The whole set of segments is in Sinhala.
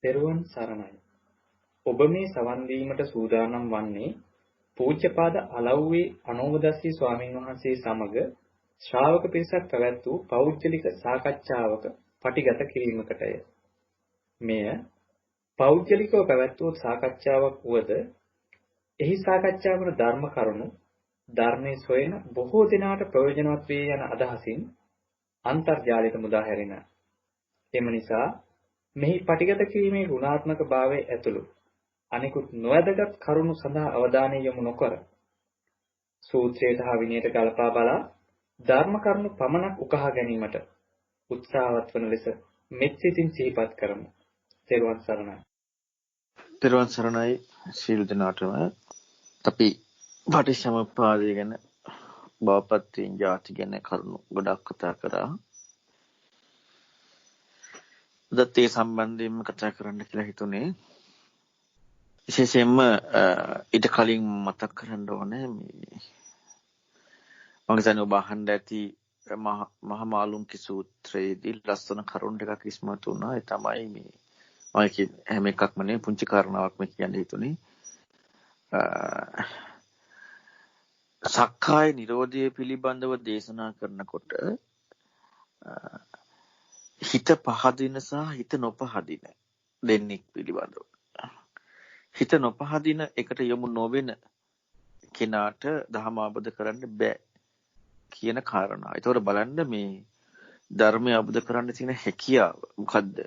තෙරුවන් සරණයි. ඔබ මේ සවන් දීමට සූදානම් වන්නේ පූජ්‍යපාද අලව්වේ අනෝමදස්සී ස්වාමීන් වහන්සේ සමග ශ්‍රාවක පිරිසක් පැවැත් වූ පෞද්ගලික සාකච්ඡාවක පටිගත කිරීමකටය. මෙය පෞද්ගලිකව පැවැත් වූ සාකච්ඡාවක් වුවද එහි සාකච්ඡා වන ධර්ම කරුණු ධර්මයේ සොයන බොහෝ දෙනාට ප්‍රයෝජනවත් වේ යන අදහසින් අන්තර්ජාලයට මුදා හැරෙන. එම නිසා මෙහි පටිගත කිරීමේ ගුණාත්මක භාවය ඇතුළු අනිකුත් නොවැදගත් කරුණු සඳහා අවධානය යොමු නොකර සූත්‍රයට හා විනයට ගලපා බලා ධර්ම කරුණු පමණක් උකහා ගැනීමට උත්සාහවත් වන ලෙස මෙත් සිතින් සිහිපත් කරමු. තෙරුවන් සරණයි. තෙරුවන් සරණයි සීල දනාටම. අපි පටිච්චසමුප්පාදය ගැන බවපත්‍රින් ಜಾති ගැන කරුණු ගොඩක් කතා කරා. අදත් ඒ සම්බන්ධයෙන්ම කතා කරන්න කියලා හිතුනේ. විශේෂයෙන්ම ඊට කලින් මතක් කරන්න ඕනේ මේ මම හිතන්නේ ඔබ අහන්න ඇති මහා මාළුන්ගේ සූත්‍රයේදී ලස්සන කරුණු ටිකක් ඉස්මතු වුණා. ඒ තමයි මේ මම හැම එකක්ම නෙවෙයි පුංචි කාරණාවක් මේ කියන්න හිතුනේ. සක්කාය නිරෝධය පිළිබඳව දේශනා කරනකොට හිත පහදින සහ හිත නොපහදින දෙන්නෙක් පිළිබඳව. හිත නොපහදින එකට යොමු නොවෙන කෙනාට ධර්ම අවබෝධ කරන්න බෑ කියන කාරණා. ඒතකොට බලන්න මේ ධර්මය අවබෝධ කරන්න තියෙන හැකියාව මොකද්ද?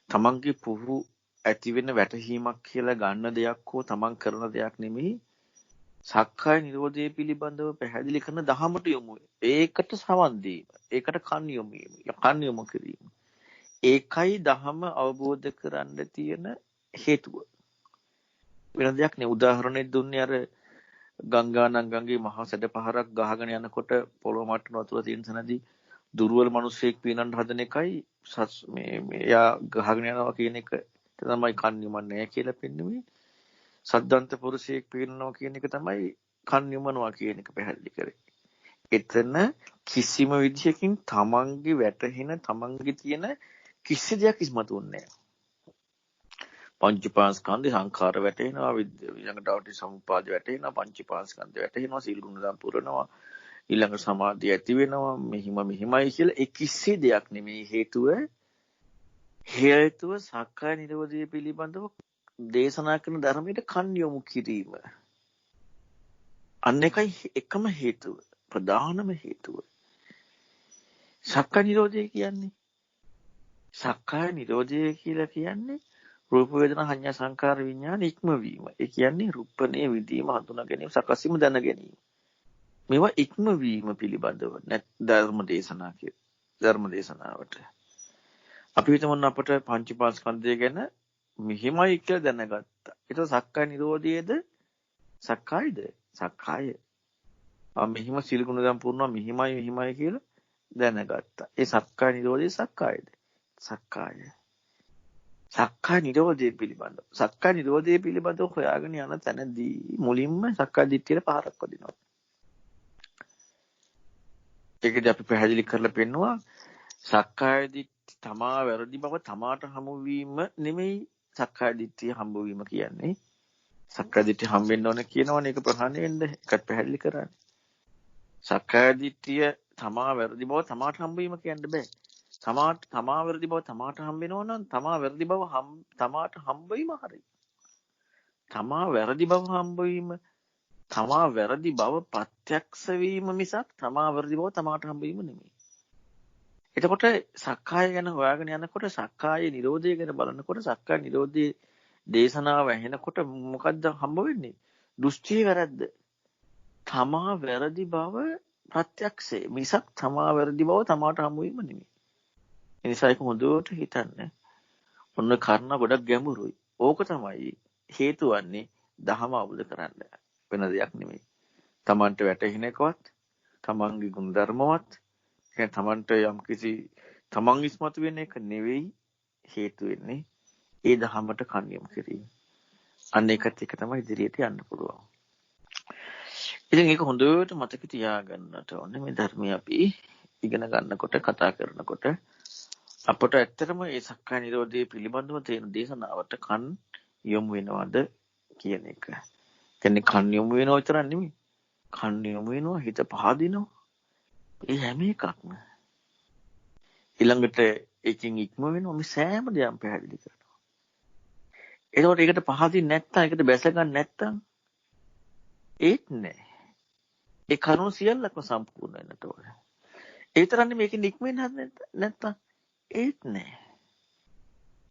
තමන්ගේ පුහු ඇති වෙන වැටහීමක් කියලා ගන්න දෙයක් හෝ තමන් කරන දෙයක් නෙමෙයි. සක්කාය නිරෝධය පිළිබඳව පැහැදිලි කරන දහමට යොමු. ඒකට සවන් දීම. ඒකට කන් යොමු කිරීම. ඒකයි දහම අවබෝධ කරන්න තියෙන හේතුව. වෙන දෙයක් නේ. උදාහරණයක් දුන්නේ අර ගංගානංගගේ මහා සැඩ පහරක් ගහගෙන යනකොට පොළොව මට්ටම වතුර තියෙන තැනදී දුර්වල මිනිස්සෙක් පීනන්න හදන එකයි මේ එයා ගහගෙන යනවා කියන එක තමයි කන් යොමන්නේ කියලා පෙන්වන්නේ. සද්දන්ත පුරුෂයෙක් පීනනවා කියන එක තමයි කන් යොමනවා කියන එක පැහැදිලි කරේ. එතන කිසිම විදිහකින් තමන්ගේ වැටහෙන තමන්ගේ තියෙන කිසි දෙයක් ඉස්මතු වෙන්නේ නැහැ. පංචපාස්කන්ධ සංඛාර වැටෙනවා, ඊළඟට අවටි සමුපාද වැටෙනවා, පංචපාස්කන්ධ වැටෙනවා, සීල ගුණ දම් පුරනවා, ඊළඟ සමාධිය ඇති වෙනවා, මෙහිමයි කියලා ඒ කිසි දෙයක් නෙමේ හේතුව සක්කාය නිරෝධය පිළිබඳව දේශනා කරන ධර්මයට කන් යොමු කිරීම. අන්න එකයි එකම හේතුව, ප්‍රධානම හේතුව. සක්කාය නිරෝධය කියලා කියන්නේ රූප වේදනා සංඥා සංකාර විඥාන ඉක්මවීම. ඒ කියන්නේ රූපණේ විදීම හඳුනා ගැනීම සකස් වීම දැන ගැනීම. මේවා ඉක්මවීම පිළිබඳව ධර්ම දේශනාවට. අපි හිතමු අපට පංචපාස්කන්ධය ගැන මෙහිමයි කියලා දැනගත්තා. ඒක සක්කාය නිරෝධයේද? සක්කායද? සක්කාය. මෙහිම සීල ගුණ දම් පුරනවා මෙහිමයි කියලා දැනගත්තා. ඒ සක්කාය නිරෝධයේ සක්කායද? සක්කාය. සක්කාය නිරෝධය පිළිබඳව හොයාගෙන යන තැනදී මුලින්ම සක්කාය දිට්ඨියට පහරක් වදිනවා. ඒකදී අපි පැහැදිලි කරලා පෙන්නවා සක්කාය දිට්ඨි තමා වැරදි බව තමාට හමු වීම නෙමෙයි සක්කාය දිට්ඨිය හම්බ වීම කියන්නේ. සක්කාය දිට්ඨිය හම්බෙන්න ඕන කියනවනේ ඒක ප්‍රහාණය වෙන්න එකත් පැහැදිලි කරන්නේ. සක්කාය දිට්ඨිය තමා වැරදි බව තමාට හම්බ වීම කියන්න බෑ. තමා වැරදි බව තමාට හම්බ වෙනවා නම් තමා වැරදි බව තමාට හම්බ වීම හරි. තමා වැරදි බව ප්‍රත්‍යක්ෂ වීම මිසක් තමා වැරදි බව තමාට හම්බ වීම නෙමෙයි. එතකොට සක්කාය ගැන හොයාගෙන යනකොට සක්කාය නිරෝධය ගැන බලනකොට සක්කාය නිරෝධයේ දේශනාව ඇහෙනකොට මොකද්ද හම්බ වෙන්නේ? දෘෂ්ටි වැරද්ද. තමා වැරදි බව ප්‍රත්‍යක්ෂේ මිසක් තමා වැරදි බව තමාට හම්බ වීම නෙමෙයි. ඒ නිසා ඒක හොඳට හිතන්න. ඔන්න කාරණා ගොඩක් ගැඹුරුයි. ඕක තමයි හේතු වන්නේ දහම අවබෝධ කරන්න. වෙන දෙයක් නෙමෙයි. තමන්ට වැටහෙන එකවත්, තමන්ගේ ගුණ ධර්මවත්, කියන්නේ තමන්ට යම්කිසි තමන් ඉස්මතු වෙන එක නෙවෙයි හේතු වෙන්නේ. ඒ දහමට කන් යොමු කිරීම. අන්න ඒකත් එක තමයි ඉදිරියට යන්න පුළුවන්. ඉතින් ඒක හොඳට මතක තියාගන්නට ඕනේ මේ ධර්මය අපි ඉගෙන ගන්නකොට කතා කරනකොට අපට ඇත්තටම මේ සක්කාය නිරෝධය පිළිබඳව තියෙන දේශනාවට කන් යොමු වෙනවද කියන එක. කියන්නේ කන් යොමු වෙනව විතරක් නෙමෙයි. කන් යොමු වෙනවා, හිත පහදිනවා. ඒ හැම එකක්ම ඊළඟට එකකින් ඉක්ම වෙනවා. මේ සෑම දෙයක්ම පැහැදිලි කරනවා. ඒකෝට ඒකට පහදින් නැත්තම්, ඒකට බැස ගන්න නැත්තම් ඒත් නෑ. ඒ කරුණු සියල්ලක්ම සම්පූර්ණ වෙන්නට ඕන. ඒ විතරක් නෙමෙයි මේකෙන් ඉක්ම වෙන්න නැත්තම් ඒත් නෑ.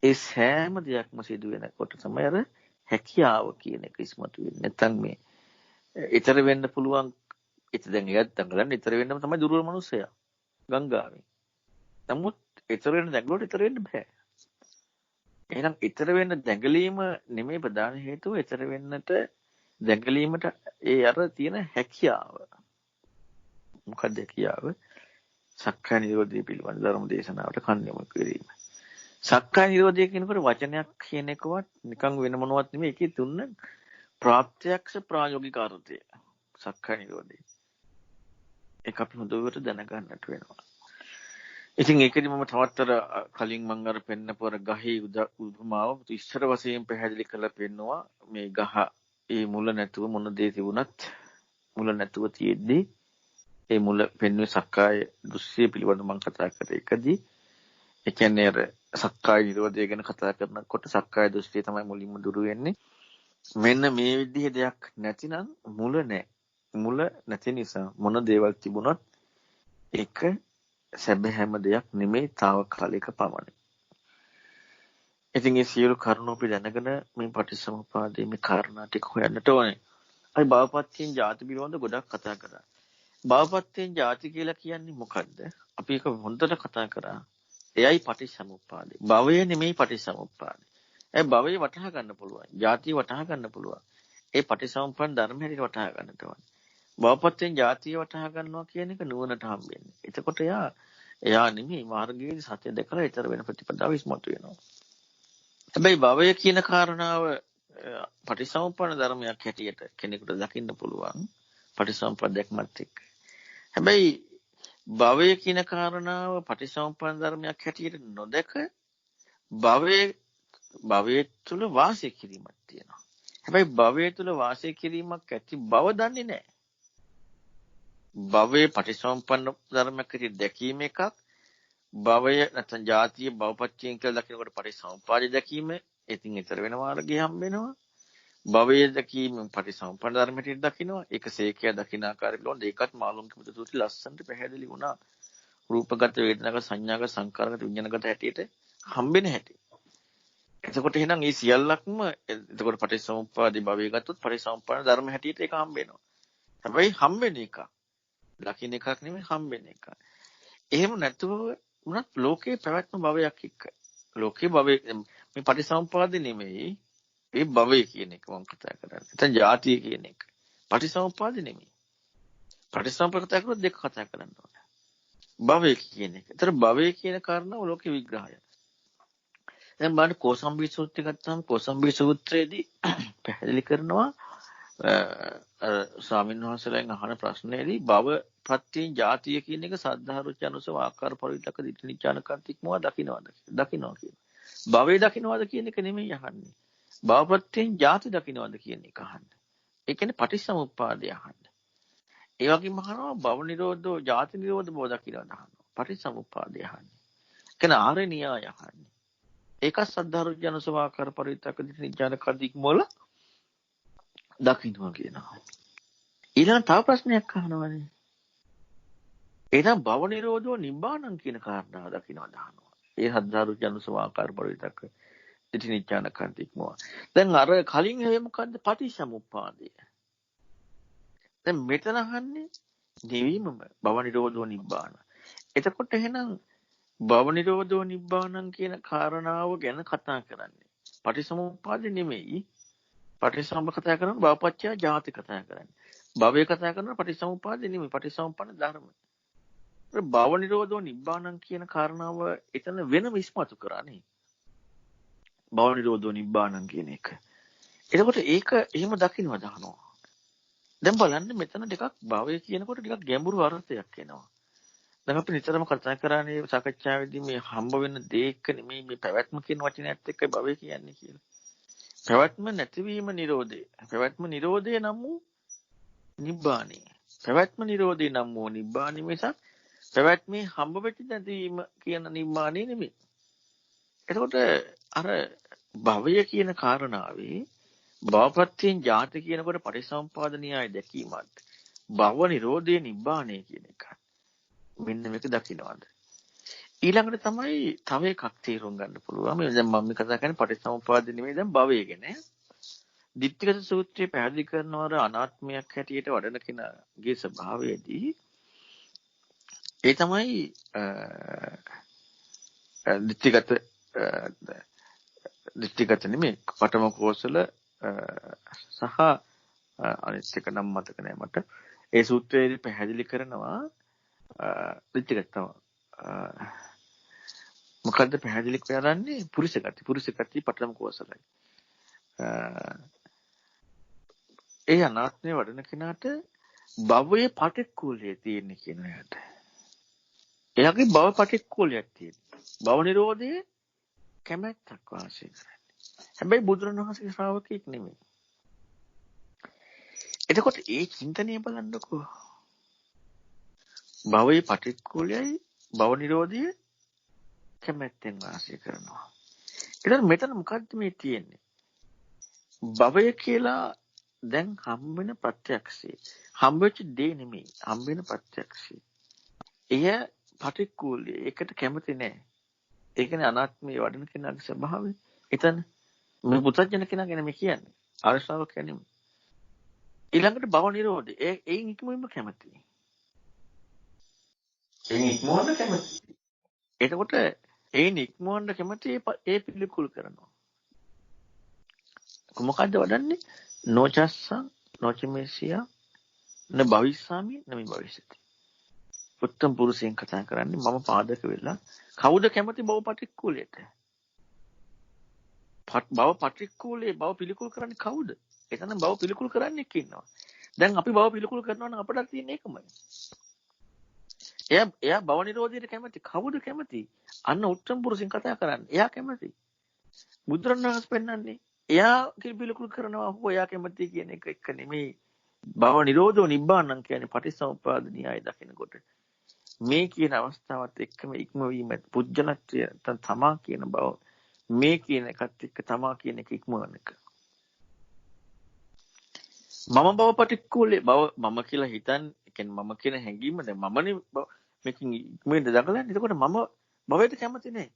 ඒ සෑම දෙයක්ම සිදු වෙනකොට තමයි අර හැකියාව කියන එක ඉස්මතු වෙන්නේ. නැත්තම් මේ ඊතර වෙන්න පුළුවන්. ඒක දැන් එයත් දඟලන්නේ ඊතර වෙන්නම තමයි දුර්වල මිනිස්සයා ගංගාවේ. නමුත් ඊතර වෙන්න දැඟලුවට ඊතර වෙන්න බෑ. එහෙනම් ඊතර වෙන්න දැඟලීම නෙමෙයි ප්‍රධාන හේතුව. ඊතර වෙන්නට දැඟලීමට ඒ අර තියෙන හැකියාව. මොකක්ද හැකියාව? සක්කාය නිරෝධය පිළිබඳ ධර්ම දේශනාවට කන් යොමු කිරීම. සක්කාය නිරෝධය කියනකොට වචනයක් කියන එකවත් නිකන් වෙන මොනවත් නෙමෙයි. ඒකේ තුන ප්‍රාත්‍යක්ෂ ප්‍රායෝගික අර්ථය. සක්කාය නිරෝධය. ඒක අපි හොඳට දැනගන්නට වෙනවා. ඉතින් ඒකෙදි මම තවත් කලින් මම අර පෙන්නපුවර ගහේ උපමාව ඉස්සර වශයෙන් පැහැදිලි කරලා පෙන්නවා. මේ ගහ ඒ මුල නැතුව මොන දේ තිබුණත් මුල නැතුව තියෙද්දි ඒ මුල පෙන්වන්නේ සක්කාය දෘෂ්ටිය පිළිබඳව මම කතා කරේ එකදී. ඒ කියන්නේ අර සක්කාය නිරෝධය ගැන කතා කරනකොට සක්කාය දෘෂ්ටිය තමයි මුලින්ම දුරු වෙන්නේ. මෙන්න මේ විදිහේ දෙයක් නැතිනම් මුල නැහැ. මුල නැති නිසා මොන දේවල් තිබුණත් ඒක සැබෑම දෙයක් නෙමෙයි, తాවකාලික පමණයි. ඉතින් මේ සියලු කරුණු අපි දැනගෙන මේ පටිච්චසමුප්පාදයේ මේ කාරණා ටික හොයන්නට ඕනේ. අපි භවපත්‍යයෙන් ಜಾති පිළිබඳව ගොඩක් කතා කරා. භවපත්‍යයෙන් ಜಾති කියලා කියන්නේ මොකද්ද? අපි ඒක හොඳට කතා කරා. එයයි පටිච්චසමුප්පාදේ. භවය නෙමෙයි පටිච්චසමුප්පාදේ. ඒ භවය වටහා ගන්න පුළුවන්. ಜಾතිය වටහා ගන්න පුළුවන්. ඒ පටිච්චසමුප්පාද ධර්ම හැටියට වටහා ගන්නට ඕනේ. භවපත්‍යයෙන් ಜಾතිය වටහා ගන්නවා කියන එක නුවණට හම්බෙන්නේ. එතකොට එයා නෙමෙයි මාර්ගයේ සත්‍ය දැකලා ඊතර වෙන ප්‍රතිපදාව ඉස්මතු වෙනවා. හැබැයි භවය කියන කාරණාව පටිච්චසමුප්පාද ධර්මයක් හැටියට කෙනෙකුට දකින්න පුළුවන්. පටිච්චසමුප්පාද දැක්මත් එක්ක. හැබැයි භවය කියන කාරණාව පටිච්චසමුප්පාද ධර්මයක් හැටියට නොදක භවයේ තුල වාසය කිරීමක් තියෙනවා. හැබැයි භවයේ තුල වාසය කිරීමක් ඇති බව දන්නේ නැහැ. භවයේ පටිච්චසමුප්පන්න ධර්මයක් හැටියට දැකීම එකක්. භවය නැත්නම් ජාතිය භවපච්චයෙන් කියලා දකිනකොට පටිච්චසමුප්පාදය දැකීම ඉතින් ඊතර වෙන මාර්ගය හම්බ වෙනවා. භවයේ දැකීම පටිච්චසමුප්පන්න ධර්ම හැටියට දකිනවා. ඒක සේකය දකින ආකාරය පිළිබඳ ඒකත් මාළුන්ගේ පුදුසුති ලස්සනට පැහැදිලි වුණා. රූපගත වේදනාගත සංඥාගත සංකාරගත විඥානගත හැටියට හම්බෙන හැටි. එතකොට එහෙනම් මේ සියල්ලක්ම එතකොට පටිච්චසමුප්පාදේ භවයේ ගත්තොත් පටිච්චසමුප්පාද ධර්ම හැටියට ඒක හම්බ වෙනවා. හැබැයි හම්බෙන එක දකින්න එකක් නෙමෙයි හම්බෙන එක. එහෙම නැතුව උනත් ලෝකේ පැවැත්ම භවයක් එක්ක. ලෝකේ භවයේ මේ පටිච්චසමුප්පාදේ නෙමෙයි ඒ භවය කියන එක මම කතා කරන්නේ. නැත්නම් ජාතිය කියන එක. පටිච්චසමුප්පාදේ නෙමෙයි. පටිච්චසමුප්පාද කතා කරද්දී දෙක කතා කරන්න ඕනේ. භවය කියන එක. ඒතර භවය කියන කාරණාව ලෝකේ විග්‍රහය. දැන් බලන්න කෝසම්බී සූත්‍රය ගත්තාම කෝසම්බී සූත්‍රයේදී පැහැදිලි කරනවා ස්වාමීන් වහන්සේලාගෙන් අහන ප්‍රශ්නේදී භව ප්‍රත්‍යයෙන් ජාතිය කියන එක සද්ධාරුච අනුසව ආකාර පරිවිතක දිට්ඨිනිචාන කන්තික්මවා දකින්නවද දකින්නවා කියන. භවයේ දකින්නවද කියන එක නෙමෙයි අහන්නේ. භව ප්‍රත්‍යයෙන් ජාති දකින්නවද කියන එක අහන්නේ. ඒ කියන්නේ පටිච්චසමුප්පාදය අහන්නේ. ඒ වගේම අහනවා භව නිරෝධෝ ජාති නිරෝධ බව දකින්නවද අහනවා. පටිච්චසමුප්පාදය අහන්නේ. කියන්නේ ආර්ය න්‍යාය අහන්නේ. ඒක සද්ධාරුච අනුසව ආකාර පරිවිතක දිට්ඨිනිචාන කන්තික්මවල දකින්නවා කියනවා. ඊළඟ තව ප්‍රශ්නයක් අහනවානේ. එහෙනම් භව නිරෝධෝ නිබ්බාණං කියන කාරණාව දකින්නවා අහනවා. ඒ සද්ධාරුච අනුසව ආකාර පරිවිතක දිට්ඨිනිචාන කන්තික්මව. දැන් අර කලින් හේ මොකද්ද පටිච්චසමුප්පාදය. දැන් මෙතන අහන්නේ නිවීමම භව නිරෝධෝ නිබ්බාණ. එතකොට එහෙනම් භව නිරෝධෝ නිබ්බාණං කියන කාරණාව ගැන කතා කරන්නේ. පටිච්චසමුප්පාදේ නෙමෙයි. පටිච්චසමුප්පාද කතා කරන භවපච්චය ජාති කතා කරන්නේ. භවය කතා කරන පටිච්චසමුප්පාදේ නෙමෙයි පටිච්චසමුප්පන්න ධර්ම. භව නිරෝධෝ නිබ්බාණං කියන කාරණාව එතන වෙනම ඉස්මතු කරන්නේ. භව නිරෝධෝ නිබ්බාණං කියන එක. එතකොට ඒක එහෙම දකින්නවා දහනවා. දැන් බලන්න මෙතන ටිකක් භවය කියනකොට ටිකක් ගැඹුරු අර්ථයක් එනවා. දැන් අපි නිතරම කතා කරන්නේ සාකච්ඡාවේදී මේ හම්බ වෙන දේ එක්ක නෙමෙයි මේ පැවැත්ම කියන වචනයත් එක්ක භවය කියන්නේ කියලා. පැවැත්ම නැතිවීම නිරෝධය. පැවැත්ම නිරෝධය නම් වූ නිබ්බාණය. පැවැත්ම නිරෝධය නම් වූ නිබ්බාණය මිසක් පැවැත්මේ හම්බ වෙච්ච නැතිවීම කියන නිබ්බාණය නෙමෙයි. එතකොට අර භවය කියන කාරණාවේ භවපත්‍යෙන් ජාති කියනකොට පටිසම්පාද න්‍යාය දැකීමත් භව නිරෝධය නිබ්බාණය කියන එක. මෙන්න මේක දකින්නවාද? ඊළඟට තමයි තව එකක් තේරුම් ගන්න පුළුවන්. මේ දැන් මම කතා කරන්නේ පටිසම්පාද නෙමෙයි දැන් භවය ගැන. ditthිගත සූත්‍රයේ පැහැදිලි කරනවා අනාත්මයක් හැටියට වඩන කෙනාගේ ස්වභාවයේදී ඒ තමයි ditthිගත නෙමෙයි පඨම කෝසල සහ අනිත් එක නම් මතක නෑ මට. ඒ සූත්‍රයේදී පැහැදිලි කරනවා ditthිගත තමයි. මොකද්ද පැහැදිලි කරන්නේ? පුරුෂ ගති පඨම කෝසලයි. ඒ අනාත්මය වඩන කෙනාට භවයේ පටික්කුලයේ තියෙන කියන එයාට. එයාගේ භව පටික්කුලයක් තියෙනවා. භව නිරෝධයේ කැමැත්තක් වාසය කරන්නේ. හැබැයි බුදුරණවහන්සේගේ ශ්‍රාවකෙක් නෙමෙයි. එතකොට ඒ චින්තනය බලන්නකෝ. භවයේ පටික්කුලයයි භව නිරෝධයේ කැමැත්තෙන් වාසය කරනවා. ඒතර මෙතන මොකද්ද මේ තියෙන්නේ? භවය කියලා දැන් හම්බ වෙන ප්‍රත්‍යක්ෂය. හම්බ වෙච්ච දේ නෙමෙයි. හම්බ වෙන ප්‍රත්‍යක්ෂය. එය පටික්කුලය. ඒකට කැමති නෑ. ඒ කියන්නේ අනාත්මයේ වඩන කෙනාගේ ස්වභාවය. එතන මේ පුතඥ කෙනා ගැන මේ කියන්නේ. ආර්ශාවක් කියන්නේ. ඊළඟට භව නිරෝධය. ඒයින් ඉක්මවීම කැමතියි. ඒයින් ඉක්මවන්න කැමතියි. එතකොට ඒයින් ඉක්මවන්න කැමති ඒ පිළිකුල් කරනවා. මොකද්ද වඩන්නේ? නොචස්සං නොචමේසියා න භවිස්සාමි නමි භවිෂති. උත්තම පුරුෂයන් කතා කරන්නේ මම පාදක වෙලා කවුද කැමති භව පටික්කුලයට? භව පටික්කුලේ භව පිළිකුල් කරන්නේ කවුද? එතන භව පිළිකුල් කරන්නේ ඉන්නවා. දැන් අපි භව පිළිකුල් කරනවා නම් අපට තියෙන එකමයි. එයා භව නිරෝධයට කැමති. කවුද කැමති? අන්න උත්තම පුරුෂයන් කතා කරන්නේ. එයා කැමති. බුදුරණවහන්සේ පෙන්නන්නේ එයා පිළිකුල් කරනවා හෝ එයා කැමති කියන එක නෙමෙයි. භව නිරෝධෝ නිබ්බාණං කියන්නේ පටිච්චසමුප්පාද න්‍යාය දකිනකොට මේ කියන අවස්ථාවත් එක්කම ඉක්මවීම පුජ්‍යලත්වය තමා කියන බව මේ කියන එකත් එක්ක තමා කියන එක ඉක්මවන එක. මම භව පටික්කුලේ භව මම කියලා හිතන්නේ කියන්නේ මම කියන හැඟීම දැන් මමනේ මේකින් ඉක්මෙන්ද දඟලන්නේ. එතකොට මම භවයට කැමති නෑ.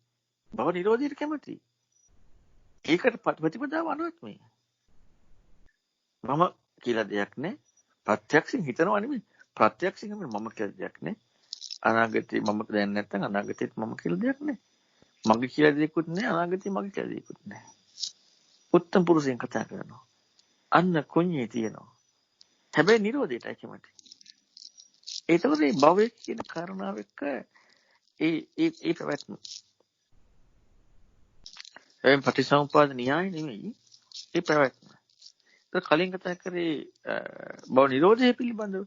භව නිරෝධයට කැමති. ඒකට ප්‍රතිපදාව අනාත්මයි. මම කියලා දෙයක් නෑ. ප්‍රත්‍යක්ෂයෙන් හිතනවා නෙමෙයි. ප්‍රත්‍යක්ෂයෙන් මම කියලා දෙයක් නෑ. අනාගතේ මම දැන් නැත්තම් අනාගතේත් මම කියලා දෙයක් නෑ. මගේ කියලා දෙයක්වත් නෑ. අනාගතේ මගේ කියලා දෙයක්වත් නෑ. උත්තම පුරුෂයන් කතා කරනවා. අන්න කුඤ්ඤේ තියෙනවා. හැබැයි නිරෝධයටයි කැමති. ඒතකොට මේ භවය කියන කාරණාව එක්ක ඒ පැවැත්ම එම් පටිසමුපාද න්‍යාය නෙමෙයි ඒ පැවැත්ම. ඒක කලින් කතා කරේ භව නිරෝධය පිළිබඳව.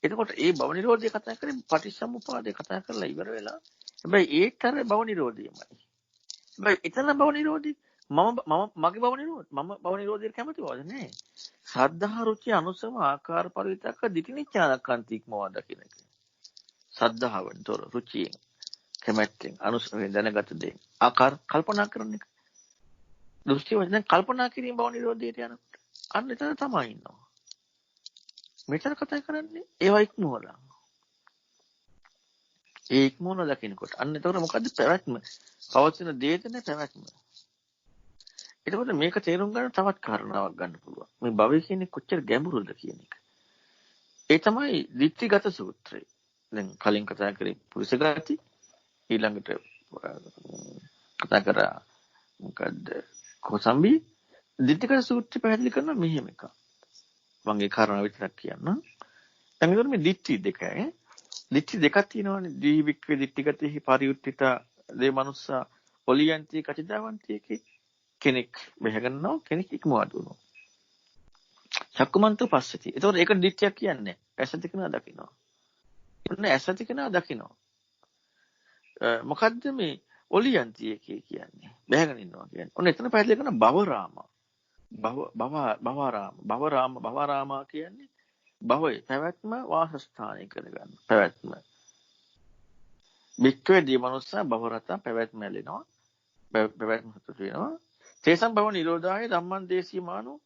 එතකොට ඒ භව නිරෝධය කතා කරේ පටිසමුපාදේ කතා කරලා ඉවර වෙලා. හැබැයි ඒතර භව නිරෝධයමයි. හැබැයි එතන භව නිරෝධي මගේ භව නිරෝධ මම භව නිරෝධයට කැමති වද නෑ. සද්ධා රුචි අනුසම ආකාර පරිවිතක දිටිනිච්ඡානකන්ති ඉක්මවා දකින්න. සද්ධාවෙන්තර රුචියෙන් කැමැත්තෙන් අනුසමයෙන් දැනගත දේ ආකාර කල්පනා කරන එක. දෘෂ්ටි වශයෙන් කල්පනා කිරීම භව නිරෝධයට යනකොට අන්න එතන තමයි ඉන්නවා. මෙතන කතා කරන්නේ ඒවා ඉක්මවලා. ඒ ඉක්මවන දකින්නකොට අන්න එතකොට මොකද්ද පැවැත්ම? පවතින දේද නැ පැවැත්ම. එතකොට මේක තේරුම් ගන්න තවත් කාරණාවක් ගන්න පුළුවන්. මේ භවය කියන්නේ කොච්චර ගැඹුරුද කියන එක. ඒ තමයි ditthිගත සූත්‍රය. දැන් කලින් කතා කරේ පුරුෂ ගති ඊළඟට කතා කරා මොකද්ද කොසම්බි ditthිගත සූත්‍රය පැහැදිලි කරනවා මෙහෙම එකක්. මම ඒ කාරණාව විතරක් කියන්නම්. දැන් ඒතර මේ ditthි දෙකයි. ditthි දෙකක් තියෙනවානේ. දීවික්කේ ditthිගතෙහි පරිඋත්ථිත දේ මනුස්සා ඔලියන්ති කචිතාවන්ති කෙනෙක් බෙහෙගන්නවා කෙනෙක් ඉක්මවා දුවනවා. චක්කුමන්ත පස්සති. ඒතකොට ඒක ditthියක් කියන්නේ ඇසති කෙනා දකිනවා. ඔන්න ඇසති කෙනා දකිනවා. මොකද්ද මේ ඔලියන්තිය කියන්නේ? බැහැගෙන ඉන්නවා කියන්නේ. ඔන්න එතන පැහැදිලි කරන භවරාම. භවරාමා කියන්නේ භවයේ පැවැත්ම වාසස්ථානය කරගන්න. පැවැත්ම. වික්කේදී මනුස්සා භවරත පැවැත්ම ඇලෙනවා. පැවැත්ම සතුට වෙනවා. තේසම් භව නිරෝධාය ධම්මං දේශීමානෝ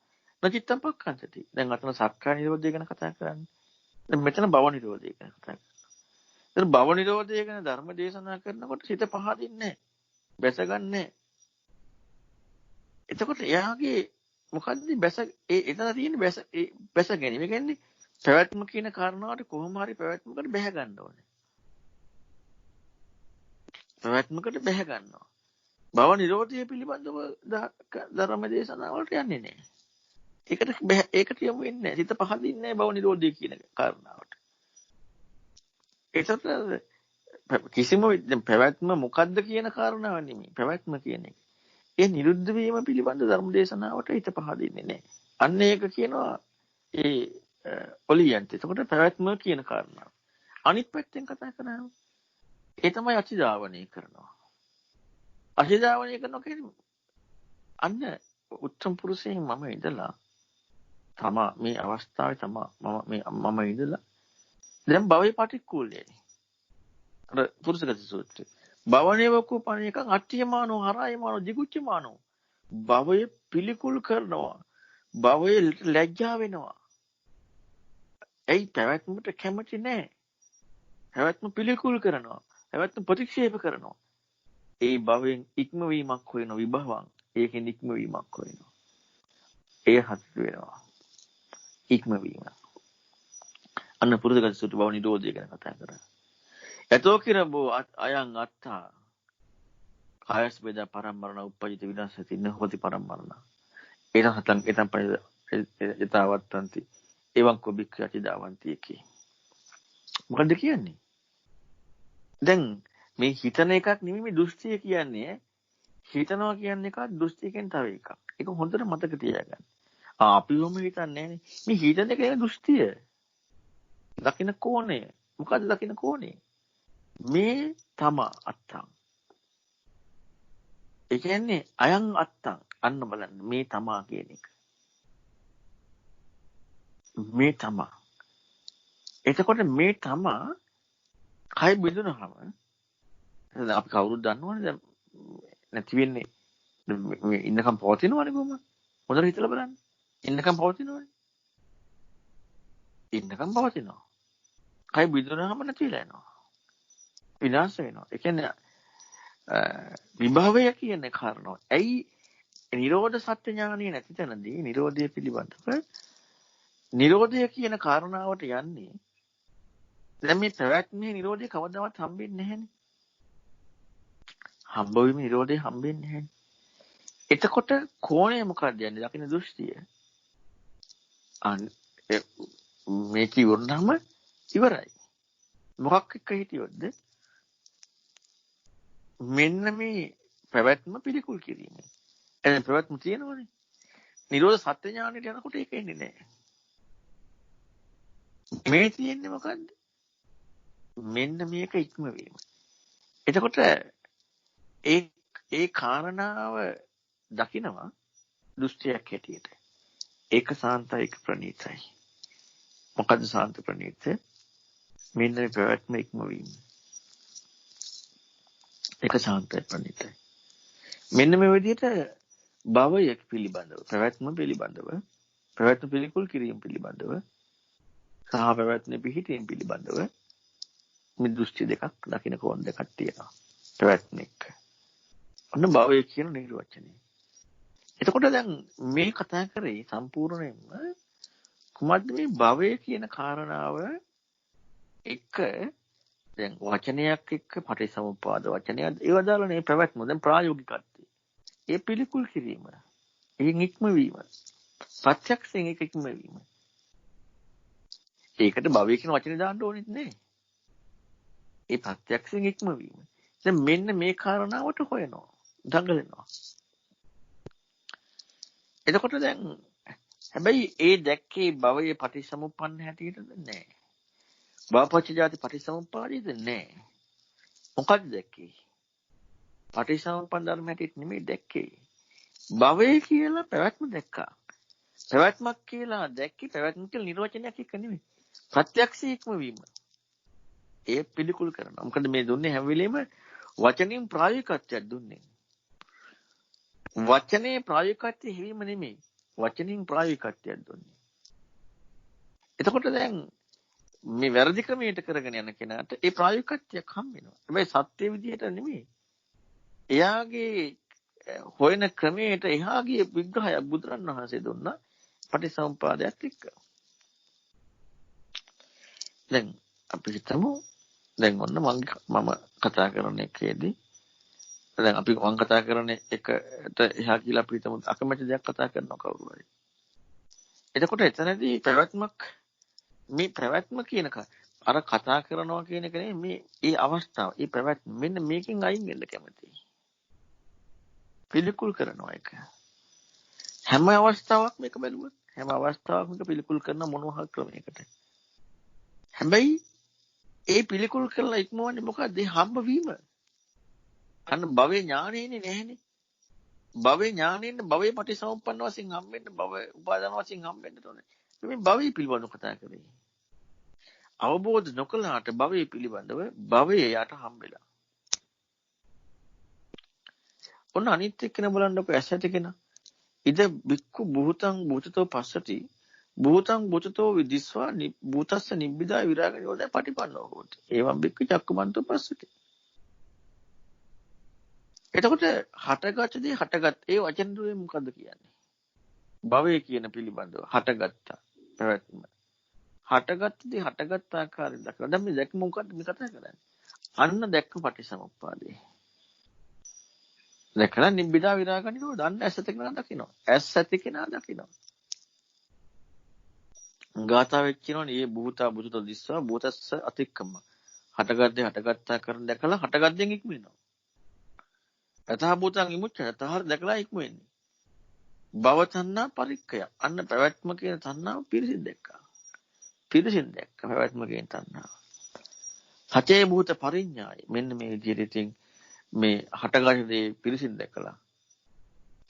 නචිත්තම් පක්ඛන්තති. දැන් අතන සක්කාය නිරෝධය ගැන කතා කරන්නේ. දැන් මෙතන භව නිරෝධය ගැන කතා කරන්නේ. දැන් භව නිරෝධය ගැන ධර්ම දේශනා කරනකොට සිත පහදින්නේ නැහැ. බැසගන්නේ නැහැ. එතකොට එයාගේ මොකද්ද එතන තියෙන බැස ගැනීම. ඒ කියන්නේ පැවැත්ම කියන කාරණාවට කොහොම හරි පැවැත්මකට බැහැ ගන්න ඕනේ. පැවැත්මකට බැහැ ගන්නවා. භව නිරෝධය පිළිබඳව ධර්ම දේශනාවලට යන්නේ නැහැ. ඒකට යමු වෙන්නේ නැහැ. සිත පහදින්නේ නැහැ භව නිරෝධය කියන කාරණාවට. ඒකට කිසිම පැවැත්ම මොකද්ද කියන කාරණාව නෙමෙයි. පැවැත්ම කියන එක. ඒ නිරුද්ධ වීම පිළිබඳ ධර්ම දේශනාවට හිත පහදින්නේ නැහැ. අන්න ඒක කියනවා ඔලියන්ට. එතකොට පැවැත්ම කියන කාරණාව. අනිත් පැත්තෙන් කතා කරාම ඒ තමයි අතිධාවනය කරනවා. අතිධාවනය කරනවා කියන්නේ අන්න උත්තම පුරුෂයෙන් මම ඉඳලා මේ අවස්ථාවේ මම ඉඳලා දැන් භවයේ පටික්කුලයනේ. අර පුරුෂගත සූත්‍රය. භවනේවකෝ පණේකං අට්ඨියමානෝ හරායමානෝ දිගුච්චමානෝ. භවයේ පිළිකුල් කරනවා. භවයේ ලැජ්ජා වෙනවා. ඇයි පැවැත්මට කැමති නැහැ. පැවැත්ම පිළිකුල් කරනවා. පැවැත්ම ප්‍රතික්ෂේප කරනවා. ඒ භවයෙන් ඉක්මවීමක් හොයන විභවං. ඒකෙන් ඉක්මවීමක් හොයනවා. ඒ හසු වෙනවා. ඉක්මවීම. අන්න පුරුෂගත සූත්‍ර භව නිරෝධය ගැන කතා කරා. එතෝ කිරබෝ අයං අත්තා කායස් වේදා පරම්මරණ උපජිත විනාශති නහොති පරම්මරණ. එතන යතාවත්තන්ති එවං කොබික්ඛ අතිදාවන්ති එකේ. මොකද කියන්නේ? දැන් මේ හිතන එකක් නෙමෙයි මේ දෘෂ්ටිය කියන්නේ. හිතනවා කියන්නේ එකක් දෘෂ්ටියකින් තව එකක්. ඒක හොඳට මතක තියාගන්න. අපිවම හිතන්නේ නැහැනේ. මේ හිතන එක නේ දෘෂ්ටිය. දකින්න කෝණය. මොකද්ද දකින්න කෝණය? මේ තම අත්තං. ඒ කියන්නේ අයං අත්තං. අන්න බලන්න මේ තමා කියන එක. මේ තමා. එතකොට මේ තමා කයි බිඳුනහම දැන් අපි කවුරුත් දන්නවනේ දැන් නැති වෙන්නේ මේ ඉන්නකම් පවතිනවනේ කොහොමද? හොඳට හිතලා බලන්න. ඉන්නකම් පවතිනවනේ. ඉන්නකම් පවතිනවා. කයි බිඳුනහම නැති වෙලා යනවා. විනාශ වෙනවා. ඒ කියන්නේ විභවය කියන කාරණාව. ඇයි නිරෝධ සත්‍ය ඥානිය නැති තැනදී නිරෝධය පිළිබඳව නිරෝධය කියන කාරණාවට යන්නේ දැන් මේ පැවැත්මේ නිරෝධය කවදාවත් හම්බෙන්නේ නැහැනේ. හම්බ වීම නිරෝධය හම්බෙන්නේ නැහැනේ. එතකොට කෝණය මොකක්ද යන්නේ? දකින්න දෘෂ්ටිය. මේක ඉවරනම ඉවරයි. මොකක් එක්ක හිටියොත්ද? මෙන්න මේ පැවැත්ම පිළිකුල් කිරීම. එතන පැවැත්ම තියෙනවනේ. නිරෝධ සත්‍ය ඥානෙට යනකොට ඒක එන්නේ නැහැ. මේ තියෙන්නේ මොකද්ද? මෙන්න මේක ඉක්මවීම. එතකොට ඒ කාරණාව දකිනවා දෘෂ්ටියක් හැටියට. ඒක සාන්තයි ඒක ප්‍රණීතයි. මොකද්ද සාන්ත ප්‍රණීත? මෙන්න මේ පැවැත්ම ඉක්මවීම. ඒක සාන්තයි ප්‍රණීතයි. මෙන්න මේ විදිහට භවය පිළිබඳව, පැවැත්ම පිළිබඳව, පැවැත්ම පිළිකුල් කිරීම පිළිබඳව, සහ පැවැත්ම පිහිටීම පිළිබඳව මේ දෘෂ්ටි දෙකක් දකින්න කෝණ දෙකක් තියෙනවා. පැවැත්ම එක්ක. ඔන්න භවය කියන නිර්වචනය. එතකොට දැන් මේ කතා කරේ සම්පූර්ණයෙන්ම කුමද්ද මේ භවය කියන කාරණාව එක්ක දැන් වචනයක් එක්ක පටිසමුප්පාද වචනය ඒව දාලානේ පැවැත්ම දැන් ප්‍රායෝගිකත්වය. ඒ පිළිකුල් කිරීම. ඒන් ඉක්මවීම. ප්‍රත්‍යක්ෂයෙන් ඒක ඉක්මවීම. ඒකට භවය කියන වචනේ දාන්න ඕනෙත් නෑ. ඒ ප්‍රත්‍යක්ෂයෙන් ඉක්මවීම. දැන් මෙන්න මේ කාරණාවට හොයනවා. දඟලනවා. එතකොට දැන් හැබැයි ඒ දැක්කේ භවයේ පටිසමුප්පන්න හැටියටද නෑ. භවපච්ච ජාති පටිසමුප්පාදයේද නෑ. මොකක්ද දැක්කේ? පටිච්චසමුප්පන්න ධර්මයට නෙමෙයි දැක්කේ. භවය කියලා පැවැත්ම දැක්කා. පැවැත්මක් කියලා දැක්කේ පැවැත්ම කියලා නිර්වචනයක් එක්ක නෙමෙයි. ප්‍රත්‍යක්ෂීක්ම වීම. ඒ පිළිකුල් කරනවා. මොකද මේ දුන්නේ හැම වෙලෙම වචනින් ප්‍රායෝගිකත්වයක් දුන්නේ. වචනේ ප්‍රායෝගිකත්වයේ හිවීම නෙමෙයි. වචනින් ප්‍රායෝගිකත්වයක් දුන්නේ. එතකොට දැන් මේ වැරදි ක්‍රමයට කරගෙන යන කෙනාට ඒ ප්‍රායෝගිකත්වයක් හම්බ වෙනවා. හැබැයි සත්‍ය විදිහට නෙමෙයි. එයාගේ හොයන ක්‍රමයට එහාගේ විග්‍රහයක් බුදුරණවහන්සේ දුන්නා පටිසමුපාදයක් එක්ක. දැන් අපි හිතමු දැන් ඔන්න මම කතා කරන එකේදී දැන් අපි මම කතා කරන එකට එහා කියලා අපි හිතමු අකමැති දෙයක් කතා කරනවා කවුරු හරි. එතකොට එතනදී පැවැත්මක් මේ පැවැත්ම කියන අර කතා කරනවා කියන එක නෙමෙයි මේ ඒ අවස්ථාව. ඒ පැවැත්ම මෙන්න මේකෙන් අයින් වෙන්න කැමතියි. පිළිකුල් කරනවා එක. හැම අවස්ථාවක් මේක බැලුවොත් හැම අවස්ථාවකම පිළිකුල් කරන මොනවා ක්‍රමයකට. හැබැයි ඒ පිළිකුල් කරලා ඉක්මවන්නේ මොකද්ද? හම්බ වීම. අන්න භවේ ඥානෙන්නේ නැහැනේ. භවේ ඥානෙන්නේ භවේ පටිසමුප්පන්න වශයෙන් හම්බෙන්න භව උපාදාන වශයෙන් හම්බෙන්න ඕනේ. මේ භවේ පිළිබඳව කතා කරේ. අවබෝධ නොකළාට භවේ පිළිබඳව භවයේ යට හම්බෙලා. ඔන්න අනිත් එක්කන බලන්නකො ඇස් ඇති කෙනා. ඉද බික්කු භූතං භූතතෝ පස්සති භූතං භූතතෝ විදිස්වා භූතස්ස නිබ්බිදා විරාග නිරෝධය පටිපන්නෝ හොති. ඒවම් බික්කු චක්කුමන්තෝ පස්සති. එතකොට හටගත්තදී හටගත් ඒ වචන දුවේ මොකද්ද කියන්නේ? භවය කියන පිළිබඳව හටගත්තා පැවැත්ම. හටගත්තදී හටගත් ආකාරයෙන් දක්වනවා. දැන් මේ දැක්ක මොකද්ද මේ කතා කරන්නේ? අන්න දැක්ක පටිසමුප්පාදේ. දැකලා නිබ්බිදා විරාග නිරෝධ අන්න ඇස් ඇති කෙනා දකිනවා. ඇස් ඇති කෙනා දකිනවා. ගාථාවෙත් කියනවනේ මේ භූතා භූත දිස්වා භූතස්ස අතික්කම. හටගද්දී හටගත්තා කරන දැකලා හටගද්දෙන් ඉක්මනවා. යථා භූතං විමුච්ඡය තහර දැකලා ඉක්මෙන්නේ. භව තණ්හා පරික්කය. අන්න පැවැත්ම කියන තණ්හාව පිරිසිදු දැක්කා. පිරිසිදු දැක්කා පැවැත්ම කියන තණ්හාව. සචේ භූත පරිඥාය. මෙන්න මේ විදිහට මේ හටගන්න දේ පිරිසිදු දැකලා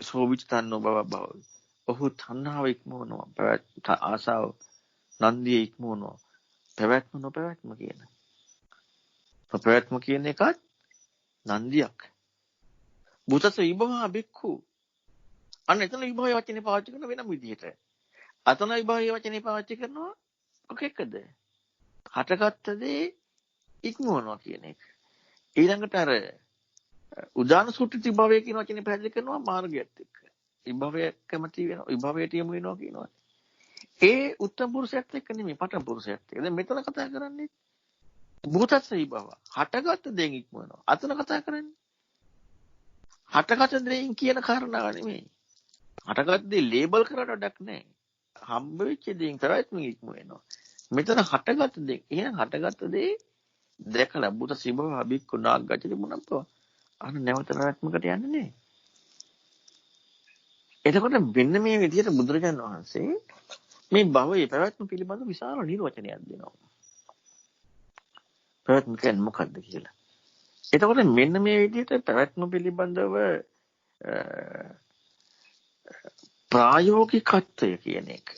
සෝවිච තන්නෝ බව බව. ඔහු තණ්හාව ඉක්මවනවා. ආසාව නන්දිය ඉක්මවනවා. පැවැත්ම නොපැවැත්ම කියන. නොපැවැත්ම කියන එකත් නන්දියක්. බුතස විභවා බික්ඛු. අන්න එතන විභවය වචනේ පාවිච්චි කරන වෙනම විදිහට. අතන විභවය වචනේ පාවිච්චි කරනවා මොකෙක්ද? හටගත්ත දේ ඉක්මවනවා කියන එක. ඊළඟට අර උදාන සූත්‍ර විභවය කියන වචනේ පැහැදිලි කරනවා මාර්ගයත් එක්ක. විභවය කැමති වෙනවා විභවයට යමු වෙනවා කියනවා. ඒ උත්තම පුරුෂයත් එක්ක නෙමෙයි පඨම පුරුෂයත් එක්ක. දැන් මෙතන කතා කරන්නේ භූතස්ස විභව. හටගත්ත දෙයින් ඉක්මවනවා. අතන කතා කරන්නේ හටගත්ත දෙයින් කියන කාරණාව නෙමෙයි. හටගත්ත දේ ලේබල් කරලා වැඩක් නැහැ. හම්බ වෙච්ච දෙයින් පැවැත්ම ඉක්ම වෙනවා. මෙතන හටගත්ත දේ. එහෙනම් හටගත්ත දේ දැකලා බුත සිබව අබික්කු නාග්ගචරි මොනක්ද? අන්න නැවත පැවැත්මකට යන්නේ නැහැ. එතකොට මෙන්න මේ විදිහට බුදුරජාණන් වහන්සේ මේ භවයේ පැවැත්ම පිළිබඳ විශාල නිර්වචනයක් දෙනවා. පැවැත්ම කියන්නේ මොකක්ද කියලා. එතකොට මෙන්න මේ විදිහට පැවැත්ම පිළිබඳව ප්‍රායෝගිකත්වය කියන එක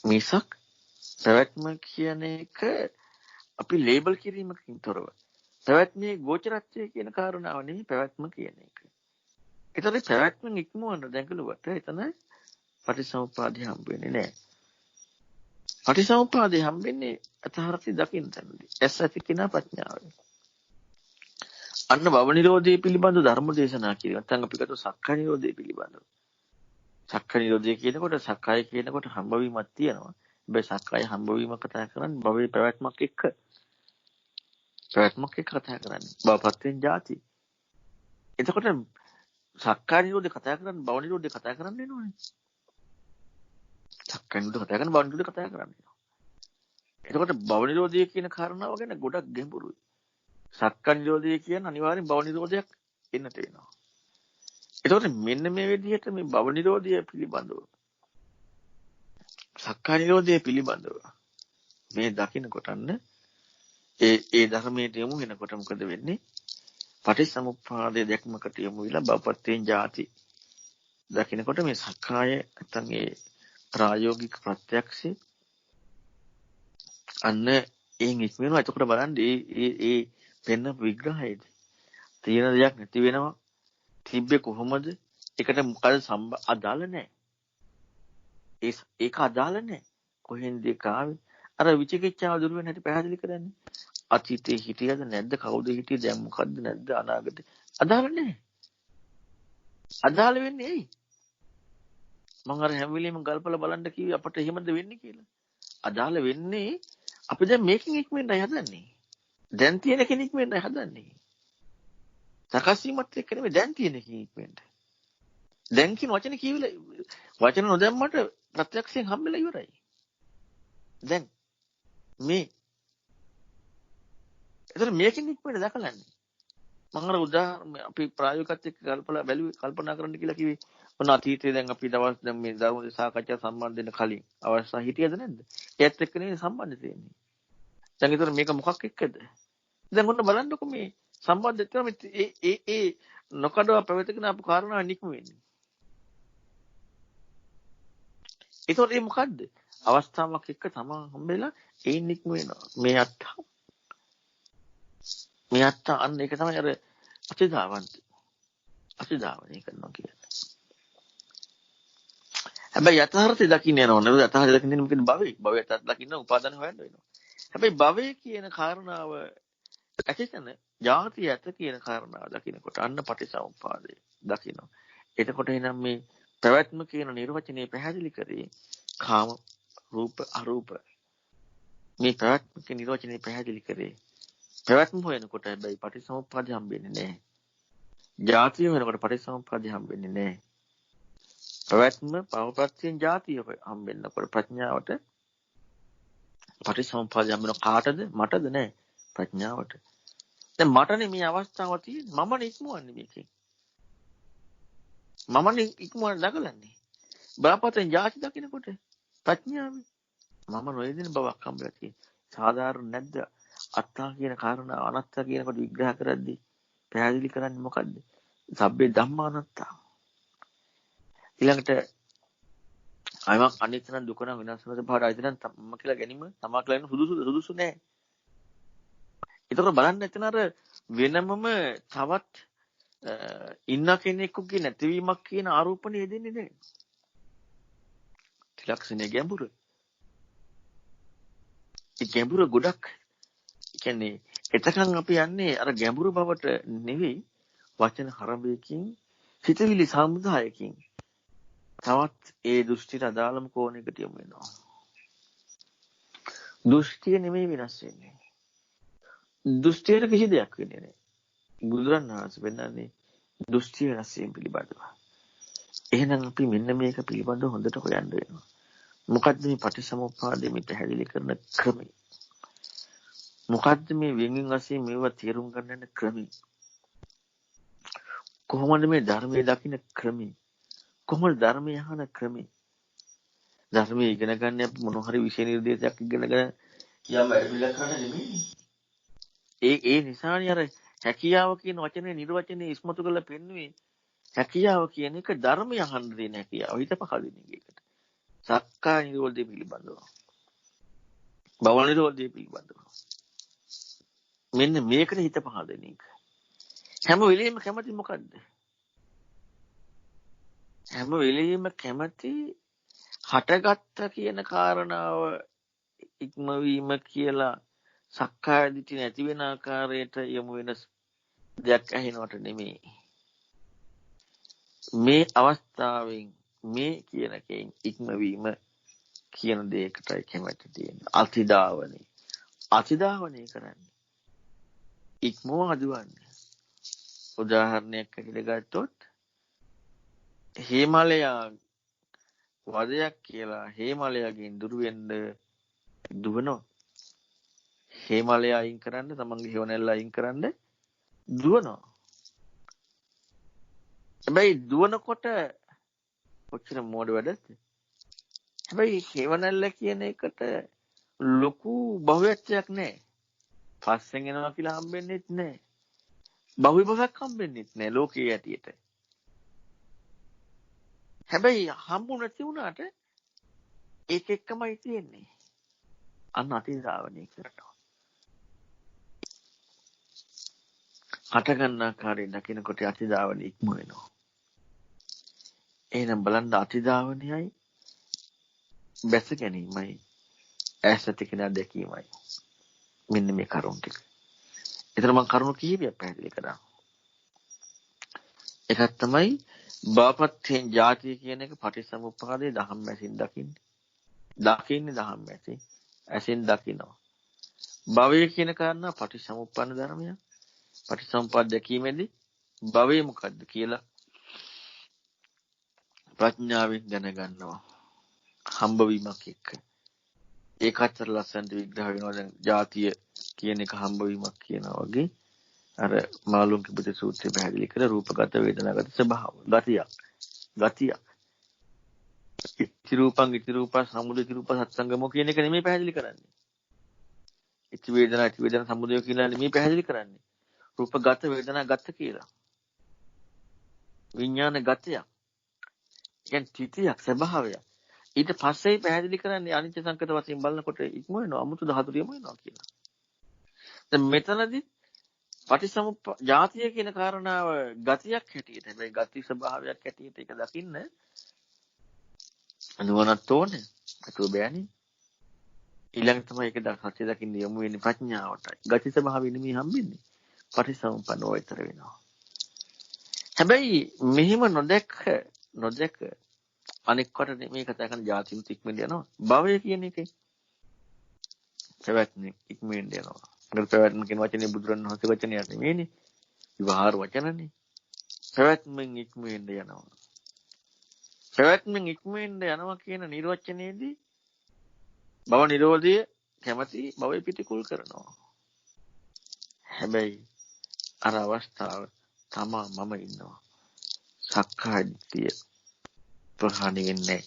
මිසක් පැවැත්ම කියන එක අපි ලේබල් කිරීමකින් තොරව පැවැත්මේ ගෝචරත්වය කියන කාරණාව නෙමෙයි පැවැත්ම කියන එක. ඒතර පැවැත්මෙන් ඉක්මවන්න දැඟලුවට එතන පටිසමුපාදේ හම්බ වෙන්නේ නැහැ. පටිසමුපාදේ හම්බෙන්නේ අතහරති දකින්න තැනදී. ඇස් ඇති කෙනා ප්‍රඥාවෙන්. අන්න භව නිරෝධය පිළිබඳ ධර්ම දේශනා කිරීම. නැත්නම් අපි කියतो සක්කාය නිරෝධය පිළිබඳව. සක්කාය නිරෝධය කියනකොට සක්කාය කියනකොට හම්බවීමක් තියෙනවා. හැබැයි සක්කාය හම්බවීම කතා කරන්නේ භවයේ පැවැත්මක් එක්ක. පැවැත්මක් එක්ක කතා කරන්නේ. භවපත්‍යෙන් ಜಾති. එතකොට සක්කාය නිරෝධය කතා කරන්නේ භව නිරෝධය කතා කරන්න වෙනවනේ. සක්කාය නිරෝධය කතා කරන භව නිරෝධය කතා කරන්න වෙනවා. එතකොට භව නිරෝධය කියන කාරණාව ගැන ගොඩක් ගැඹුරුයි. සක්කාය නිරෝධය කියන්නේ අනිවාර්යෙන් භව නිරෝධයක් එන්නට වෙනවා. එතකොට මෙන්න මේ විදිහට මේ භව නිරෝධය පිළිබඳව සක්කාය නිරෝධය පිළිබඳව මේ දකින්න කොටන්න ඒ ධර්මයට යමු වෙනකොට මොකද වෙන්නේ? පටිච්චසමුප්පාදයේ දැක්මකට යොමු වෙලා බවපත්තෙන් ಜಾති දකින්නකොට මේ සක්කාය නැත්නම් ඒ ප්‍රායෝගික ප්‍රත්‍යක්ෂය අන්න එයින් ඉක්මනවා. එතකොට බලන්න ඒ පෙන්න විග්‍රහයේදී තියෙන දෙයක් නැති වෙනවා. තිබ්බේ කොහොමද? ඒකට මොකද අදාළ නැහැ. ඒක අදාළ නැහැ. කොහෙන්ද ඒක ආවේ? අර විචිකිච්ඡාව දුරු වෙන හැටි පැහැදිලි කරන්නේ. අතීතේ හිටියද නැද්ද? කවුද හිටියේ? දැන් මොකද්ද නැද්ද? අනාගතේ අදාළ නැහැ. අදාළ වෙන්නේ ඇයි? මම අර හැම වෙලෙම ගල්පලා බලන්න කිව්වේ අපට එහෙමද වෙන්නේ කියලා. අදාළ වෙන්නේ අපි දැන් මේකෙන් ඉක්මෙන්නයි හදන්නේ. දැන් තියෙන කෙනෙක් වෙන්නයි හදන්නේ. සකස් වීමත් එක්ක නෙමෙයි දැන් තියෙන කෙනෙක් ඉක්මෙන්න. දැන් කියන වචනේ කියවිලා වචන නොදැම්මට ප්‍රත්‍යක්ෂයෙන් හම්බෙලා ඉවරයි. දැන් මේ ඒතර මේකෙන් ඉක්මෙන්න දැකලාන්නේ. මම අර උදාහරණ අපි ප්‍රායෝගිකත් එක්ක කල්පනා කරන්න කියලා කිව්වේ. ඔන්න අතීතයේ දැන් අපි දවස් දැන් මේ ධර්ම සාකච්ඡා සම්බන්ධ වෙන කලින් අවස්ථා හිටියද නැද්ද? ඒත් එක්ක නේ සම්බන්ධ තියෙන්නේ. දැන් ඒතර මේක මොකක් එක්කද? දැන් ඔන්න බලන්නකො මේ සම්බන්ධ කරන ඒ නොකඩව පැවතගෙන අපු කාරණා නික්ම වෙන්නේ. ඒතකොට මේ මොකද්ද? අවස්ථාවක් එක්ක තමා හම්බෙලා ඒ නික්ම වෙනවා. මේ අත්ත අන්න ඒක තමයි අර අතිධාවනය කරනවා කියන්නේ. හැබැයි යථාර්ථය දකින්න යනවා නේද? යථාර්ථය දකින්න මොකද භවය යථාර්ථ දකින්න උපාදාන හොයන්න වෙනවා. හැබැයි භවය කියන කාරණාව ඇතිසන ජාතිය ඇත කියන කාරණාව දකින්නකොට අන්න පටිසමුප්පාදය දකින්න. එතකොට එනම් මේ පැවැත්ම කියන නිර්වචනය පැහැදිලි කරේ කාම රූප අරූප. මේ පැවැත්ම කියන නිර්වචනය පැහැදිලි කරේ පැවැත්ම හොයනකොට හැබැයි පටිසමුප්පාදය හම්බෙන්නේ නැහැ. ජාතිය වෙනකොට පටිසමුප්පාදය හම්බෙන්නේ නැහැ. පැවැත්ම පවපත්යෙන් ජාතිය හම්බෙන්නකොට ප්‍රඥාවට පටිසමුප්පාදය හම්බෙන කාටද? මටද? නැහැ. ප්‍රඥාවට. දැන් මටනේ මේ අවස්ථාව තියෙන්නේ. මමනේ ඉක්මවන්නේ මේකෙන්. මමනේ ඉක්මවන්න දකලන්නේ. බාපතෙන් ජාති දකින්නකොට ප්‍රඥාවේ මම නොයදින බවක් හම්බෙලා තියෙන්නේ. සාධාරණ නැද්ද? අත්තා කියන කාරණා අනත්තා කියනකොට විග්‍රහ කරද්දී පැහැදිලි කරන්නේ මොකද්ද? සබ්බේ ධම්මානත්තා. ඊළඟට අයමක් අනිත්‍ය නම් දුක නම් විනාශ වෙන බවට ආයතන තම කියලා ගැනීම තමා කියලා වෙන සුදුසු නෑ. ඒතකොට බලන්න එතන අර වෙනමම තවත් ඉන්න කෙනෙකුගේ නැතිවීමක් කියන ආරෝපණය දෙන්නේ නෑ. ත්‍රිලක්ෂණයේ ගැඹුර. ඒ ගැඹුර ගොඩක් කියන්නේ එතකන් අපි යන්නේ අර ගැඹුරු බවට නෙවෙයි වචන හරඹයකින් හිතවිලි සමුදායකින් තවත් ඒ දෘෂ්ටිට අදාළම කෝණයකට යමු වෙනවා. දෘෂ්ටිය නෙමෙයි වෙනස් වෙන්නේ. දෘෂ්ටියට කිසි දෙයක් වෙන්නේ නැහැ. බුදුරණවහන්සේ පෙන්නන්නේ දෘෂ්ටි වෙනස් වීම පිළිබඳව. එහෙනම් අපි මෙන්න මේක පිළිබඳව හොඳට හොයන්න වෙනවා. මොකද්ද මේ පටිසමුප්පාදයේ මේ පැහැදිලි කරන ක්‍රමය? මොකද්ද මේ වෙනින් වශයෙන් මේවා තේරුම් ගන්න ක්‍රමය? කොහොමද මේ ධර්මයේ දකින්න ක්‍රමය? කොහොමද ධර්මය අහන ක්‍රමය? ධර්මයේ ඉගෙන ගන්න අපි මොන හරි විෂය නිර්දේශයක් ඉගෙනගෙන යම් වැඩිලා කරන්න නෙමෙයි. ඒ නිසානේ අර හැකියාව කියන වචනේ නිර්වචනයේ ඉස්මතු කරලා පෙන්වුවේ හැකියාව කියන එක ධර්මය අහන්න දෙන හැකියාව. හිත පහදින එකට. සක්කාය නිරෝධය පිළිබඳව. භව නිරෝධය පිළිබඳව. මෙන්න මේකට හිත පහදින එක. හැම වෙලෙම කැමති මොකද්ද? හැම වෙලෙම කැමති හටගත්ත කියන කාරණාව ඉක්මවීම කියලා සක්කාය දිට්ඨිය නැති වෙන ආකාරයට යමු වෙන දෙයක් ඇහෙනවට නෙමෙයි. මේ අවස්ථාවෙන් මේ කියන කේන් ඉක්මවීම කියන දෙයකටයි කැමති තියෙන්නේ. අතිධාවනය කරන්නේ. ඉක්මව හදුවන්නේ. උදාහරණයක් ඇටියට ගත්තොත් හේමලයා වදයක් කියලා හේමලයාගෙන් දුර වෙන්න දුවනවා. හේමලයා අයින් කරන්න තමන්ගේ හේවණැල්ල අයින් කරන්න දුවනවා. හැබැයි දුවනකොට කොච්චර මෝඩ වැඩද? හැබැයි හේවණැල්ල කියන එකට ලොකු බහුවචයක් නැහැ. පස්සෙන් එනවා කියලා හම්බෙන්නේත් නැහැ. බහුවිභවයක් හම්බෙන්නේ නැහැ ලෝකයේ ඇටියට. හැබැයි හම්බු නැති වුණාට ඒක එක්කමයි තියෙන්නේ. අන්න අතිශ්‍රාවණය කරනවා. හට ගන්න ආකාරයෙන් දකිනකොට අතිධාවනය ඉක්ම වෙනවා. එහෙනම් බලන්න අතිධාවනයයි බැස ගැනීමයි ඈස් ඇති කෙනා දැකීමයි. මෙන්න මේ කරුණ ටික. ඒතර මම කරුණු කිහිපයක් පැහැදිලි කරා. එකක් තමයි බාපත්යෙන් ජාතිය කියන එක පටිච්චසමුප්පාදයේ දහම් ඇසින් දකින්නේ. දකින්නේ දහම් ඇසින් ඇසින් දකිනවා. භවය කියන කාරණා පටිච්චසමුප්පන්න ධර්මයක්. පටිච්චසමුප්පාද දැකීමේදී භවය මොකද්ද කියලා ප්‍රඥාවෙන් දැනගන්නවා. හම්බ වීමක් එක්ක. ඒකත් ලස්සනට විග්‍රහ වෙනවා. දැන් ජාතිය කියන එක හම්බ වීමක් කියනවා වගේ අර මාළුන්ගේ බුද්ධ සූත්‍රය පැහැදිලි කළ රූපගත වේදනාගත ස්වභාව ගතියක් ඉති රූප සමුදය ඉති රූප සත්සංගමෝ කියන එක නෙමෙයි පැහැදිලි කරන්නේ. ඉති වේදනා සමුදය කියලා නෙමෙයි පැහැදිලි කරන්නේ. රූපගත වේදනා ගත කියලා. විඥාන ගතයක්. කියන්නේ තිතියක් ස්වභාවයක්. ඊට පස්සේ පැහැදිලි කරන්නේ අනිත්‍ය සංකත වශයෙන් බලනකොට ඉක්ම වෙනවා අමුතු ධාතුරියම වෙනවා කියලා. දැන් මෙතනදී පටිසමුප්ප ජාතිය කියන කාරණාව ගතියක් හැටියට හැබැයි ගති ස්වභාවයක් හැටියට ඒක දකින්න නුවණක් ඕනේ. ඒක බෑනේ. ඊළඟ තමයි ඒක සත්‍ය දකින්න යොමු වෙන්නේ ප්‍රඥාවටයි. ගති ස්වභාවය නෙමෙයි හම්බෙන්නේ. පටිසමුප්පන්නව විතර වෙනවා. හැබැයි මෙහිම නොදැක අනෙක් කොට මේ කතා කරන ජාතිමුත් ඉක්මෙන් යනවා. භවය කියන එකේ පැවැත්ම ඉක්මෙන් යනවා. අර පැවැත්ම කියන වචනේ බුදුරණවහන්සේ වචනයක් නෙමෙයිනේ. විවහාර වචනනේ. පැවැත්මෙන් ඉක්මෙන් යනවා. පැවැත්මෙන් ඉක්මෙන් යනවා කියන නිර්වචනයේදී භව නිරෝධය කැමැති භවය පිටිකුල් කරනවා. හැබැයි අර අවස්ථාව තමා මම ඉන්නවා. සක්කාය දිට්ඨිය ප්‍රහාණය වෙන්නේ නැහැ.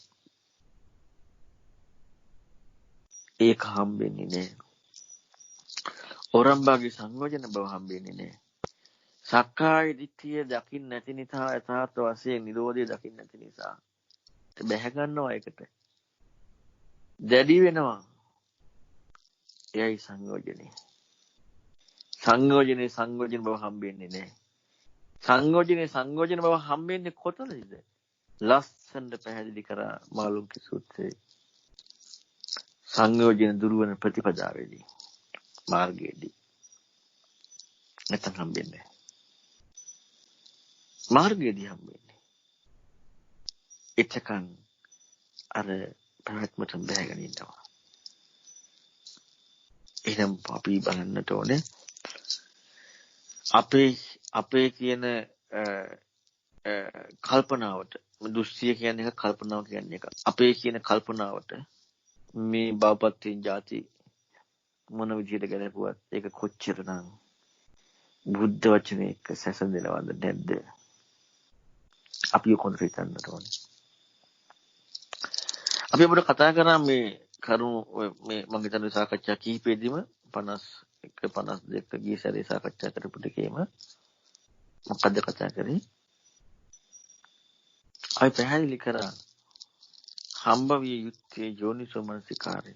ඒක හම්බෙන්නේ නැහැ. ඕරම්බාගේ සංයෝජන බව හම්බෙන්නේ නැහැ. සක්කාය දිට්ඨිය දකින්න නැති නිසා යථාර්ථ වශයෙන් නිරෝධය දකින්න නැති නිසා බැහැ ගන්නවා ඒකට. දැඩි වෙනවා. එයයි සංයෝජනේ. සංයෝජන බව හම්බෙන්නේ නැහැ. සංයෝජන බව හම්බෙන්නේ කොතනද? ලස්සනට පැහැදිලි කරා මාළුන්ගේ සූත්‍රයේ. සංයෝජන දුරවන ප්‍රතිපදාවේදී මාර්ගයේදී නැත්නම් හම්බෙන්නේ. මාර්ගයේදී හම්බෙන්නේ. එතකන් අර ප්‍රවැත්මට බැහැගෙන ඉන්නවා. එහෙනම් අපි බලන්නට ඕනේ අපේ කියන කල්පනාවට දෘෂ්ටිය කියන්නේ එක කල්පනාව කියන්නේ එක. අපේ කියන කල්පනාවට මේ බවපත්තින් ಜಾති මොන විදිහට ගැලපුවත් ඒක කොච්චරනම් බුද්ධ වචනේ එක්ක සැසඳෙනවද නැද්ද? අපි කොහොමද හිතන්නට ඕනේ? අපි අපිට කතා කරා මේ කරුණු මේ මම හිතන්නේ සාකච්ඡා කිහිපෙදීම 51 52 ගිය සැරේ සාකච්ඡා කරපු දෙකේම මොකද්ද කතා කරේ? අපි පැහැදිලි කරා හම්බ විය යුත්තේ යෝනිසෝ මනසිකාරය.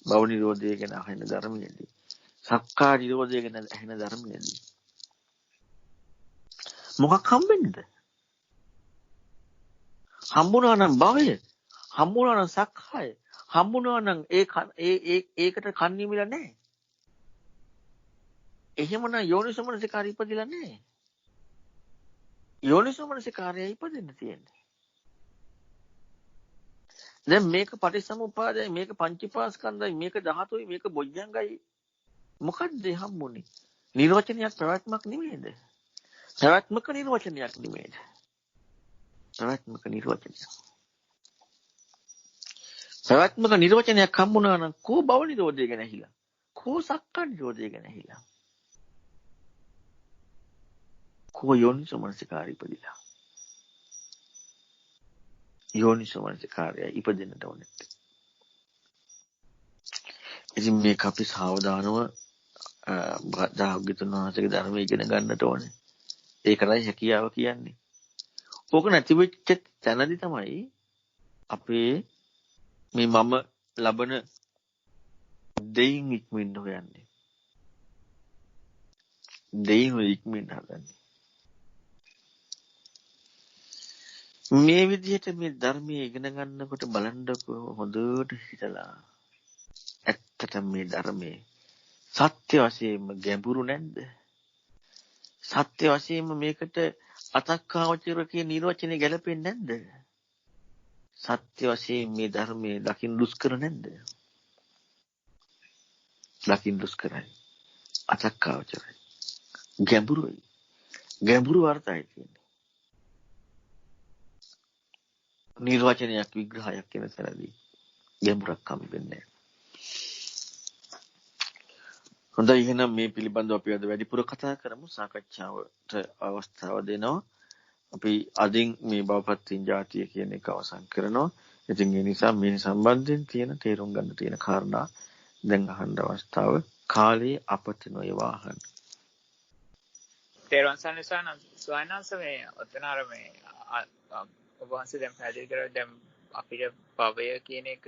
භව නිරෝධය ගැන අහන ධර්මයේදී සක්කාය නිරෝධය ගැන අහන ධර්මයේදී මොකක් හම්බෙන්නේද? හම්බුණා නම් භවය, හම්බුණා නම් සක්කාය, හම්බුණා නම් ඒකට කන්නීමිලා නැහැ. එහෙමනම් යෝනිසෝ මනසිකාරය ඉපදිලා නැහැ. යෝනිසෝ මනසිකාරය ඉපදෙන්න තියෙන්නේ. දැන් මේක පටිච්චසමුප්පාදයි, මේක පංචීපාස්කන්ධයි, මේක ධාතුයි, මේක බොජ්ජංගයි. මොකද්ද හම්බුනේ? නිර්වචනයක් ප්‍රවැත්මක් නෙමෙයිද? ප්‍රවැත්මක නිර්වචනයක් නෙමෙයිද? ප්‍රවැත්මක නිර්වචනයක්. ප්‍රවැත්මක නිර්වචනයක් හම්බුණා නම් කෝ භව නිරෝධය ගැන ඇහිලා, කෝ සක්කාය නිරෝධය ගැන ඇහිලා, කෝ යෝනිසෝ මනසිකාරය ඉපදිලා. යෝනිසෝ මනසිකාරය ඉපදෙන්නට ඕනේ. ඉතින් මේක අපි සාවධානව භාග්‍යතුන් වහන්සේගේ ධර්මය ඉගෙන ගන්නට ඕනේ. ඒකටයි හැකියාව කියන්නේ. ඕක නැති වෙච්ච තැනදී තමයි අපේ මේ මම ලබන දෙයින් ඉක්මෙන්න හොයන්නේ. දෙයින් ඉක්මෙන්න හදන්නේ. මේ විදිහට මේ ධර්මයේ ඉගෙන ගන්නකොට බලන්නකො හොඳට හිතලා ඇත්තටම මේ ධර්මයේ සත්‍ය වශයෙන්ම ගැඹුරු නැද්ද? සත්‍ය වශයෙන්ම මේකට අතක්කාවචර කියන නිර්වචනය ගැලපෙන්නේ නැද්ද? සත්‍ය වශයෙන් මේ ධර්මයේ දකින්න දුෂ්කර නැද්ද? දකින්න දුෂ්කරයි. අතක්කාවචරයි. ගැඹුරුයි. ගැඹුරු අර්ථයි කියන්නේ. නිර්වචනයක් විග්‍රහයක් කියන තැනදී ගැඹුරක් හම්බෙන්නේ නැහැ. හොඳයි එහෙනම් මේ පිළිබඳව අපි අද වැඩිපුර කතා කරමු. සාකච්ඡාවට අවස්ථාව දෙනවා. අපි අදින් මේ බවපත්තින් ජාතිය කියන එක අවසන් කරනවා. ඉතින් ඒ නිසා මේ සම්බන්ධයෙන් තියෙන තේරුම් ගන්න තියෙන කාරණා දැන් අහන්න අවස්ථාව කාලේ අපත නොයවා අහන්න. තේරුවන් සන්නසන ස්වයංස මේ ඔතන අර මේ ඔබ වහන්සේ දැන් පැහැදිලි කරලා දැන් අපිට භවය කියන එක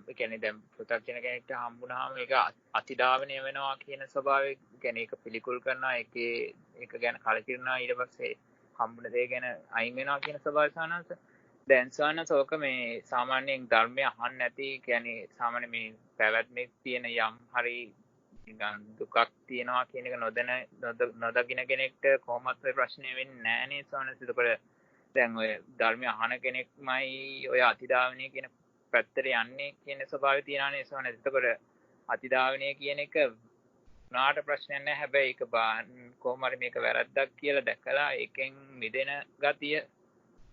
කියන්නේ දැන් පෘථග්ජන කෙනෙක්ට හම්බුනහම ඒක අතිදාවණය වෙනවා කියන ස්වභාවය කියන්නේ ඒක පිළිකුල් කරනවා ඒක ගැන කලකිරනවා ඊට පස්සේ හම්බුන දේ ගැන අයින් වෙනවා කියන ස්වභාවය සානස දැන් සානස ඔක මේ සාමාන්‍යයෙන් ධර්මය අහන්න නැති කියන්නේ සාමාන්‍ය මේ පැවැත්මේ තියෙන යම් හරි දුකක් තියෙනවා කියන එක නොදකින කෙනෙක්ට කොහොමත් ඔය ප්‍රශ්නේ වෙන්නේ නැහැ නේ සානස. ඒකට දැන් ඔය ධර්මය අහන කෙනෙක්මයි ඔය අතිදාවණය කියන පැත්තට යන්නේ කියන ස්වභාවය තියනනේ සෝන. එතකොට අතිදාවණය කියන එක උනාට ප්‍රශ්නයක් නැහැ. හැබැයි ඒක කොහොම හරි මේක වැරද්දක් කියලා දැකලා ඒකෙන් මිදෙන ගතිය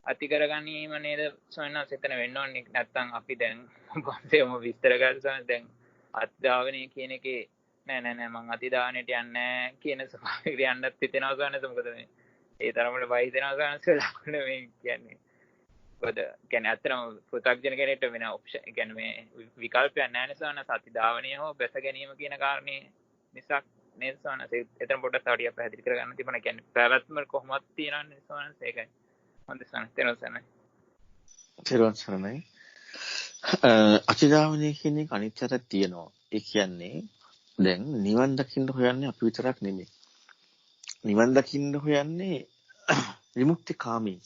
අති කරගැනීම නේද සෝනස් එතන වෙන්න ඕනේ. නැත්තම් අපි දැන් කොහොමදම විස්තර කරලා දැන් අතිදාවණය කියන එකේ නෑ මං අතිදාවණයට යන්නේ නැහැ කියන ස්වභාවයකට යන්නත් හිතෙනවා සෝනස්. මොකද මේ ඒ තරමට වයි දෙනවා සෝනස් මේ කියන්නේ. මොකද කියන්නේ අත්‍තරම පෘථග්ජන කෙනෙක්ට වෙන ඔප්ෂන් කියන්නේ මේ විකල්පයක් නැහැ නේ සෝනස්. අතිදාවණය හෝ බැස ගැනීම කියන කාරණේ නිසා නේද සෝනස්. එතන පොඩ්ඩක් තව ටිකක් පැහැදිලි කරගන්න තිබුණා. කියන්නේ පැවැත්ම කොහොමද තියනන්නේ සෝනස් ඒකයි. හොඳයි සෝනස්. තෙරුවන් සරණයි. අතිදාවණය කියන එක අනිත්‍යයක් තියෙනවා. ඒ කියන්නේ දැන් නිවන් දකින්න හොයන්නේ අපි විතරක් නෙමෙයි. නිවන් දකින්න හොයන්නේ විමුක්තිකාමී.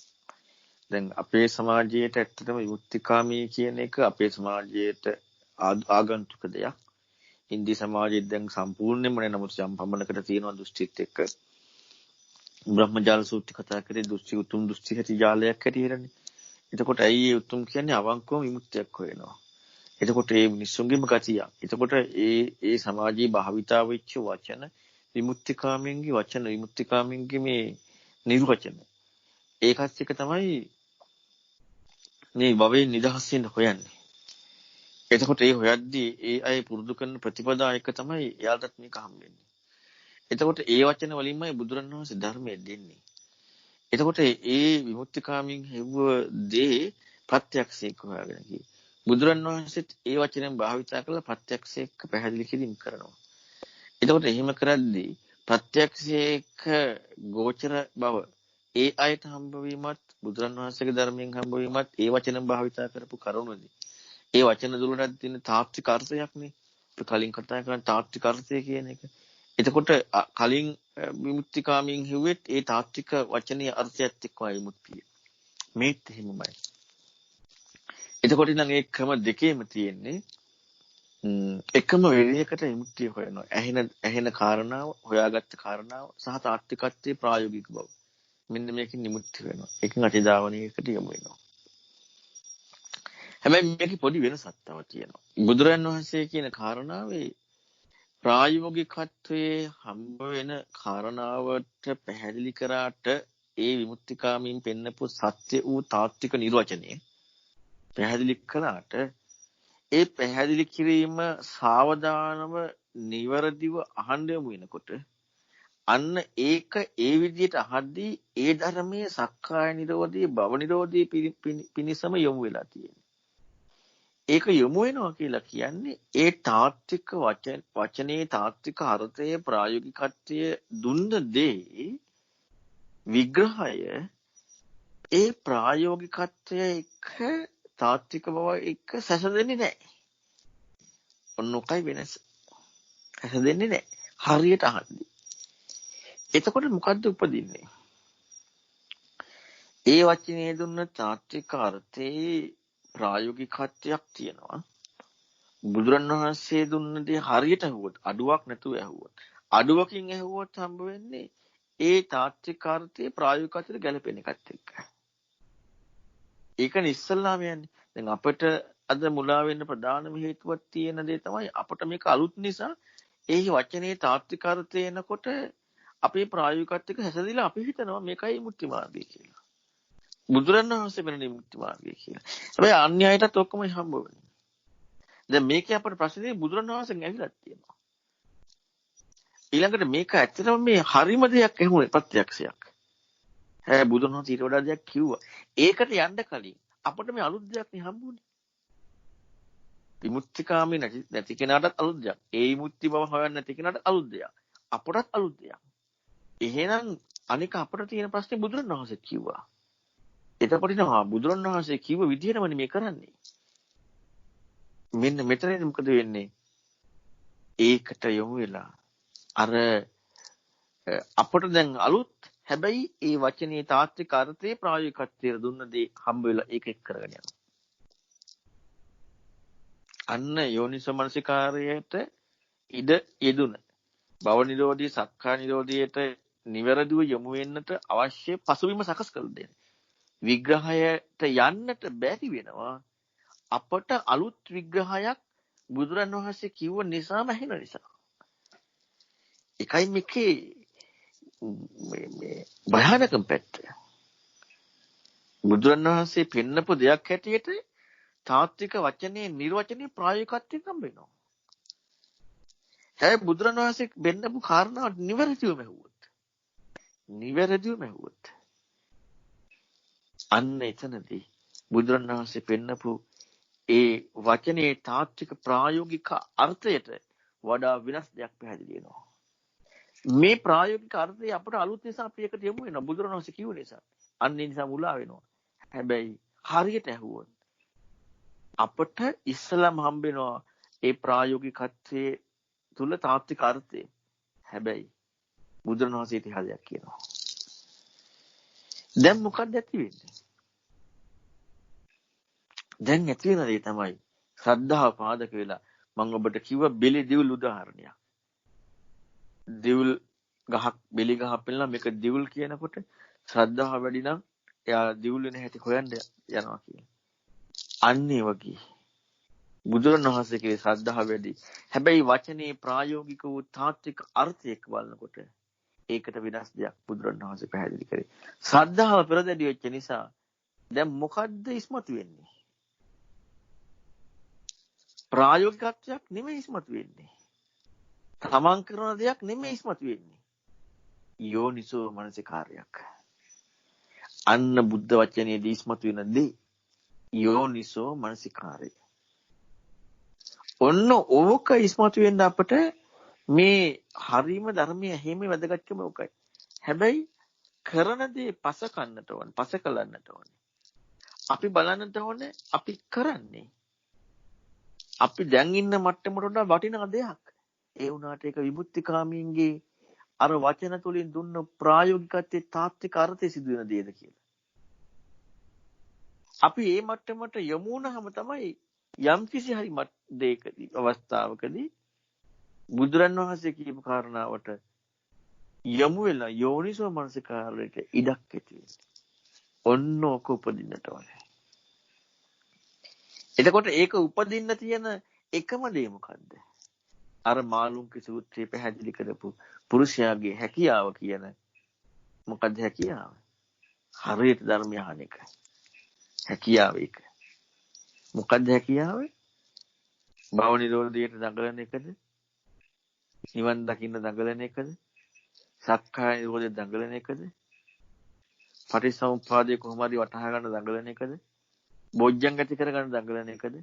දැන් අපේ සමාජයේට ඇත්තටම විමුක්තිකාමී කියන එක අපේ සමාජයේට ආගන්තුක දෙයක්. හින්දි සමාජයේ දැන් සම්පූර්ණයෙන්ම නෑ. නමුත් යම් පමණකට තියෙනවා දෘෂ්ටිත් එක්ක. බ්‍රහ්මජාල සූත්‍රය කතා කරේ දෘෂ්ටි උතුම් දෘෂ්ටි ඇති ජාලයක් හැටියටනේ. එතකොට ඇයි ඒ උතුම් කියන්නේ අවංකවම විමුක්තියක් හොයනවා. එතකොට ඒ මිනිස්සුන්ගේම ගතිය. එතකොට ඒ සමාජයේ භාවිතා වෙච්ච වචන විමුක්තිකාමීන්ගේ වචන විමුක්තිකාමීන්ගේ මේ නිර්වචන. ඒකත් එක තමයි මේ භවයෙන් නිදහස් වෙන්න හොයන්නේ. එතකොට ඒ හොයද්දී ඒ අය පුරුදු කරන ප්‍රතිපදා එක තමයි එයාලටත් මේක හම්බෙන්නේ. එතකොට ඒ වචන වලින්මයි බුදුරණවහන්සේ ධර්මය දෙන්නේ. එතකොට ඒ විමුක්තිකාමීන් හෙව්ව දේ ප්‍රත්‍යක්ෂයක හොයාගෙන ගියේ. බුදුරණවහන්සේත් ඒ වචනෙන් භාවිතා කරලා ප්‍රත්‍යක්ෂයක පැහැදිලි කිරීම කරනවා. එතකොට එහෙම කරද්දී ප්‍රත්‍යක්ෂයක ගෝචර බව ඒ අයට හම්බවීමත් බුදුරණවහන්සේගේ ධර්මයෙන් හම්බවීමත් ඒ වචන භාවිතා කරපු කරුණුදී ඒ වචන දුරට තියෙන තාත්වික අර්ථයක් නේ. අපි කලින් කතා කරන තාත්වික අර්ථය කියන එක. එතකොට කලින් විමුක්තිකාමීන් හිව්වෙත් ඒ තාත්වික වචනේ අර්ථයත් එක්කයි විමුක්තිය. මේත් එහෙමමයි. එතකොට නම් ඒ ක්‍රම දෙකේම තියෙන්නේ එකම වෙලයකට විමුක්තිය හොයනවා. ඇහෙන කාරණාව, හොයාගත්ත කාරණාව සහ තාත්විකත්වයේ ප්‍රායෝගික බව. මෙන්න මේකෙන් නිමුක්ති වෙනවා. ඒකෙන් අතිදාවණයකට යමු වෙනවා. හැබැයි මේකේ පොඩි වෙනසක් තව තියෙනවා. බුදුරන් වහන්සේ කියන කාරණාවේ ප්‍රායෝගිකත්වයේ හම්බ වෙන කාරණාවට පැහැදිලි කරාට ඒ විමුක්තිකාමීන් පෙන්නපු සත්‍ය වූ තාත්වික නිර්වචනය පැහැදිලි කරාට ඒ පැහැදිලි කිරීම සාවධානව නිවැරදිව අහන්න යමු වෙනකොට අන්න ඒක ඒ විදිහට අහද්දී ඒ ධර්මයේ සක්කාය නිරෝධී භව නිරෝධී පිනිසම යොමු වෙලා තියෙනවා. ඒක යොමු වෙනවා කියලා කියන්නේ ඒ තාත්වික වචනේ තාත්වික අර්ථයේ ප්‍රායෝගිකත්වය දුන්න දේ විග්‍රහය ඒ ප්‍රායෝගිකත්වය එක්ක තාත්වික බව එක්ක සැසඳෙන්නේ නැහැ. ඔන්නෝකයි වෙනස. සැසඳෙන්නේ නැහැ. හරියට අහන්නේ. එතකොට මොකද්ද උපදින්නේ? ඒ වචනේ දුන්න තාත්වික අර්ථයේ ප්‍රායෝගිකත්වයක් තියෙනවා. බුදුරණවහන්සේ දුන්න දේ හරියට ඇහුවොත් අඩුවක් නැතුව ඇහුවොත් අඩුවකින් ඇහුවොත් හම්බ වෙන්නේ ඒ තාත්වික අර්ථයේ ප්‍රායෝගිකත්වයට ගැලපෙන එකත් එක්ක. ඒකනේ ඉස්සල්ලාම යන්නේ. දැන් අපිට අද මුලා වෙන්න ප්‍රධානම හේතුවක් තියෙන දේ තමයි අපිට මේක අලුත් නිසා ඒ වචනේ තාත්වික අර්ථය එනකොට අපේ ප්‍රායෝගිකත්වයක හැසදිලා අපි හිතනවා මේකයි මුක්ති මාර්ගය කියලා. බුදුරණවහන්සේ වෙන මුක්ති මාර්ගය කියලා. හැබැයි අන්‍යයටත් ඔක්කොම හම්බ වෙනවා. දැන් මේකේ අපේ ප්‍රශ්නේ බුදුරණවහන්සේගෙන් ඇවිල්ලා තියෙනවා. ඊළඟට මේක ඇත්තටම මේ හරිම දෙයක් ඇහුනේ ප්‍රත්‍යක්ෂයක්. හැබැයි බුදුරණවහන්සේ ඊට වඩා දෙයක් කිව්වා. ඒකට යන්න කලින් අපිට මේ අලුත් දෙයක් නේ හම්බුනේ. විමුක්තිකාමී නැති කෙනාටත් අලුත් දෙයක්. ඒ විමුක්ති බව හොයන්න නැති කෙනාට අලුත් දෙයක්. අපටත් අලුත් දෙයක්. එහෙනම් අනික අපිට තියෙන ප්‍රශ්නේ බුදුරණවහන්සේ කිව්වා. එතකොට නෝ බුදුරණවහන්සේ කිව්ව විදිහටමනේ මේ කරන්නේ. මෙන්න මෙතනදී මොකද වෙන්නේ? ඒකට යොමු වෙලා අර අපට දැන් අලුත් හැබැයි ඒ වචනේ තාත්වික අර්ථයේ ප්‍රායෝගිකත්වයට දුන්න දේ හම්බ වෙලා ඒක එක් කරගෙන යනවා. අන්න යෝනිසමනසිකාරයට ඉඩ යෙදුන භව නිරෝධී සක්කා නිරෝධියට නිවැරදිව යොමු වෙන්නට අවශ්‍ය පසුබිම සකස් කර දෙන්න. විග්‍රහයට යන්නට බැරි වෙනවා අපට අලුත් විග්‍රහයක් බුදුරණවහන්සේ කිව්ව නිසාම ඇහෙන නිසා. එකයි මේකේ මේ භයානකම පැත්ත. බුදුරණවහන්සේ පෙන්නපු දෙයක් හැටියට තාත්වික වචනේ නිර්වචනයේ ප්‍රායෝගිකත්වයක් හම්බ වෙනවා. හැබැයි බුදුරණවහන්සේ පෙන්නපු කාරණාව නිවැරදිවම ඇහුවොත් අන්න එතනදී බුදුරණවහන්සේ පෙන්නපු ඒ වචනේ තාත්වික ප්‍රායෝගික අර්ථයට වඩා වෙනස් දෙයක් පැහැදිලි වෙනවා. මේ ප්‍රායෝගික අර්ථය අපට අලුත් නිසා අපි එකට යමු වෙනවා බුදුරණවහන්සේ කිව්ව නිසා. අන්න ඒ නිසා මුලා වෙනවා. හැබැයි හරියට ඇහුවොත් අපට ඉස්සලම හම්බ වෙනවා ඒ ප්‍රායෝගිකත්වයේ තුල තාත්වික අර්ථය. හැබැයි බුදුරණවහන්සේ ඉතිහාසයක් කියනවා. දැන් මොකක්ද ඇති වෙන්නේ? දැන් ඇති වෙන දේ තමයි ශ්‍රද්ධාව පාදක වෙලා මම ඔබට කිව්ව බෙලි දිවුල් උදාහරණයක්. දිවුල් ගහක් බෙලි ගහක් පෙන්නලා මේක දිවුල් කියනකොට ශ්‍රද්ධාව වැඩි නම් එයා දිවුල් වෙන හැටි හොයන්න යනවා කියන්නේ. අන්න ඒ වගේ බුදුරණවහන්සේ කියේ ශ්‍රද්ධාව වැඩි. හැබැයි වචනේ ප්‍රායෝගික වූ තාත්වික අර්ථයක බලනකොට ඒකට වෙනස් දෙයක් බුදුරණවහන්සේ පැහැදිලි කරේ. ශ්‍රද්ධාව පෙරදැඩි වෙච්ච නිසා දැන් මොකද්ද ඉස්මතු වෙන්නේ? ප්‍රායෝගිකත්වයක් නෙමෙයි ඉස්මතු වෙන්නේ. තමන් කරන දෙයක් නෙමෙයි ඉස්මතු වෙන්නේ. යෝනිසෝ මනසිකාරයක්. අන්න බුද්ධ වචනේදී ඉස්මතු වෙන දේ යෝනිසෝ මනසිකාරය. ඔන්න ඕක ඉස්මතු වෙන්න අපට මේ හරීම ධර්මයේ හැම වැදගත්කම ඕකයි. හැබැයි කරන දේ පස කන්නට ඕන, පස කලන්නට ඕන. අපි බලන්නට ඕනේ අපි කරන්නේ. අපි දැන් ඉන්න මට්ටමට වඩා වටිනා දෙයක්. ඒ වුණාට ඒක විමුක්තිකාමීන්ගේ අර වචන තුලින් දුන්න ප්‍රායෝගිකත්වයේ තාත්වික අර්ථය සිදු වෙන දේද කියලා. අපි මේ මට්ටමට යමු වුණාම තමයි යම්කිසි හරි දෙයකදී අවස්ථාවකදී බුදුරණවහන්සේ කියපු කාරණාවට යමු වෙලා යෝනිසෝ මනසිකාරයට ඉඩක් ඇති වෙනවා. ඔන්න ඕක උපදින්නට ඕනේ. එතකොට ඒක උපදින්න තියෙන එකම දේ මොකද්ද? අර මාළුන්ගේ සූත්‍රයේ පැහැදිලි කරපු පුරුෂයාගේ හැකියාව කියන මොකද්ද හැකියාව? හරියට ධර්මය අහන එක. හැකියාව ඒක. මොකද්ද හැකියාව? භව නිරෝධයට දඟලන එකද? නිවන් දකින්න දඟලන එකද? සක්කාය නිරෝධයට දඟලන එකද? පටිච්චසමුප්පාදේ කොහොම හරි වටහා ගන්න දඟලන එකද? බොජ්ජංග ඇති කර ගන්න දඟලන එකද?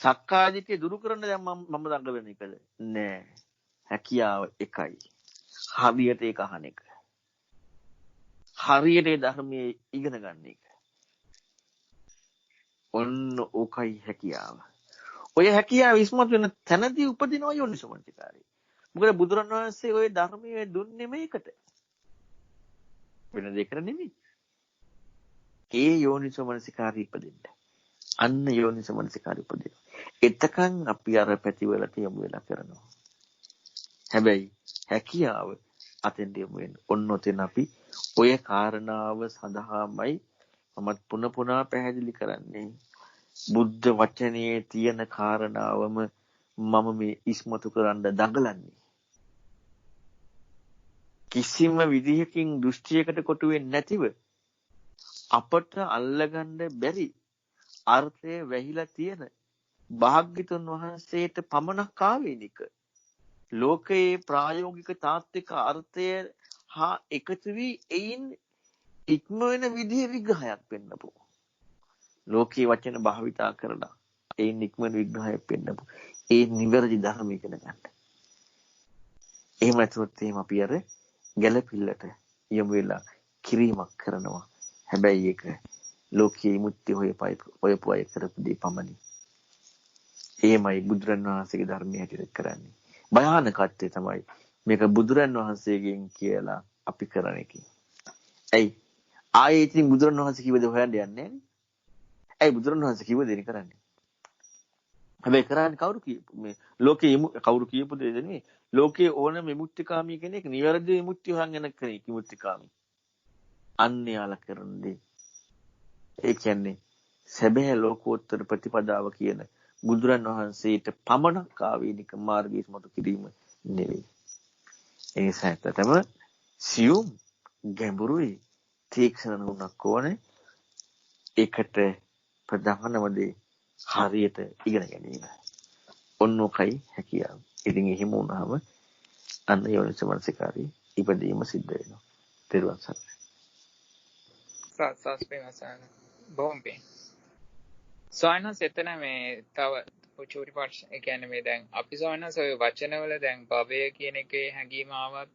සක්කායදිට්ඨිය දුරු කරන්න දැන් මම දඟලන එකද? නෑ. හැකියාව එකයි. හරියට ඒක අහන එක. හරියට ඒ ධර්මයේ ඉගෙන ගන්න එක. ඔන්න ඕකයි හැකියාව. ඔය හැකියාව ඉස්මතු වෙන තැනදී උපදිනවා යෝනිසමනසිකාරය. මොකද බුදුරණවහන්සේ ওই ධර්මයේ දුන්නේ මේකට. වෙන දෙයකට නෙමෙයි. ඒ යෝනිසමනසිකාරය ඉපදෙන්න. අන්න යෝනිසමනසිකාරය ඉපදෙනවා. එතකන් අපි අර පැතිවලට යමු වෙලා කරනවා. හැබැයි හැකියාව අතෙන් යමු වෙන. ඔන්න ඔතෙන් අපි ඔය කාරණාව සඳහාමයි මමත් පුන පුනා පැහැදිලි කරන්නේ. බුද්ධ වචනේ තියෙන කාරණාවම මම මේ ඉස්මතු කරන්න දඟලන්නේ. කිසිම විදිහකින් දෘෂ්ටියකට කොටු වෙන්නේ නැතිව අපට අල්ලගන්න බැරි අර්ථය වැහිලා තියෙන භාග්‍යතුන් වහන්සේට පමණක් ආවේනික ලෝකයේ ප්‍රායෝගික තාත්වික අර්ථය හා එකතු වී එයින් ඉක්ම වෙන විදිහේ විග්‍රහයක් පෙන්නපු. ලෝකයේ වචන භාවිතා කරලා එයින් ඉක්ම වෙන විග්‍රහයක් පෙන්නපු. ඒ නිවැරදි ධර්ම ඉගෙන ගන්න. එහෙම නැතුවත් එහෙම අපි අර ගැළපිල්ලට යමු වෙලා කිරීමක් කරනවා. හැබැයි ඒක ලෝකයේ මුත්‍ති හොයපු අය කරපු දේ පමණයි. එහෙමයි බුදුරණවහන්සේගේ ධර්මයේ හැටියට කරන්නේ. භයානකත්වය තමයි මේක බුදුරණවහන්සේගෙන් කියලා අපි කරන එක. ඇයි? ආයේ ඉතින් බුදුරණවහන්සේ කිව්ව දේ හොයන්න යන්නේ නැහැ. ඇයි බුදුරණවහන්සේ කිව්ව දේ කරන්නේ? හැබැයි කරන්නේ කවුරු කියපු මේ ලෝකයේ කවුරු කියපු දෙද නෙමෙයි. ලෝකයේ ඕනම විමුක්තිකාමී කෙනෙක් නිවැරදි විමුක්තිය හොයන් යන කෙනෙක් විමුක්තිකාමී. අන්‍යයාල කරන දේ. ඒ කියන්නේ සැබෑ ලෝකෝත්තර ප්‍රතිපදාව කියන බුදුරණවහන්සේට පමණක් ආවේනික මාර්ගය ඉස්මතු කිරීම නෙවෙයි. ඒ නිසා ඇත්තටම සියුම් ගැඹුරුයි තීක්ෂණ නුනක් ඕනේ. ඒකට ප්‍රධානම දේ හරියට ඉගෙන ගැනීම. ඔන්න ඔකයි හැකියාව. ඉතින් එහෙම වුණාම අන්න යෝනිසමනසිකාරී ඉපදීම සිද්ධ වෙනවා. තෙරුවන් සරණයි. සාස්පේමසන බොම්බේ සොයනස් එතන මේ තව චූටි පාර්ට්ස් ඒ කියන්නේ මේ දැන් අපි සොයනස් ඔය වචනවල දැන් භවය කියන එකේ හැඟීම ආවත්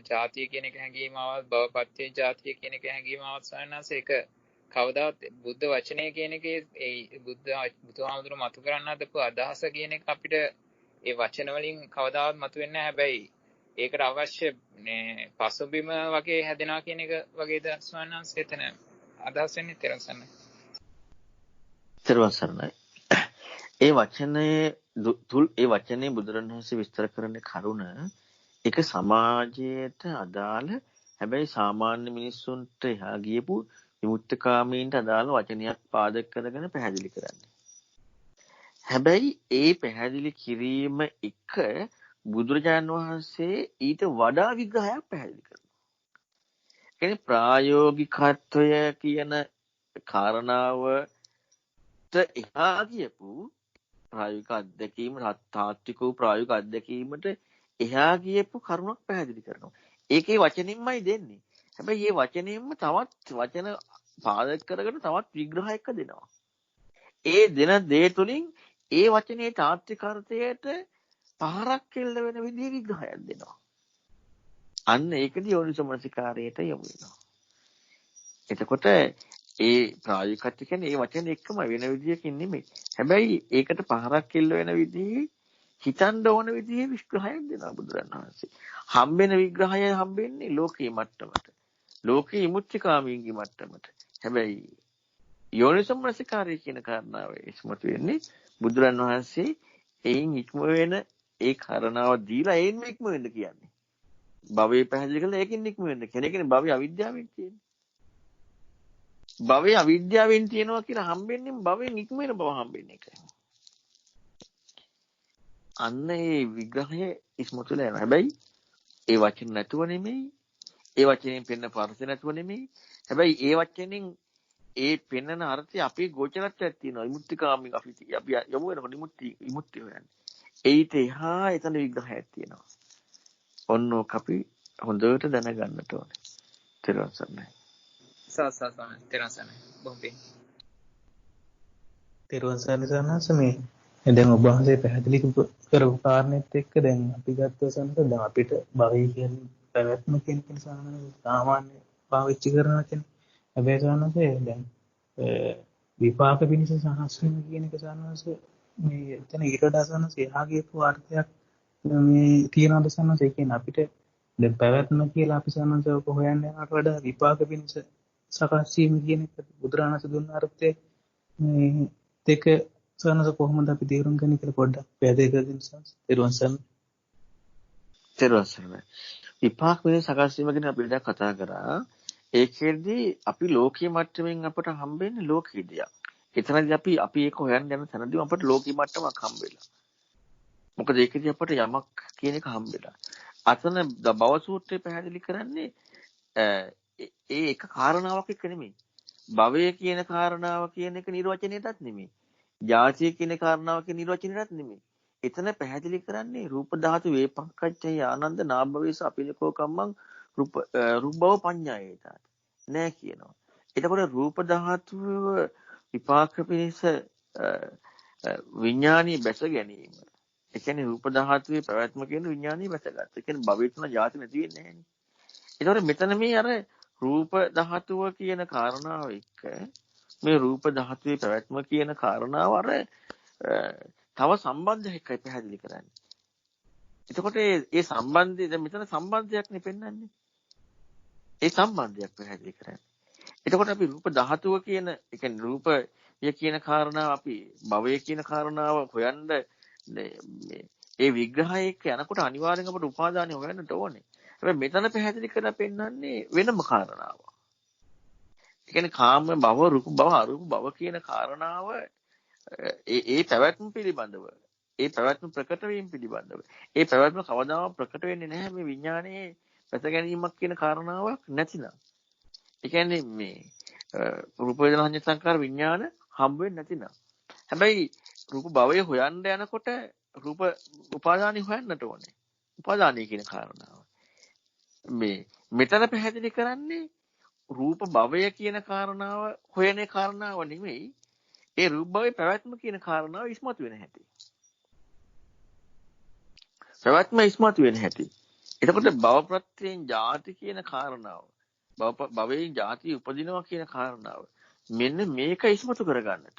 ජාතිය කියන එක හැඟීම ආවත් භවපත්‍ය ජාතිය කියන එක හැඟීම ආවත් සොයනස් ඒක කවදාවත් බුද්ධ වචනය කියන එකේ ඒ බුදුහාමුදුරු මතු කරන්න හදපු අදහස කියන එක අපිට ඒ වචන වලින් කවදාවත් මතුවෙන්නේ නැහැ. හැබැයි ඒකට අවශ්‍ය පසුබිම වගේ හැදෙනවා කියන එක වගේ දස්වන්නස් එතන අදහස් වෙන්නේ තෙරසන්නේ. තෙරුවන් සරණයි. ඒ වචනේ තුල් ඒ වචනේ බුදුරණවහන්සේ විස්තර කරන කරුණ එක සමාජයට අදාළ හැබැයි සාමාන්‍ය මිනිස්සුන්ට එහා ගියපු විමුක්තකාමීන්ට අදාළ වචනයක් පාදක කරගෙන පැහැදිලි කරන්නේ. හැබැයි ඒ පැහැදිලි කිරීම එක බුදුරජාණන් වහන්සේ ඊට වඩා විග්‍රහයක් පැහැදිලි කරනවා. කියන්නේ ප්‍රායෝගිකත්වය කියන කාරණාවට එහා ගියපු ප්‍රායෝගික අත්දැකීම තාත්වික වූ ප්‍රායෝගික අත්දැකීමට එහා ගියපු කරුණක් පැහැදිලි කරනවා. ඒකේ වචනින්මයි දෙන්නේ. හැබැයි මේ වචනින්ම තවත් වචන පාදක කරගෙන තවත් විග්‍රහයක් දෙනවා. ඒ දෙන දේ තුලින් ඒ වචනේ තාත්වික අර්ථයට පහරක් කෙල්ල වෙන විදිහේ විග්‍රහයක් දෙනවා. අන්න ඒකදී යෝනිසමනසිකාරයට යොමු වෙනවා. එතකොට ඒ ප්‍රායෝගිකත්වය කියන්නේ ඒ වචන එක්කම වෙන විදිහකින් නෙමෙයි. හැබැයි ඒකට පහරක් කෙල්ල වෙන විදිහේ හිතන්න ඕන විදිහේ විග්‍රහයක් දෙනවා බුදුරණවහන්සේ. හම්බෙන විග්‍රහය හම්බෙන්නේ ලෝකීය මට්ටමට. ලෝකීය විමුක්තිකාමීන්ගේ මට්ටමට. හැබැයි යෝනිසමනසිකාරය කියන කාරණාව ඉස්මතු වෙන්නේ බුදුරණවහන්සේ එයින් ඉක්ම වෙන ඒ කාරණාව දීලා එයින් ඉක්ම වෙන්න කියන්නේ. භවයේ පැහැදිලි කරලා ඒකින් ඉක්ම වෙන්න. කෙනෙක්නේ භවයේ අවිද්‍යාවෙන් තියෙන්නේ. භවයේ අවිද්‍යාවෙන් තියෙනවා කියලා හම්බෙන්නේ භවයෙන් ඉක්ම වෙන බව හම්බෙන්නේ ඒක. අන්න ඒ විග්‍රහය ඉස්මතු වෙලා යනවා. හැබැයි ඒ වචන නැතුව නෙමෙයි. ඒ වචනෙන් පෙන්න පරස නැතුව නෙමෙයි. හැබැයි ඒ වචනෙන් ඒ පෙන්නන අර්ථය අපේ ගෝචරත්වයක් තියෙනවා. විමුක්තිකාමී අපි යමු වෙනකොට විමුක්තිය හොයන්නේ. ඒිට එහා එතන විග්‍රහයක් තියෙනවා. ඔන්න ඔක අපි හොඳට දැනගන්නට ඕනේ. තෙරුවන් සරණයි. තෙරුවන් සරණයි. බොම්බේ තෙරුවන් සරණයි සන්නස මේ දැන් ඔබ වහන්සේ පැහැදිලි කරපු කාරණේත් එක්ක දැන් අපි ගත්ත සම්පත දැන් අපිට භවය කියන්නේ පැවැත්ම කියන සාමාන්‍ය පාවිච්චි කරන වචනේ. හැබැයි සාමාන්‍යයෙන් දැන් විපාක පිණිස සහස්‍රම කියන එක සාමාන්‍යයෙන් මේ එතන ඊට වඩා සාමාන්‍යයෙන් එහාගේ අර්ථයක් මේ තියනවාද සාමාන්‍යයෙන් ඒ කියන්නේ අපිට දැන් පැවැත්ම කියලා අපි සාමාන්‍යයෙන් ඔක හොයන්න යනකට වඩා විපාක පිණිස සකස් වීම කියන එක බුදුරණස් දුන්න අර්ථය මේ දෙක සනස කොහොමද අපි තේරුම් ගන්නේ කියලා පොඩ්ඩක් පැහැදිලි කර දෙන්න සර්. තෙරුවන් සරණයි. විපාක වලින් සකස් වීම ගැන අපි දැන් කතා කරා. ඒකෙදී අපි ලෝකීය මට්ටමින් අපට හම්බෙන්නේ ලෝකීය දෙයක්. එතනදී අපි ඒක හොයන්න යන තැනදී අපට ලෝකීය මට්ටමක් හම්බෙලා. මොකද ඒකදී අපට යමක් කියන එක හම්බෙලා. අතන බව සූත්‍රය පැහැදිලි කරන්නේ ඒ එක කාරණාවක් එක්ක නෙමෙයි. භවය කියන කාරණාව කියන එක නිර්වචනයටත් නෙමෙයි. ජාතිය කියන කාරණාව කියන නිර්වචනයටත් නෙමෙයි. එතන පැහැදිලි කරන්නේ රූප ධාතු වේපංකච්චය ආනන්ද නාභවේස අපිලකෝ කම්මං රූප බව පඤ්ඤායේත නෑ කියනවා. එතකොට රූප ධාතුව විපාක පිණිස විඥානීය බැස ගැනීම. ඒ කියන්නේ රූප ධාතුවේ පැවැත්ම කියන විඥානීය බැසගත්ත. ඒ කියන්නේ භවෙත්න ජාති නැති වෙන්නේ නෑනේ. ඒතකොට මෙතන මේ අර රූප ධාතුව කියන කාරණාව එක්ක මේ රූප ධාතුවේ පැවැත්ම කියන කාරණාව අර තව සම්බන්ධයකයි පැහැදිලි කරන්නේ. එතකොට ඒ සම්බන්ධය දැන් මෙතන සම්බන්ධයක් නේ පෙන්වන්නේ. ඒ සම්බන්ධයක් පැහැදිලි කරන්නේ. එතකොට අපි රූප ධාතුව කියන ඒ කියන්නේ රූපය කියන කාරණාව අපි භවය කියන කාරණාව හොයන්න ඒ විග්‍රහය එක්ක යනකොට අනිවාර්යෙන් අපට උපාදානය හොයන්නට ඕනේ. හැබැයි මෙතන පැහැදිලි කරලා පෙන්වන්නේ වෙනම කාරණාවක්. ඒ කියන්නේ කාම භව රූප භව අරූප භව කියන කාරණාව ඒ පැවැත්ම පිළිබඳව ඒ පැවැත්ම ප්‍රකට වීම පිළිබඳව ඒ පැවැත්ම කවදාවත් ප්‍රකට වෙන්නේ නැහැ මේ විඥානයේ පැස ගැනීමක් කියන කාරණාවක් නැතිනම්. ඒ කියන්නේ මේ රූප වේදනා සංඥා සංකාර විඥාන හම්බ වෙන්නේ නැතිනම්. හැබැයි රූප භවය හොයන්න යනකොට රූප උපාදානි හොයන්නට ඕනේ. උපාදානයි කියන කාරණාව. මේ මෙතන පැහැදිලි කරන්නේ රූප භවය කියන කාරණාව හොයන කාරණාව නෙමෙයි. ඒ රූප භවයේ පැවැත්ම කියන කාරණාව ඉස්මතු වෙන හැටි. පැවැත්ම ඉස්මතු වෙන හැටි. එතකොට භව ප්‍රත්‍යයෙන් ජාති කියන කාරණාව භවයෙන් ජාති උපදිනවා කියන කාරණාව මෙන්න මේක ඉස්මතු කරගන්නට.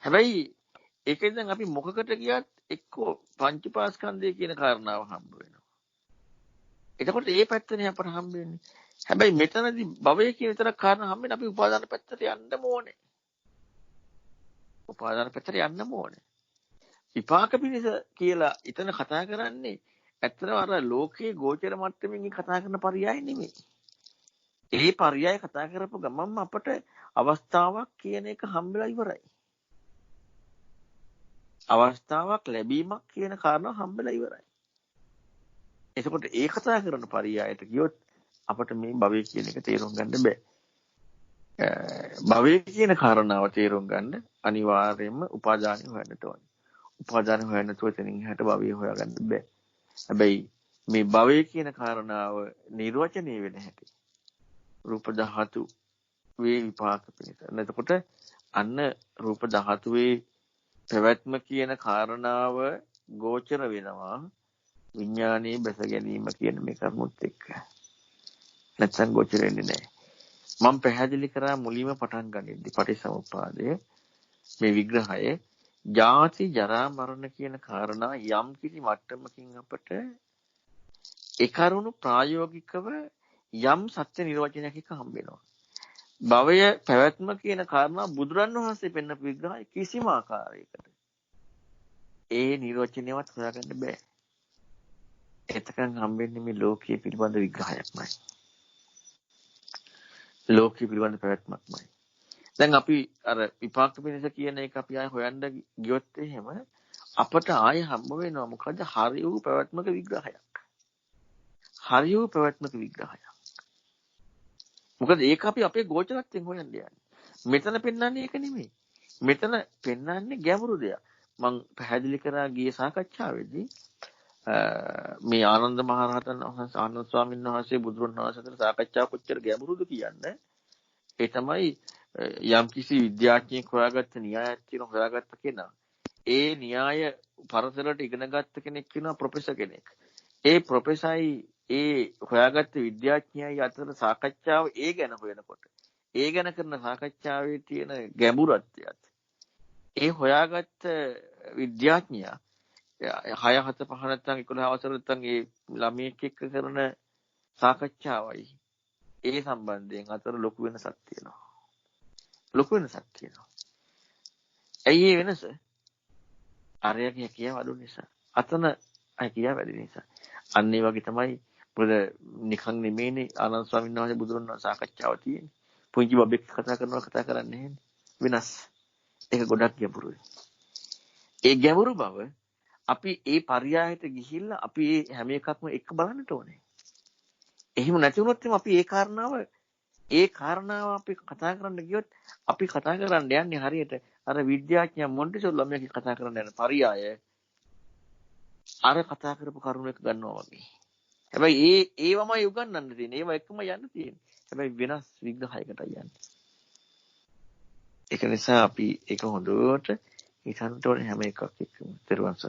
හැබැයි ඒකෙන් දැන් අපි මොකකට ගියත් එක්කෝ පංචපාස්කන්ධය කියන කාරණාව හම්බ වෙනවා. එතකොට ඒ පැත්තනේ අපට හම්බ වෙන්නේ. හැබැයි මෙතනදී භවය කියන විතර කාරණා හම්බෙන්නේ අපි උපාදාන පැත්තට යන්න ඕනේ. උපාදාන පැත්තට යන්න ඕනේ. විපාක පිණිස කියලා ඊතන කතා කරන්නේ ඇත්තටම අර ලෝකයේ ගෝචර මට්ටමින් කතා කරන පරයය නෙමෙයි. ඒ පරයය කතා කරපු ගමන්ම අපට අවස්ථාවක් කියන එක හම්බෙලා ඉවරයි. අවස්ථාවක් ලැබීමක් කියන කාරණාව හම්බෙලා ඉවරයි. එතකොට ඒ කතා කරන පරයයට ගියොත් අපට මේ භවය කියන එක තේරුම් ගන්න බෑ. භවය කියන කාරණාව තේරුම් ගන්න අනිවාර්යයෙන්ම උපාදානය හොයන්නට ඕනේ. උපාදානය හොයන්න නැතුව එතනින් එහාට භවය හොයාගන්න බෑ. හැබැයි මේ භවය කියන කාරණාව නිර්වචනය වෙන හැටි රූප ධාතු වේ විපාක පිණිස. එතකොට අන්න රූප ධාතුවේ පැවැත්ම කියන කාරණාව ගෝචර වෙනවා විඥානයේ බැස ගැනීම කියන මේ කරුණුත් එක්ක. නැත්නම් ගෝචර වෙන්නේ නැහැ. මම පැහැදිලි කරා මුලින්ම පටන් ගනිද්දි පටිසමුප්පාදයේ මේ විග්‍රහය ජාති ජරා මරණ කියන කාරණා යම් කිසි මට්ටමකින් අපට ඒ කරුණු ප්‍රායෝගිකව යම් සත්‍ය නිර්වචනයක් එක හම්බ වෙනවා. භවය පැවැත්ම කියන කාරණා බුදුරන් වහන්සේ පෙන්වපු විග්‍රහය කිසිම ආකාරයකට ඒ නිර්වචනයවත් හොයාගන්න බෑ. එතකන් හම්බෙන්නේ මේ ලෝකයේ පිළිබඳ විග්‍රහයක්මයි. ලෝකයේ පිළිබඳ පැවැත්මක්මයි. දැන් අපි අර විපාක පිණිස කියන එක අපි ආය හොයන්න ගියොත් එහෙම අපට ආය හම්බ වෙනවා මොකද හරි වූ පැවැත්මක විග්‍රහයක්. හරි වූ පැවැත්මක විග්‍රහයක්. මොකද ඒක අපි අපේ ගෝචරත්වයෙන් හොයන්න යන්නේ. මෙතන පෙන්වන්නේ ඒක නෙමෙයි. මෙතන පෙන්වන්නේ ගැඹුරු දෙයක්. මම පැහැදිලි කරා ගිය සාකච්ඡාවේදී මේ ආනන්ද මහරහතන් වහන්සේ ආනන්ද ස්වාමීන් වහන්සේ බුදුරණන් වහන්සේට සාකච්ඡා කොච්චර ගැඹුරුද කියන්නේ ඒ තමයි යම් කිසි විද්‍යාඥයෙක් හොයාගත්ත න්‍යායක් කියන හොයාගත්ත කෙනා ඒ න්‍යාය පරතරයට ඉගෙන ගත්ත කෙනෙක් වෙනවා ප්‍රොෆෙසර් කෙනෙක්. ඒ ප්‍රොෆෙසර්යි ඒ හොයාගත්ත විද්‍යාඥයයි අතර සාකච්ඡාව ඒ ගැන හොයනකොට ඒ ගැන කරන සාකච්ඡාවේ තියෙන ගැඹුරත්වයත් ඒ හොයාගත්ත විද්‍යාඥයා 6 7 5 නැත්නම් 11 අවසර නැත්නම් ඒ ළමයෙක් එක්ක කරන සාකච්ඡාවයි ඒ සම්බන්ධයෙන් අතර ලොකු වෙනසක් තියෙනවා. ලොකු වෙනසක් තියෙනවා. ඇයි ඒ වෙනස? අරයගේ කියා වඩු නිසා. අතන අය කියා වැඩි නිසා. අන්න ඒ වගේ තමයි මොකද නිකන් නෙමෙයිනේ ආනන්ද ස්වාමීන් වහන්සේ බුදුරණවහන්සේ සාකච්ඡාව තියෙන්නේ. පුංචි බබෙක් කතා කරන්නේ නැහැ. වෙනස්. ඒක ගොඩක් ගැඹුරුයි. ඒ ගැඹුරු බව අපි ඒ පරියායට ගිහිල්ලා අපි හැම එකක්ම එක බලන්නට ඕනේ. එහෙම නැති වුණොත් අපි ඒ කාරණාව අපි කතා කරන්න ගියොත් අපි කතා කරන්න යන්නේ හරියට අර විද්‍යාඥයා මොන්ටිසෝරි ළමයාගේ කතා කරන්න යන පරියාය අර කතා කරපු කරුණ එක ගන්නවා වගේ. හැබැයි ඒවමයි උගන්වන්න තියෙන්නේ. ඒව එකම යන්න තියෙන්නේ. හැබැයි වෙනස් විග්‍රහයකට යන්නේ. ඒක නිසා අපි ඒක හොඳට හිතන්න ඕනේ හැම එකක් එක්කම. ත්‍රිවංශ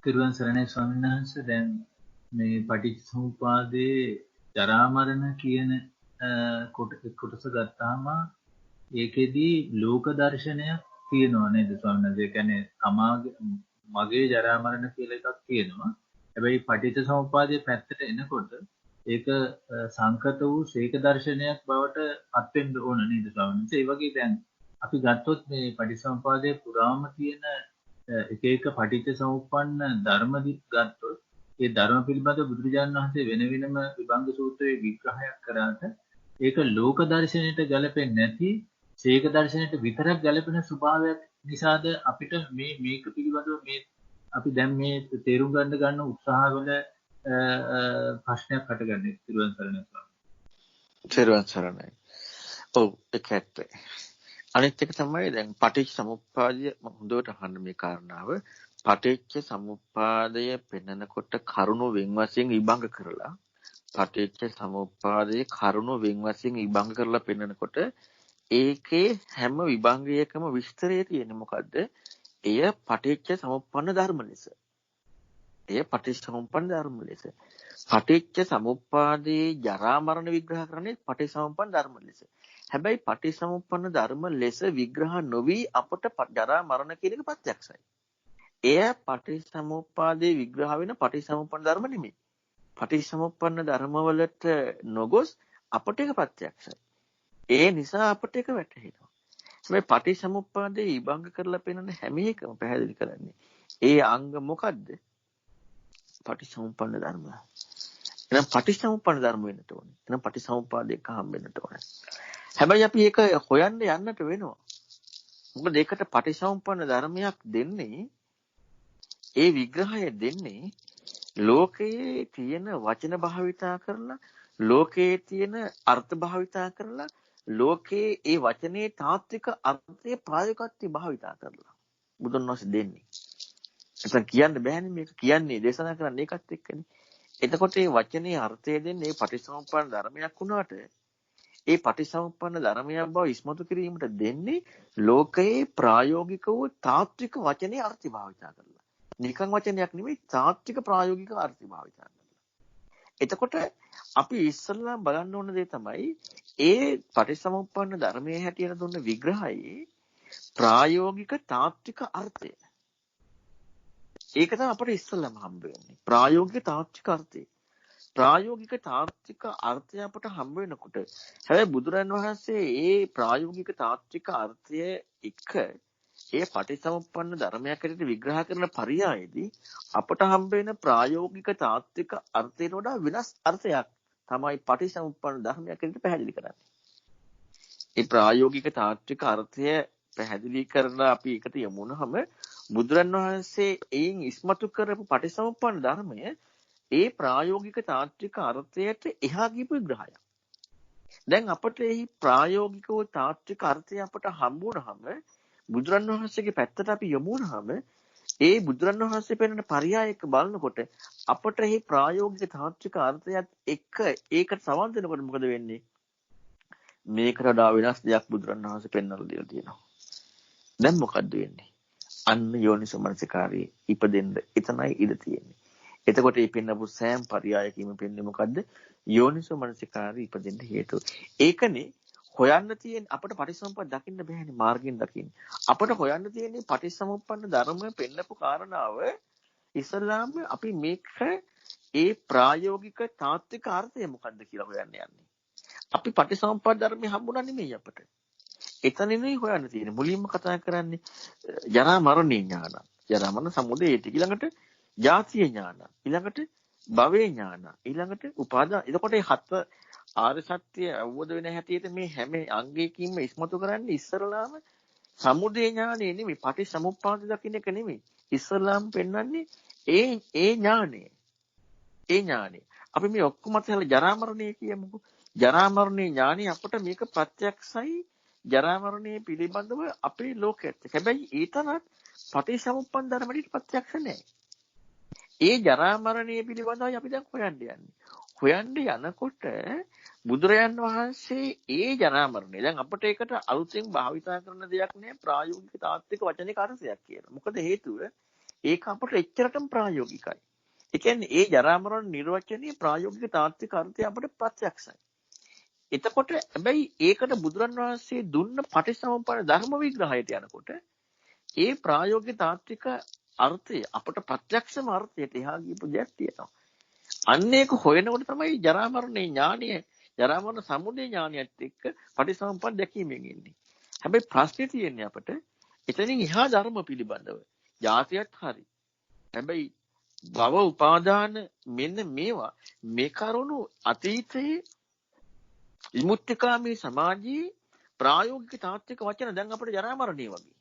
තිරුවන් සරණයි ස්වාමීන් වහන්සේ. දැන් මේ පටිච්චසමුපාදයේ ජරා මරණ කියන කොටස ගත්තාම ඒකෙදි ලෝක දර්ශනයක් තියෙනවා නේද ස්වාමීන් වහන්සේ? ඒ කියන්නේ මගේ ජරා මරණ කියලා එකක් තියෙනවා. හැබැයි පටිච්චසමුපාදයේ පැත්තට එනකොට ඒක සංකත වූ ශේක දර්ශනයක් බවට පත් වෙන්න ඕන නේද ස්වාමීන් වහන්සේ? ඒ වගේ දැන් අපි ගත්තොත් මේ පටිච්චසමුපාදයේ පුරාම තියෙන එක එක පටිච්චසමුප්පන්න ධර්ම ගත්තොත් ඒ ධර්ම පිළිබඳව බුදුරජාණන් වහන්සේ වෙන වෙනම විභංග සූත්‍රයේ විග්‍රහයක් කරාට ඒක ලෝක දර්ශනයට ගැලපෙන්නේ නැති ශේක දර්ශනයට විතරක් ගැලපෙන ස්වභාවයක් නිසාද අපිට මේක පිළිබඳව මේ අපි දැන් මේ තේරුම් ගන්න උත්සාහවල ප්‍රශ්නයක් හටගන්නේ. තිරුවන් සරණයි ස්වාමීන්. තිරුවන් සරණයි. ඔව් ඒක ඇත්තයි. අනිත් එක තමයි දැන් පටිච්ච සමුප්පාදය හොඳට අහන්න මේ කාරණාව. පටිච්ච සමුප්පාදය පෙන්නකොට කරුණු වෙන් වශයෙන් විභංග කරලා පටිච්ච සමුප්පාදයේ කරුණු වෙන් වශයෙන් විභංග කරලා පෙන්නකොට ඒකේ හැම විභංගයකම විස්තරය තියෙන්නේ මොකද්ද? එය පටිච්ච සමුප්පන්න ධර්ම ලෙස. පටිච්ච සමුප්පාදයේ ජරා මරණ විග්‍රහ කරන්නේ පටිච්ච සමුප්පන්න ධර්ම ලෙස. හැබැයි පටිච්චසමුප්පන්න ධර්ම ලෙස විග්‍රහ නොවි අපට ජරා මරණ කියන එක ප්‍රත්‍යක්ෂයි. එය පටිච්චසමුප්පාදයේ විග්‍රහ වෙන පටිච්චසමුප්පන්න ධර්ම නෙමෙයි. පටිච්චසමුප්පන්න ධර්ම වලට නොගොස් අපට ඒක ප්‍රත්‍යක්ෂයි. ඒ නිසා අපට ඒක වැටහෙනවා. මේ පටිච්චසමුප්පාදයේ විභංග කරලා පෙන්නන හැම එකම පැහැදිලි කරන්නේ. ඒ අංග මොකද්ද? පටිච්චසමුප්පන්න ධර්ම. එහෙනම් පටිච්චසමුප්පන්න ධර්ම වෙන්නට ඕනේ. එහෙනම් පටිච්චසමුප්පාදයක හම්බෙන්නට ඕනේ. හැබැයි අපි ඒක හොයන්න යන්නට වෙනවා. මොකද ඒකට පටිච්චසමුප්පන්න ධර්මයක් දෙන්නේ ඒ විග්‍රහය දෙන්නේ ලෝකයේ තියෙන වචන භාවිතා කරලා ලෝකයේ තියෙන අර්ථ භාවිතා කරලා ලෝකයේ ඒ වචනේ තාත්වික අර්ථය ප්‍රායෝගිකත්වය භාවිතා කරලා බුදුන් වහන්සේ දෙන්නේ. එතන කියන්න බෑනේ මේක කියන්නේ දේශනා කරන්නේ ඒකත් එක්කනේ. එතකොට මේ වචනේ අර්ථය දෙන්නේ මේ පටිච්චසමුප්පන්න ධර්මයක් වුණාට ඒ පටිච්චසමුප්පන්න ධර්මයක් බව ඉස්මතු කිරීමට දෙන්නේ ලෝකයේ ප්‍රායෝගික වූ තාත්වික වචනේ අර්ථය භාවිතා කරලා. නිකන් වචනයක් නෙමෙයි තාත්වික ප්‍රායෝගික අර්ථය භාවිතා කරලා. එතකොට අපි ඉස්සල්ලා බලන්න ඕන දේ තමයි ඒ පටිච්චසමුප්පන්න ධර්මයේ හැටියට දුන්න විග්‍රහයේ ප්‍රායෝගික තාත්වික අර්ථය. ඒක තමයි අපිට ඉස්සල්ලාම හම්බ වෙන්නේ. ප්‍රායෝගික තාත්වික අර්ථය. ප්‍රායෝගික තාත්වික අර්ථය අපට හම්බ වෙනකොට හැබැයි බුදුරන් වහන්සේ ඒ ප්‍රායෝගික තාත්වික අර්ථය එක ඒ පටිච්චසමුප්පන්න ධර්මයක් හැටියට විග්‍රහ කරන පරියායේදී අපට හම්බ වෙන ප්‍රායෝගික තාත්වික අර්ථයට වඩා වෙනස් අර්ථයක් තමයි පටිච්චසමුප්පන්න ධර්මයක් හැටියට පැහැදිලි කරන්නේ. ඒ ප්‍රායෝගික තාත්වික අර්ථය පැහැදිලි කරලා අපි එකට යමු වුණාම බුදුරන් වහන්සේ එයින් ඉස්මතු කරපු පටිච්චසමුප්පන්න ධර්මය ඒ ප්‍රායෝගික තාත්වික අර්ථයට එහා ගියපු විග්‍රහයක්. දැන් අපිට මේ ප්‍රායෝගික වූ තාත්වික අර්ථය අපට හම්බුනහම බුදුරන් වහන්සේගේ පැත්තට අපි යමු වුණාම ඒ බුදුරන් වහන්සේ පෙන්වන පරියායක බලනකොට අපට මේ ප්‍රායෝගික තාත්වික අර්ථයත් එක්ක ඒකට සමන් දෙනකොට මොකද වෙන්නේ? මේකට වඩා වෙනස් දෙයක් බුදුරණවහන්සේ පෙන්වලා දීලා තියෙනවා. දැන් මොකද්ද වෙන්නේ? අන්න යෝනිසෝ මනසිකාරයේ ඉපදෙන්න එතනයි ඉඩ තියෙන්නේ. එතකොට මේ පෙන්නපු සෑම පරයයකින්ම පෙන්නේ මොකද්ද? යෝනිසෝ මනසිකාරයේ ඉපදෙන්න හේතුව. ඒකනේ හොයන්න තියෙන අපිට පටිච්චසමුප්පාද දකින්න බෑනේ මාර්ගයෙන් දකින්න. අපිට හොයන්න තියෙන්නේ පටිච්චසමුප්පන්න ධර්මය පෙන්නපු කාරණාව ඉස්ලාම අපි මේක ඒ ප්‍රායෝගික තාත්වික අර්ථය මොකද්ද කියලා හොයන්න යන්නේ. අපි පටිච්චසමුප්පාද ධර්මය හම්බුණා නෙමෙයි අපිට. එතනිනුයි හොයන්න තියෙන්නේ. මුලින්ම කතා කරන්නේ ජරා මරණේ ඥාන. ජරා මරණ සමුදය ඊළඟට ජාතිය ඥාන. ඊළඟට භවේ ඥාන. ඊළඟට උපාදාන. එතකොට මේ හත ආර්ය සත්‍ය අවබෝධ වෙන හැටියට මේ හැම අංගයකින්ම ඉස්මතු කරන්නේ ඉස්සරලාම සමුදය ඥානෙ නෙමෙයි පටිච්චසමුප්පාද දකින්න එක නෙමෙයි. ඉස්සරලාම පෙන්වන්නේ ඒ ඥානෙ. ඒ ඥානෙ. අපි මේ ඔක්කොම අතහැරලා ජරා මරණය කියමුකෝ. ජරා මරණේ ඥානෙ අපට මේක ප්‍රත්‍යක්ෂයි. ජරා මරණය පිළිබඳව අපේ ලෝකෙත්. හැබැයි ඊතරත් පටිච්චසමුප්පන්න ධර්මයට ප්‍රත්‍යක්ෂ නැහැ. ඒ ජරා මරණය පිළිබඳවයි අපි දැන් හොයන්න යන්නේ. හොයන්න යනකොට බුදුරයන් වහන්සේ ඒ ජරා මරණය දැන් අපිට ඒකට අලුතෙන් භාවිතා කරන දෙයක් නෑ ප්‍රායෝගික තාත්වික වචනික අර්ථයක් කියලා. මොකද හේතුව ඒක අපිට එච්චරටම ප්‍රායෝගිකයි. ඒ කියන්නේ ඒ ජරා මරණ නිර්වචනීය ප්‍රායෝගික තාත්වික අර්ථය අපිට ප්‍රත්‍යක්ෂයි. එතකොට හැබැයි ඒකට බුදුරන් වහන්සේ දුන්න පටිච්චසමුප්පාද ධර්ම විග්‍රහයට යනකොට ඒ ප්‍රායෝගික තාත්වික අර්ථය අපට ප්‍රත්‍යක්ෂම අර්ථයට එහා ගියපු දෙයක් තියෙනවා. අන්න ඒක හොයනකොට තමයි ජරා මරණේ ඥානය, ජරා මරණ සමුදය ඥානයත් එක්ක පටිච්චසමුප්පාද දැකීමෙන් එන්නේ. හැබැයි ප්‍රශ්නේ තියෙන්නේ අපට එතනින් එහා ධර්ම පිළිබඳව. ජාතියත් හරි. හැබැයි භව උපාදාන මෙන්න මේවා මේ කරුණු අතීතයේ විමුක්තිකාමී සමාජයේ ප්‍රායෝගික තාත්වික වචන දැන් අපිට ජරා මරණේ වගේ.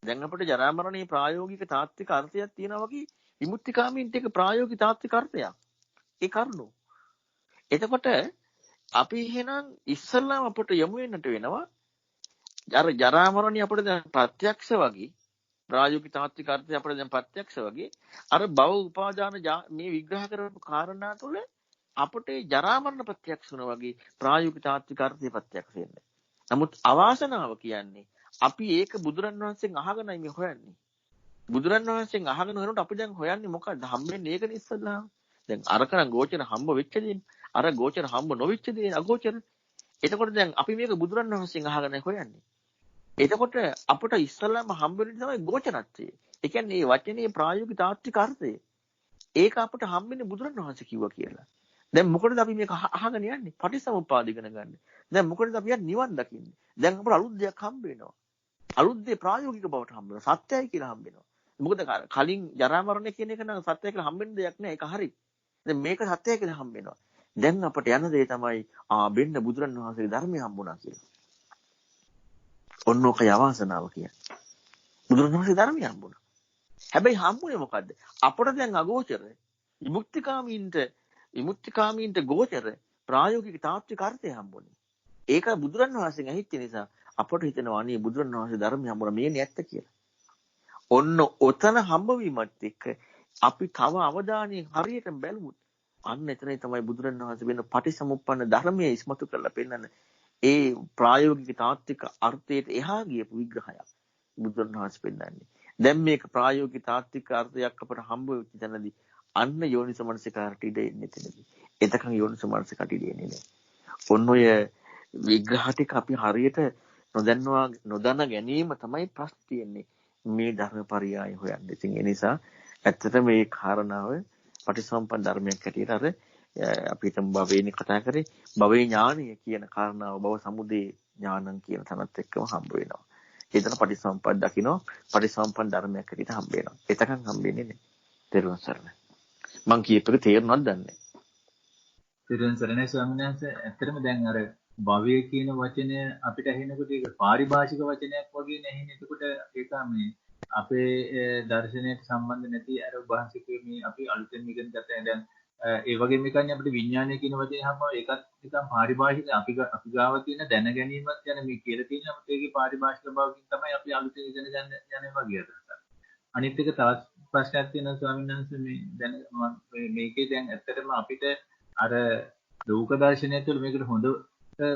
දැන් අපිට ජරා මරණේ ප්‍රායෝගික තාත්වික අර්ථයක් තියෙනවා වගේ විමුක්තිකාමීන්ට ඒක ප්‍රායෝගික තාත්වික අර්ථයක්. ඒ කරුණු. එතකොට අපි එහෙනම් ඉස්සල්ලාම අපිට යමු වෙන්නට වෙනවා අර ජරා මරණේ අපිට දැන් ප්‍රත්‍යක්ෂ වගේ ප්‍රායෝගික තාත්වික අර්ථය අපිට දැන් ප්‍රත්‍යක්ෂ වගේ අර භව උපාදාන මේ විග්‍රහ කරපු කාරණා තුළ අපට ජරා මරණ ප්‍රත්‍යක්ෂ වුණා වගේ ප්‍රායෝගික තාත්වික අර්ථය ප්‍රත්‍යක්ෂ වෙන්නේ. නමුත් අවාසනාව කියන්නේ අපි ඒක බුදුරන් වහන්සේගෙන් අහගෙනයි මේ හොයන්නේ. බුදුරන් වහන්සේගෙන් අහගෙන හොයනකොට අපි දැන් හොයන්නේ මොකක්ද? හම්බෙන්නේ ඒකනේ ඉස්සල්ලාම. දැන් අරකන ගෝචර හම්බ වෙච්ච දේ. අර ගෝචර හම්බ නොවෙච්ච දේ අගෝචර. එතකොට දැන් අපි මේක බුදුරන් වහන්සේගෙන් අහගෙන හොයන්නේ. එතකොට අපට ඉස්සල්ලාම හම්බ වෙන්නේ තමයි ගෝචරත්වය. ඒ කියන්නේ මේ වචනේ ප්‍රායෝගික තාත්වික අර්ථය. ඒක අපට හම්බෙන්නේ බුදුරන් වහන්සේ කිව්වා කියලා. දැන් මොකටද අපි මේක අහගෙන යන්නේ? පටිච්චසමුප්පාද ඉගෙන ගන්න. දැන් මොකටද අපි යන්නේ නිවන් දකින්නේ? දැන් අපට අලුත් දෙයක් හම්බ වෙනවා. අලුත් දේ ප්‍රායෝගික බවට හම්බ වෙනවා. සත්‍යයි කියලා හම්බ වෙනවා. මොකද කලින් ජරා මරණය කියන එක නම් සත්‍යයි කියලා හම්බෙන්න දෙයක් නෑ. ඒක හරි. දැන් මේක සත්‍යයි කියලා හම්බ වෙනවා. දැන් අපට යන දේ තමයි බෙන්න බුදුරන් වහන්සේගේ ධර්මය හම්බුණා කියලා. ඔන්න ඔක යවාසනාව කියන්නේ. බුදුරන් වහන්සේගේ ධර්මය හම්බුණා. හැබැයි හම්බුනේ මොකද්ද? අපට දැන් අගෝචර විමුක්තිකාමීන්ට ගෝචර ප්‍රායෝගික තාත්වික අර්ථය හම්බුනේ. ඒක බුදුරන් වහන්සේගෙන් ඇහිච්ච නිසා අපට හිතෙනවා අනේ බුදුරන් වහන්සේ ධර්මය හම්බුණා මේ නැත්ත කියලා. ඔන්න ඔතන හම්බවීමත් එක්ක අපි තව අවධානයෙන් හරියටම බැලුවොත් අන්න එතනයි තමයි බුදුරන් වහන්සේ වෙන පටිසමුප්පන්න ධර්මයේ ඉස්මතු කරලා පෙන්නන ඒ ප්‍රායෝගික තාත්වික අර්ථයට එහා ගියපු විග්‍රහයක් බුදුරන් වහන්සේ පෙන්නන්නේ. දැන් මේක ප්‍රායෝගික තාත්වික අර්ථයක් අපට හම්බ වෙච්ච තැනදී අන්න යෝනිසමනසිකාරට ඉඩ එන්නේ එතනදී. එතකන් යෝනිසමනසිකාරට ඉඩ එන්නේ නැහැ. ඔන්න ඔය විග්‍රහ ටික අපි හරියට නොදන්න ගැනීම තමයි ප්‍රශ්න තියෙන්නේ. මේ ධර්මපරයය හොයන්නේ. ඉතින් ඒ නිසා ඇත්තටම මේ කාරණාව පටිසම්පන්න ධර්මයක් හැටියට අර අපි හිතමු භවේනේ කතා කරේ භවේ ඥානය කියන කාරණාව භව සමුදය ඥානං කියන තැනත් එක්කම හම්බ වෙනවා. ඒතන පටිසම්පන්න දකින්න පටිසම්පන්න ධර්මයක් හැටියට හම්බ වෙනවා. එතකන් හම්බෙන්නේ නැහැ. තෙරුවන් සරණයි. මං කියපේක තේරුණාද දන්නේ. තෙරුවන් සරණයි ස්වාමීන් වහන්සේ. ඇත්තටම දැන් අර භවය කියන වචනය අපිට ඇහෙනකොට ඒක පාරිභාෂික වචනයක් වගේ නැහිනේ. එතකොට ඒක මේ අපේ දර්ශනයට සම්බන්ධ නැති අර භාෂිකයේ මේ අපි අලුතෙන් ඉගෙන ගන්න දැන් ඒ වගේම එකන්නේ අපිට විඥානය කියන වචනේ හැම එකත් නිකන් පාරිභාෂික අපි ගාව තියෙන දැන ගැනීමත් යන මේ කියලා තියෙන අපිට ඒකේ පාරිභාෂික බවකින් තමයි අපි අලුතෙන් ඉගෙන ගන්න යන්නේ වගේ අදහසක්. අනිත් එක තවත් ප්‍රශ්නයක් තියෙනවා ස්වාමීන් වහන්සේ මේ දැන් මේකේ දැන් ඇත්තටම අපිට අර ලෝක දර්ශනය තුළ මේකට හොඳ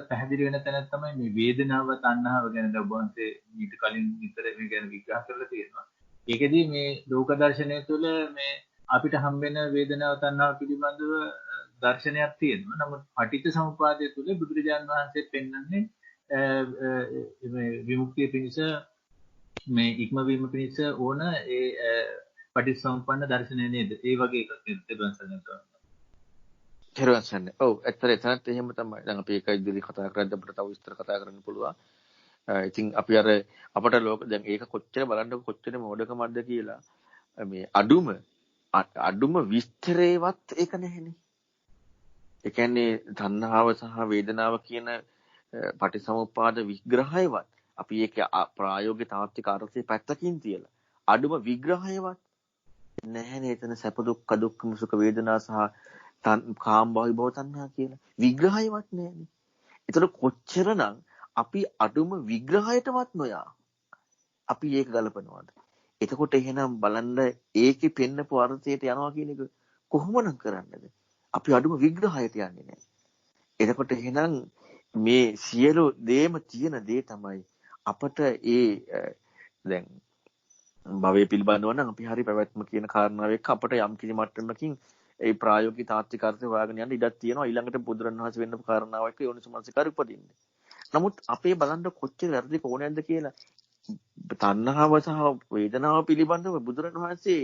පැහැදිලි වෙන තැන තමයි මේ වේදනාව තණ්හාව ගැන ඔබ වහන්සේ ඊට කලින් විතර මේ ගැන විග්‍රහ කරලා තියෙනවා. ඒකෙදී මේ ලෝක දර්ශනය තුළ මේ අපිට හම්බෙන වේදනාව තණ්හාව පිළිබඳව දර්ශනයක් තියෙනවා. නමුත් පටිච්ච සමුප්පාදය තුළ බුදුරජාණන් වහන්සේ පෙන්වන්නේ මේ විමුක්තිය පිණිස මේ ඉක්මවීම පිණිස ඕන ඒ පටිච්චසමුප්පන්න දර්ශනය නේද? ඒ වගේ එකක් නේද? තෙරුවන් ඔව් ඇත්තට එතනත් එහෙම තමයි. දැන් අපි ඒක ඉදිරි කතා කරද්දී අපිට තව විස්තර කතා කරන්න පුළුවන්. ඉතින් අපි අර අපට ලෝක දැන් ඒක කොච්චර බලන්නකො කොච්චර මොඩකමක්ද කියලා මේ අඩුම විස්තරේවත් ඒක නැහැනේ. ඒ කියන්නේ තණ්හාව සහ වේදනාව කියන පටිසමුප්පාද විග්‍රහයවත් අපි ඒක ප්‍රායෝගික තාත්වික අර්ථයේ පැත්තකින් තියලා අඩුම විග්‍රහයවත් නැහැනේ. එතන සැප දුක්ඛ දුක්ඛ සුඛ වේදනා සහ කාම භව තණ්හා කියලා විග්‍රහයවත් නැහැනේ. ඒතර කොච්චරනම් අපි අඩුම විග්‍රහයටවත් නොයා අපි ඒක ගලපනවාද? එතකොට එහෙනම් බලන්න ඒකේ පෙන්නපු අර්ථයට යනවා කියන එක කොහොමනම් කරන්නද? අපි අඩුම විග්‍රහයට යන්නේ නැහැ. එතකොට එහෙනම් මේ සියලු දේම තියෙන දේ තමයි අපට දැන් භවයේ පිළිබඳව නම් අපි හරි පැවැත්ම කියන කාරණාව එක්ක අපට යම් කිසි මට්ටමකින් ඒ ප්‍රායෝගික තාත්වික අර්ථය හොයාගෙන යන්න ඉඩක් තියෙනවා. ඊළඟට බුදුරණවහන්සේ වෙන්න කාරණාව එක්ක යෝනිසමනසිකාරය උපදින්නේ. නමුත් අපේ බලන්න කොච්චර වැරදි කොහොනද කියලා තණ්හාව සහ වේදනාව පිළිබඳව බුදුරණවහන්සේ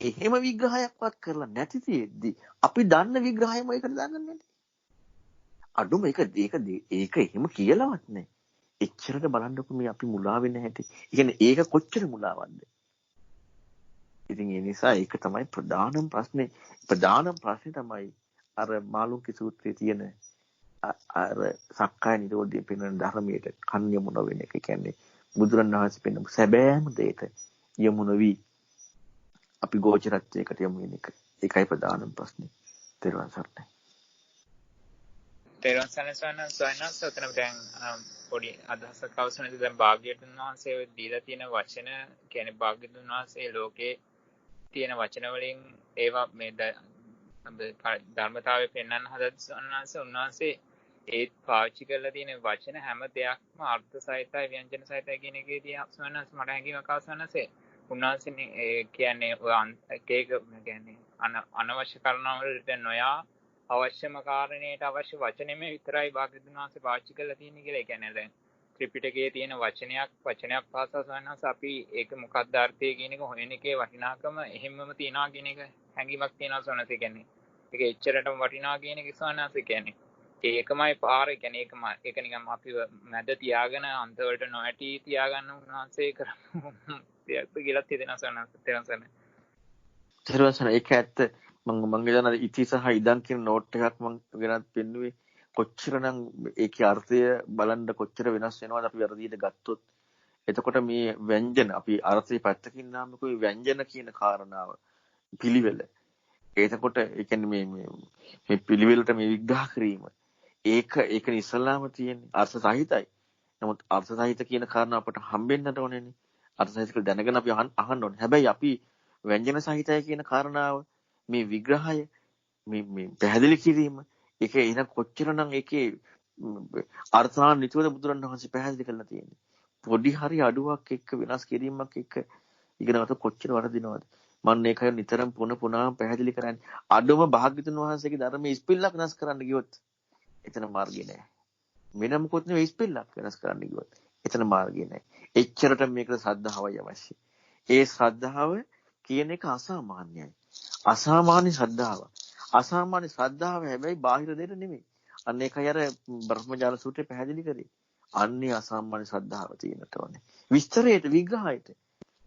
එහෙම විග්‍රහයක්වත් කරලා නැති තියෙද්දි අපි දන්න විග්‍රහයම ඒකට දාගන්නේ නැති. අඩුම ඒක එහෙම කියලාවත් නැහැ. එච්චරට බලන්නකො මේ අපි මුලා වෙන්නේ නැහැටි. ඒ කියන්නේ ඒක කොච්චර මුලාවක්ද? ඉතින් ඒ නිසා ඒක තමයි ප්‍රධානම ප්‍රශ්නේ. ප්‍රධානම ප්‍රශ්නේ තමයි අර මාළුන්ගේ සූත්‍රයේ තියෙන අර සක්කාය නිරෝධය පෙන්වන ධර්මයට කන් යොමු නොවෙන එක. කියන්නේ බුදුරණවහන්සේ පෙන්වපු සැබෑම දෙයට යොමු නොවි අපි ගෝචරත්වයකට යමු වෙන එක. ඒකයි ප්‍රධානම ප්‍රශ්නේ. තේරුවන් සරණයි. තේරුවන් සරණයි සොයනස් උතන දැන් පොඩි අදහසක් අවසනදී දැන් භාග්‍යවතුන් වහන්සේ දීලා තියෙන වචන කියන්නේ භාග්‍යවතුන් වහන්සේ ලෝකේ තියෙන වචන වලින් ඒවා මේ ධර්මතාවය පෙන්වන්න හදන උන්වහන්සේ ඒත් පාවිච්චි කරලා තියෙන වචන හැම දෙයක්ම අර්ථ සහිතයි ව්‍යංජන සහිතයි කියන එකේදී සොයනස් මට හැඟීමක් අවසනසේ උන්වහන්සේ කියන්නේ එක කියන්නේ අනවශ්‍ය කාරණා වලට නොයා අවශ්‍යම කාරණේට අවශ්‍ය වචනෙම විතරයි භාග්‍යවතුන් වහන්සේ පාවිච්චි කරලා තියෙන්නේ කියලා. ඒ කියන්නේ දැන් ත්‍රිපිටකයේ තියෙන වචනයක් පාසා සොයනස් අපි ඒක මොකක්ද අර්ථය කියන එක හොයන එකේ වටිනාකම එහෙමම තියනවා කියන එක හැඟීමක් තියෙනවා සොයනස්. ඒ කියන්නේ ඒක එච්චරටම වටිනවා කියන එක සොයනස්. ඒ කියන්නේ ඒකමයි පාර. ඒ කියන්නේ ඒක නිකන් අපිව මැද තියාගෙන අන්ත වලට නොඇටි තියාගන්න උන්වහන්සේ කරමු දෙයක්ද කියලා හිතෙනවා සොයනස්. තේරුවන් ඒක ඇත්ත. මම කියන ඉති සහ ඉදන් කියන නෝට් එකක් මම ගෙනත් පෙන්නුවේ කොච්චරනම් ඒකේ අර්ථය බලන්න කොච්චර වෙනස් වෙනවද අපි වැරදියට ගත්තොත්. එතකොට මේ ව්‍යංජන අපි අර්ථය පැත්තකින් නාමකෝ ව්‍යංජන කියන කාරණාව පිළිවෙල. එතකොට ඒ කියන්නේ මේ පිළිවෙලට මේ විග්‍රහ කිරීම ඒක ඉස්සල්ලාම තියෙන්නේ අර්ථ සහිතයි. නමුත් අර්ථ සහිත කියන කාරණාව අපට හම්බෙන්නට ඕනේනේ. අර්ථ සහිත කියලා දැනගෙන අපි අහන්න ඕනේ. හැබැයි අපි ව්‍යංජන සහිතයි කියන කාරණාව මේ විග්‍රහය මේ පැහැදිලි කිරීම ඒක එහෙනම් කොච්චරනම් ඒකේ අර්ථාන්විතව බුදුරණවහන්සේ පැහැදිලි කරලා තියෙන්නේ. පොඩි හරි අඩුවක් එක්ක වෙනස් කිරීමක් එක්ක ඉගෙනගත්ත කොච්චර වරදිනවද? මම ඒකයි නිතරම පුන පැහැදිලි කරන්නේ. අඩුම භාග්‍යතුන් වහන්සේගේ ධර්මයේ ඉස්පිල්ලක් වෙනස් කරන්න ගියොත් එතන මාර්ගය නැහැ. වෙන මොකොත් නෙවෙයි ඉස්පිල්ලක් වෙනස් කරන්න ගියොත් එතන මාර්ගය නැහැ. එච්චරට මේකට ශ්‍රද්ධාවයි අවශ්‍යයි. ඒ ශ්‍රද්ධාව කියන එක අසාමාන්‍යයි. අසාමාන්‍ය ශ්‍රද්ධාව. අසාමාන්‍ය ශ්‍රද්ධාව හැබැයි බාහිර දෙයක් නෙමෙයි. අන්න ඒකයි අර බ්‍රහ්මජාල සූත්‍රයේ පැහැදිලි කරේ. අන්නේ අසාමාන්‍ය ශ්‍රද්ධාව තියෙනට ඕනේ. විස්තරයට විග්‍රහයට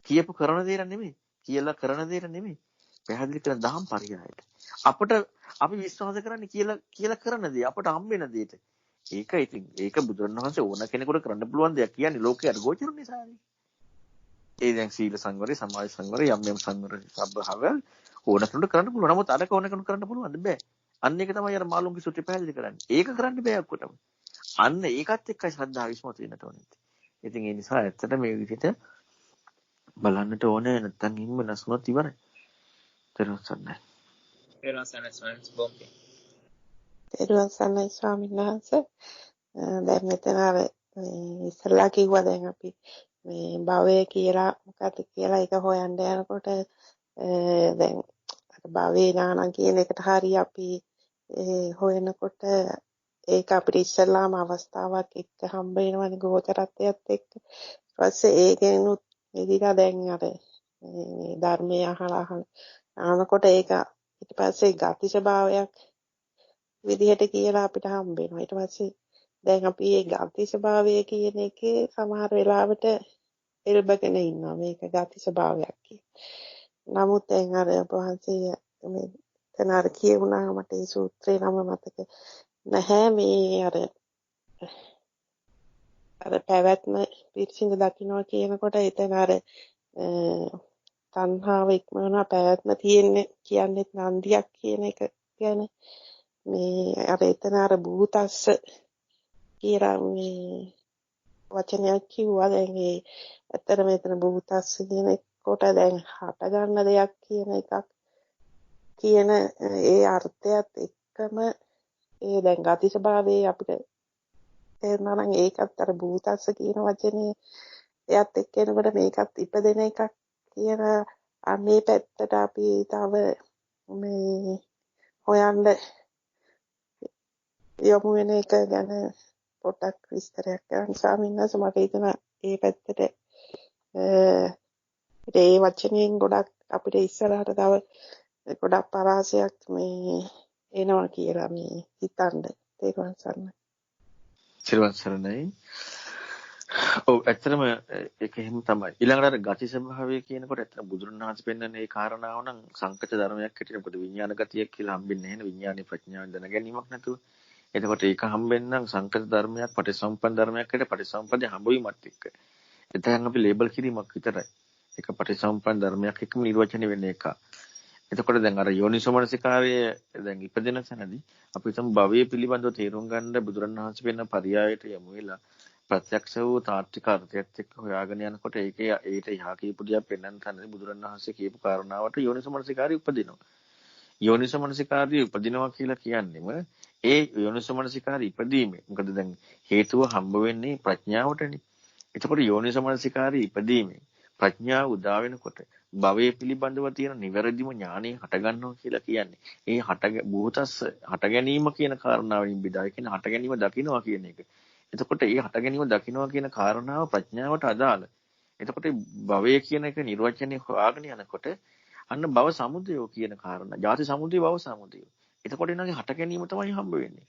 කියපු කරන දේ නෙමෙයි. කියලා කරන දේ නෙමෙයි. පැහැදිලි කරන දහම් පරියායට. අපිට අපි විශ්වාස කරන්නේ කියලා කරන දේ අපට හම් වෙන දෙයට. ඒක ඉතින් ඒක බුදුරණවහන්සේ ඕන කෙනෙකුට කරන්න පුළුවන් දෙයක් කියන්නේ ලෝකයට ගෝචර නිසානේ. ඒ දැන් සීල සංවරය, සමාධි සංවරය, යම් සංවර සබ්බහව ඕන කෙනෙකුට කරන්න පුළුවන්. නමුත් අරක ඕන කෙනෙකුට කරන්න පුළුවන්ද? බෑ. අන්න ඒක තමයි අර මාළුන්ගේ සුත්‍රය පැහැදිලි කරන්නේ. ඒක කරන්න බෑ ඔක්කොටම. අන්න ඒකත් එක්කයි ශ්‍රද්ධාව විශ්මතු වෙන්නට ඕනේ. ඉතින් ඒ නිසා ඇත්තට මේ විදිහට බලන්නට ඕනේ නැත්තම් හිම්ම නැස්නොත් ඉවරයි. තේරුම් ගන්නයි. තෙරුවන් සරණයි ස්වාමීන් වහන්සේ. දැන් මෙතන අර මේ ඉස්සල්ලා කිව්වා දැන් අපි මේ භවය කියලා මොකක්ද කියලා ඒක හොයන්න යනකොට දැන් අර භවේ ඥානං කියන එකට හරිය අපි හොයනකොට ඒක අපිට ඉස්සල්ලාම අවස්ථාවක් එක්ක හම්බ වෙනවනේ ගෝචරත්වයත් එක්ක. ඊට පස්සේ ඒකෙනුත් එදිලා දැන් අර මේ ධර්මය අහනකොට ඒක ඊට පස්සේ ගති ස්වභාවයක් විදිහට කියලා අපිට හම්බ වෙනවා. ඊට පස්සේ දැන් අපි මේ ගති ස්වභාවය කියන එකේ සමහර වෙලාවට එල්බගෙන ඉන්නවා මේක ගති ස්වභාවයක් කියලා. නමුත් දැන් අර වහන්සේ මේ තන අර කියුණා මට ඒ සූත්‍රේ නම මතක නැහැ මේ අර පැවැත්ම පිරිසිදු දකින්නවා කියනකොට එතන අර තණ්හාව ඉක්මවනවා පැවැත්ම තියෙන්නේ කියන්නේ නන්දියක් කියන එක ගැන මේ අර එතන අර භූතස්ස කියලා මේ වචනයක් කිව්වා දැන් ඒ ඇත්තට මෙතන භූතස්ස කියන කොට දැන් හට ගන්න දෙයක් කියන එකක් කියන ඒ අර්ථයත් එක්කම ඒ දැන් ගති ස්වභාවයේ අපිට තේරුණා නම් ඒකත් අර භූතස්ස කියන වචනේ එයත් එක්ක එනකොට මේකත් ඉපදෙන එකක් කියන අනේ පැත්තට අපි තව මේ හොයන්න යමු වෙන එක ගැන පොඩ්ඩක් විස්තරයක් කරන්න ස්වාමීන් වහන්සේ මට හිතෙන ඒ පැත්තට ඒ වචනයෙන් ගොඩක් අපිට ඉස්සරහට තව ගොඩක් පරාසයක් මේ එනවා කියලා මේ හිතන්න තේරුම් ගන්න. සිරවන්සරණයි. ඔව් ඇත්තටම ඒක එහෙම තමයි. ඊළඟට අර ගති ස්වභාවය කියනකොට ඇත්තට බුදුරණවහන්සේ පෙන්වන්නේ මේ කාරණාව නම් සංකත ධර්මයක් හැටියට මොකද විඥාන ගතියක් කියලා හම්බෙන්නේ නැහැ නේ විඥානේ ප්‍රඥාවෙන් දැන ගැනීමක් නැතුව. එතකොට ඒක හම්බෙන්නම් සංකත ධර්මයක් පටිසම්පන්න ධර්මයක් හැටියට පටිසම්පදේ හම්බවීමත් එක්ක. එතෙන් අපි ලේබල් කිරීමක් විතරයි. ඒක පටිසම්පන්න ධර්මයක් එක්කම නිර්වචනය වෙන එක. එතකොට දැන් අර යෝනිසෝමනසිකාරය දැන් ඉපදෙන තැනදී අපි තම භවයේ පිළිබඳව තේරුම් ගන්න බුදුරණවහන්සේ වෙන පරියායට යමු වෙලා ප්‍රත්‍යක්ෂ වූ තාත්වික අර්ථයත් එක්ක හොයාගෙන යනකොට ඒකේ ඒට යහා කියපු දියක් පෙන්වන්න තැනදී බුදුරණවහන්සේ කියපු කාරණාවට යෝනිසෝමනසිකාරය උපදිනවා. යෝනිසෝමනසිකාරය උපදිනවා කියලා කියන්නේම ඒ යෝනිසෝමනසිකාරය ඉපදීමේ මොකද දැන් හේතුව හම්බ වෙන්නේ ප්‍රඥාවටනේ. එතකොට යෝනිසෝමනසිකාරය ඉපදීමේ ප්‍රඥාව උදා වෙනකොට භවයේ පිළිබඳව තියෙන නිවැරදිම ඥානය හට ගන්නවා කියලා කියන්නේ. ඒ භූතස්ස හට ගැනීම කියන කාරණාවෙන් බෙදායි කියන හට ගැනීම දකින්නවා කියන එක. එතකොට මේ හට ගැනීම දකින්නවා කියන කාරණාව ප්‍රඥාවට අදාළ. එතකොට භවය කියන එක නිර්වචනය හොයාගෙන යනකොට අන්න භව සමුදය කියන කාරණා. ජාති සමුදය භව සමුදය. එතකොට එනගේ හට ගැනීම තමයි හම්බ වෙන්නේ.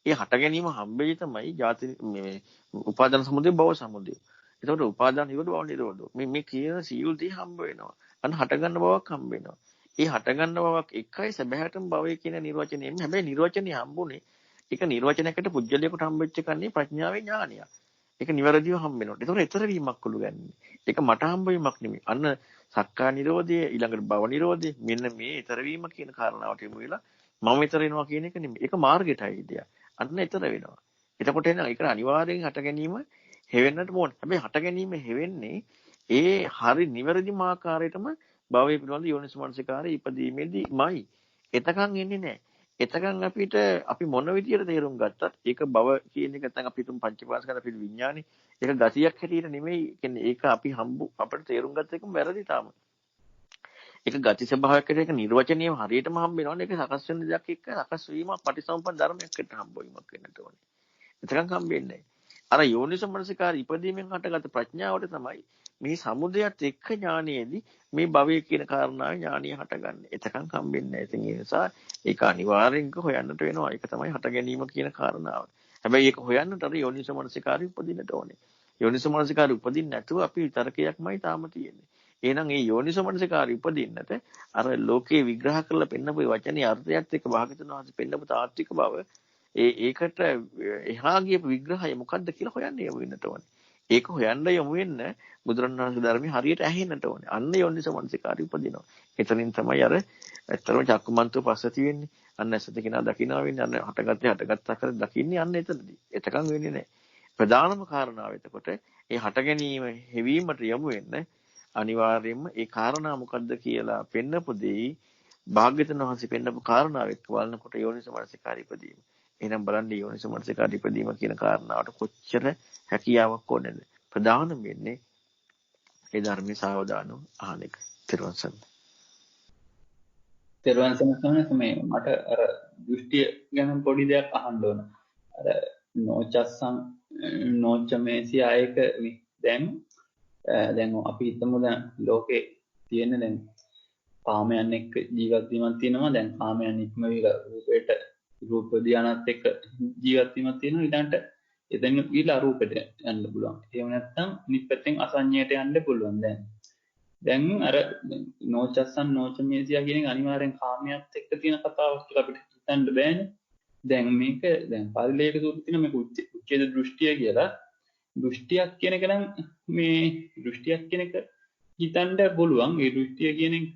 ඒ හට ගැනීම හම්බෙයි තමයි ජාති මේ උපාදාන සමුදය භව සමුදය. එතකොට උපාදාන නිරෝධ භව නිරෝධ. මේ කියන සියලු දේ හම්බ වෙනවා. අන්න හට ගන්න බවක් හම්බ වෙනවා. ඒ හට ගන්න බවක් එකයි සැබෑටම භවය කියන නිර්වචනයෙන්. හැබැයි නිර්වචනේ හම්බුනේ ඒක නිර්වචනයකට පුජ්‍යලයකට හම්බෙච්ච කන්නේ ප්‍රඥාවේ ඥානිය. ඒක නිවැරදිව හම්බ වෙනවා. ඒතකොට ඊතර වීමක් කුළු ගන්නේ. ඒක මට හම්බ වීමක් නෙමෙයි. අන්න සක්කා නිරෝධය ඊළඟට භව නිරෝධය මෙන්න මේ ඊතර වීම කියන කාරණාවට යමු වෙලා මම ඊතර වෙනවා කියන එක නෙමෙයි. ඒක මාර්ගයටයි ඉදියා. අන්න ඊතර වෙනවා. එතකොට එන ඒක අනිවාර්යෙන් හට ගැනීම හෙවෙන්නට ඕන. හැබැයි හට ගැනීම හෙවෙන්නේ ඒ හරි නිවැරදිම ආකාරයටම භවයේ පිළිබඳ යෝනිසමනසිකාරය ඉපදීමේදීමයි. එතකන් එන්නේ නැහැ. එතකන් අපි මොන විදියට තේරුම් ගත්තත් ඒක භව කියන එක නැත්නම් අපි තුන් පංචපාස්කන්ධ අපි විඥානේ ඒක ගතියක් හැටියට නෙමෙයි. කියන්නේ ඒක අපි අපිට තේරුම් ගත්ත එකම වැරදි තාම. ඒක ගති ස්වභාවයක් හැටියට ඒක නිර්වචනීය හරියටම හම්බ වෙනවනේ. ඒක සකස් වෙන දෙයක් එක්ක සකස් වීම පටිසම්පන්න ධර්මයක් හැටියට හම්බ වීමක් වෙන්නට ඕනේ. එතකන් හම්බෙන්නේ නැහැ. අර යෝනිසමනසිකාර ඉපදීමෙන් හටගත් ප්‍රඥාවට තමයි මේ සමුදයත් එක්ක ඥානයේදී මේ භවය කියන කාරණාවේ ඥානිය හටගන්නේ. එතකන් හම්බෙන්නේ නැහැ. ඒ නිසා ඒක අනිවාර්යෙන් හොයන්නට වෙනවා. ඒක තමයි හට ගැනීම කියන කාරණාව. හැබැයි ඒක හොයන්නට අර යෝනිසමනසිකාරය උපදින්නට ඕනේ. යෝනිසමනසිකාරය උපදින්න නැතුව අපි විතරකයක්මයි තාම තියෙන්නේ. එහෙනම් මේ යෝනිසමනසිකාරය උපදින්නට අර ලෝකේ විග්‍රහ කරලා පෙන්නපු වචනේ අර්ථයත් එක්ක භාගතුන් වහන්සේ පෙන්නපු තාත්වික බව ඒකට එහා ගියපු විග්‍රහය මොකක්ද කියලා හොයන්න යමු වෙන්නට ඕනේ. ඒක හොයන්න යමු වෙන්න බුදුරණවහන්සේ ධර්මයේ හරියට ඇහෙන්නට ඕනේ. අන්න යෝනිසමනසිකාරය උපදිනවා. එතනින් තමයි අර ඇත්තටම චක්කුමන්තව පස්සති වෙන්නේ. අන්න ඇසත කෙනා දකිනවා වෙන්නේ. අන්න හටගත්තා කියලා දකින්නේ අන්න එතනදී. එතකන් වෙන්නේ නැහැ. ප්‍රධානම කාරණාව එතකොට ඒ හට ගැනීම හැවීමට යමු වෙන්න අනිවාර්යයෙන්ම ඒ කාරණා මොකද්ද කියලා පෙන්නපු දෙයි භාග්‍යවතුන් වහන්සේ පෙන්නපු කාරණාව එක්ක බලනකොට යෝනිසමනසිකාරය ඉපදීම. එහෙනම් බලන්න යෝනිසමනසිකාරය ඉපදීම කියන කාරණාවට කොච්චර හැකියාවක් ඕනේද? ප්‍රධානම වෙන්නේ ඒ ධර්මයේ සාවධානව අහන එක. ත්‍රිවංශ සරණයි. තෙරුවන් සරණයි මේ මට අර දෘෂ්ටිය ගැන පොඩි දෙයක් අහන්න ඕන. අර නෝචස්සං නෝචමේසි ආයක දැන් අපි හිතමු දැන් ලෝකේ තියෙන දැන් කාමයන් එක්ක ජීවත් වීමක් තියෙනවා. දැන් කාමයන් ඉක්මවිලා රූප ධානයත් එක්ක ජීවත් වීමක් තියෙනවා. ඊළඟට එතන ගිහලා අරූපෙට යන්න පුළුවන්. එහෙම නැත්නම් නිප්පතෙන් අසඤ්ඤයට යන්න පුළුවන්. දැන් අර නෝචස්සන් නෝචමේසියා කියන එක අනිවාර්යෙන් කාමයට එක්ක තියෙන කතාවක් කියලා අපිට හිතන්න බෑනේ. දැන් මේක දැන් පරිලේඛ සූත්‍රයේ තියෙන මේක උච්ඡේද දෘෂ්ටිය කියලා. දෘෂ්ටියක් කියන එක නම් මේ දෘෂ්ටියක් කියන එක හිතන්න පුළුවන්. ඒ දෘෂ්ටිය කියන එක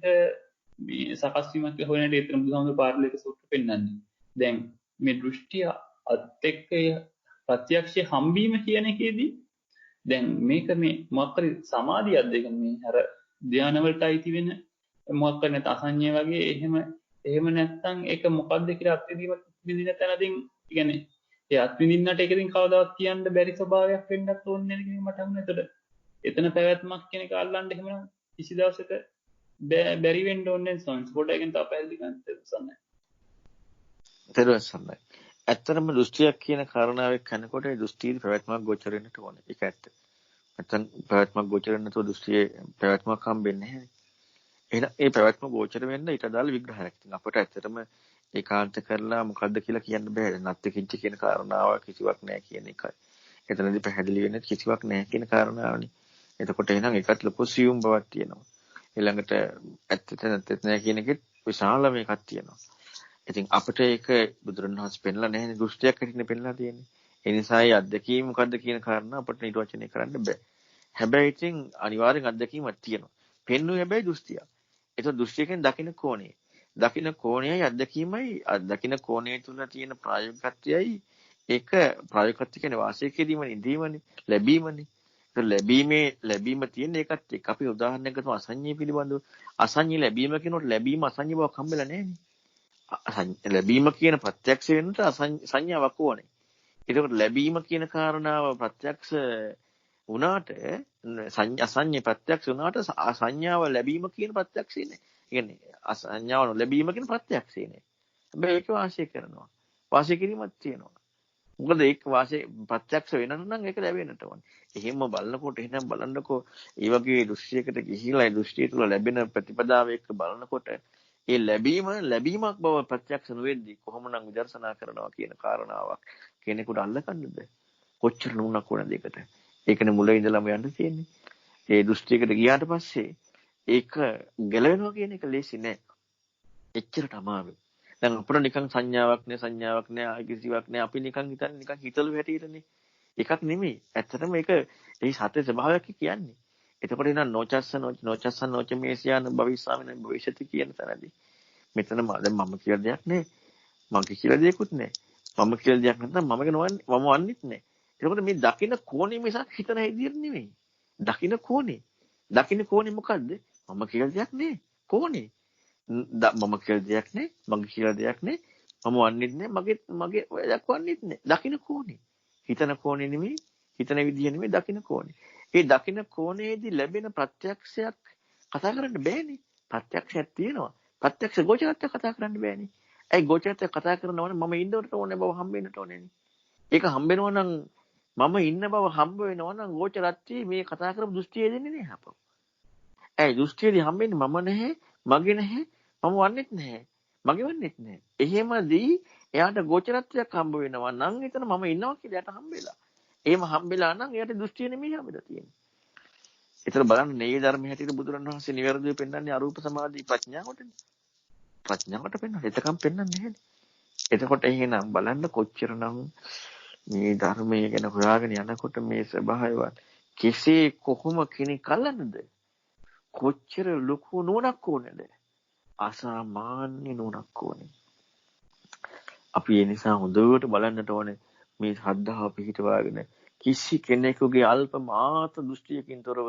මේ සකස් වීමක් හොයනට ඒතර බුදුහාමුදුරුවෝ පරිලේඛ සූත්‍රෙ පෙන්නන්නේ. දැන් මේ දෘෂ්ටිය අත් එක්ක ප්‍රත්‍යක්ෂ හම්බීම කියන එකේදී දැන් මේක මේ මොකක් හරි සමාධියක්ද මේ අර ධානය වලට අයිති වෙන මොකක් හරි නැත්නම් අසඤ්ඤය වගේ එහෙම නැත්නම් ඒක මොකක්ද කියලා අත්විඳීමක් විඳින තැනදී කියන්නේ ඒ අත්විඳින්නට ඒකෙන් කවදාවත් කියන්න බැරි ස්වභාවයක් වෙන්නත් ඕනේ නේද කියන මට හම්බුනේ. එතන පැවැත්මක් කියන එක අල්ලන්න එහෙම කිසි දවසක බැරි වෙන්න ඕනේ නැහැ. පොඩ්ඩකින් තව පැහැදිලි කරන්න දෙන්න. ත්‍රිවංශ. ඇත්තටම දෘෂ්ටියක් කියන කාරණාවක් කනකොට ඒ දෘෂ්ටියේ පැවැත්මක් ගෝචර වෙන්නට ඕනේ. ඒක ඇත්ත. නැත්නම් පැවැත්මක් ගෝචර වෙන්න නැතුව දෘෂ්ටියේ පැවැත්මක් හම්බෙන්නේ නැහැ. එහෙනම් ඒ පැවැත්ම ගෝචර වෙන්න ඊට අදාළ විග්‍රහයක් තියෙනවා. අපිට ඇත්තටම ඒකාන්ත කරලා මොකද්ද කියලා කියන්න බෑ. නැත්te කිච්ච කියන කාරණාව කිසිවක් නැහැ කියන එකයි. එතනදී පැහැදිලි වෙන්නේ කිසිවක් නැහැ කියන කාරණාවනේ. එතකොට එහෙනම් ඒකත් ලොකු සියුම් බවක් තියෙනවා. ඊළඟට ඇත්තට නැහැ කියන එකෙත් විශාල මේකක් තියෙනවා. ඉතින් අපිට ඒක බුදුරණවහන්සේ පෙන්ලා නැහැ දෘෂ්ටියක් හැටියට පෙන්ලා තියෙන්නේ. ඒ නිසා ඒ අත්දැකීම මොකද්ද කියන කාරණා අපිට නිර්වචනය කරන්න බෑ. හැබැයි ඉතින් අනිවාර්යෙන් අත්දැකීමක් තියෙනවා. පෙන්නුවේ හැබැයි දෘෂ්ටියක්. ඒක දෘෂ්ටියකින් දකින්න කෝණේ. දකින්න කෝණයයි අත්දැකීමයි දකින්න කෝණය තුල තියෙන ප්‍රායෝගිකත්වයයි ඒක ප්‍රායෝගිකත්වය කියන්නේ වාසය කිරීමනේ ඉඳීමනේ ලැබීමනේ. ඒක ලැබීම තියෙන එකත් එක්ක අපි උදාහරණයක් ගමු අසඤ්ඤය පිළිබඳව. අසඤ්ඤය ලැබීම කියනකොට ලැබීම අසඤ්ඤ බවක් හම්බෙලා නැහැනේ. ලැබීම කියන ප්‍රත්‍යක්ෂ වෙන්නට සංඥාවක් ඕනේ. ඒකට ලැබීම කියන කාරණාව ප්‍රත්‍යක්ෂ වුණාට අසඤ්ඤ ප්‍රත්‍යක්ෂ වුණාට සංඥාව ලැබීම කියන ප්‍රත්‍යක්ෂේ නෑ. ඒ කියන්නේ අසඤ්ඤාව ලැබීම කියන ප්‍රත්‍යක්ෂේ නෑ. හැබැයි ඒක වාසිය කරනවා. වාසිය කිරීමක් තියෙනවා. මොකද ඒක වාසිය ප්‍රත්‍යක්ෂ වෙනනම් නම් ඒක ලැබෙන්නට ඕනේ. එහෙම බලනකොට එහෙනම් බලන්නකෝ ඒ වගේ දෘෂ්ටියකට ගිහිලා ඒ දෘෂ්ටිය තුල ලැබෙන ප්‍රතිපදාව එක්ක බලනකොට ඒ ලැබීමක් බව ප්‍රත්‍යක්ෂ නොවෙද්දී කොහොමනම් විදර්ශනා කරනවා කියන කාරණාවක් කෙනෙකුට අල්ලගන්නද? කොච්චර නුණක් වුණද ඒකට? ඒකනේ මුල ඉඳලම යන්න තියෙන්නේ. ඒ දෘෂ්ටියකට ගියාට පස්සේ ඒක ගැලවෙනවා කියන එක ලේසි නෑ. එච්චරට අමාරුයි. දැන් අපිට නිකන් සංඥාවක් නෑ කිසිවක් නෑ. අපි නිකන් හිතන්නේ නිකන් හිතලු හැටියටනේ. එකක් නෙමෙයි. ඇත්තටම ඒක ඒ සත්‍ය ස්වභාවයක් කියන්නේ. එතකොට එන නෝචස්සන් නෝචමේසියාන භවිස්සාමින භවිෂති කියන තැනදී මෙතන දැන් මම කියලා දෙයක් නෑ. මගේ කියලා දෙයක්වත් නෑ. මම කියලා දෙයක් නැත්නම් මම වන්නෙත් නෑ. එතකොට මේ දකින්න කෝණය මිසක් හිතන හැටියට නෙමෙයි. දකින්න කෝණය මොකද්ද? මම කියලා දෙයක් නෑ. කෝණේ. මම කියලා දෙයක් නෑ. මගේ කියලා දෙයක් නෑ. මම වන්නෙත් නෑ. මගේ ඔයක් වන්නෙත් නෑ. දකින්න කෝණේ. හිතන කෝණේ නෙමෙයි. හිතන විදිය නෙමෙයි දකින්න කෝණේ. ඒ දකින්න කෝණයේදී ලැබෙන ප්‍රත්‍යක්ෂයක් කතා කරන්න බෑනේ. ප්‍රත්‍යක්ෂයක් තියෙනවා. ප්‍රත්‍යක්ෂ ගෝචරත්වය කතා කරන්න බෑනේ. ඒ ගෝචරත්වය කතා කරනවනේ මම ඉන්නවට ඕනේ බව හම්බෙන්නට ඕනේනේ. ඒක හම්බෙනවා නම් මම ඉන්න බව හම්බ වෙනවා නම් ගෝචරත්වයේ මේ කතා කරපු දෘෂ්ටිය දෙන්නේ නැහැ අපව. ඒ දෘෂ්ටියේදී හම්බෙන්නේ මම නැහැ, මගේ නැහැ, මම වන්නෙත් නැහැ, මගේ වන්නෙත් නැහැ. එහෙමදී එයාට ගෝචරත්වයක් හම්බ වෙනවා නම් එතන මම ඉන්නවා කියලා එයාට හම්බෙලා. එහෙම හම්බෙලා නම් එයාට දෘෂ්ටිය නෙමෙයි හම්බෙලා තියෙන්නේ. ඒතර බලන්න නේ ධර්ම හැටියට බුදුරණවහන්සේ නිවැරදිව පෙන්වන්නේ අරූප සමාධි ප්‍රඥාවටනේ. ප්‍රඥාවට පෙන්වන්නේ. එතකම් පෙන්වන්නේ නැහැනේ. එතකොට එහෙනම් බලන්න කොච්චරනම් මේ ධර්මයේ ගැන හොයාගෙන යනකොට මේ ස්වභාවයවත් කෙසේ කොහොම කෙනෙක් අල්ලන්නද? කොච්චර ලොකු නුවණක් ඕනේද? අසාමාන්‍ය නුවණක් ඕනේ. අපි ඒ නිසා හොඳට බලන්නට ඕනේ මේ ශ්‍රද්ධාව පිහිටවාගෙන කිසි කෙනෙකුගේ අල්ප මාත්‍ර දෘෂ්ටියකින් තොරව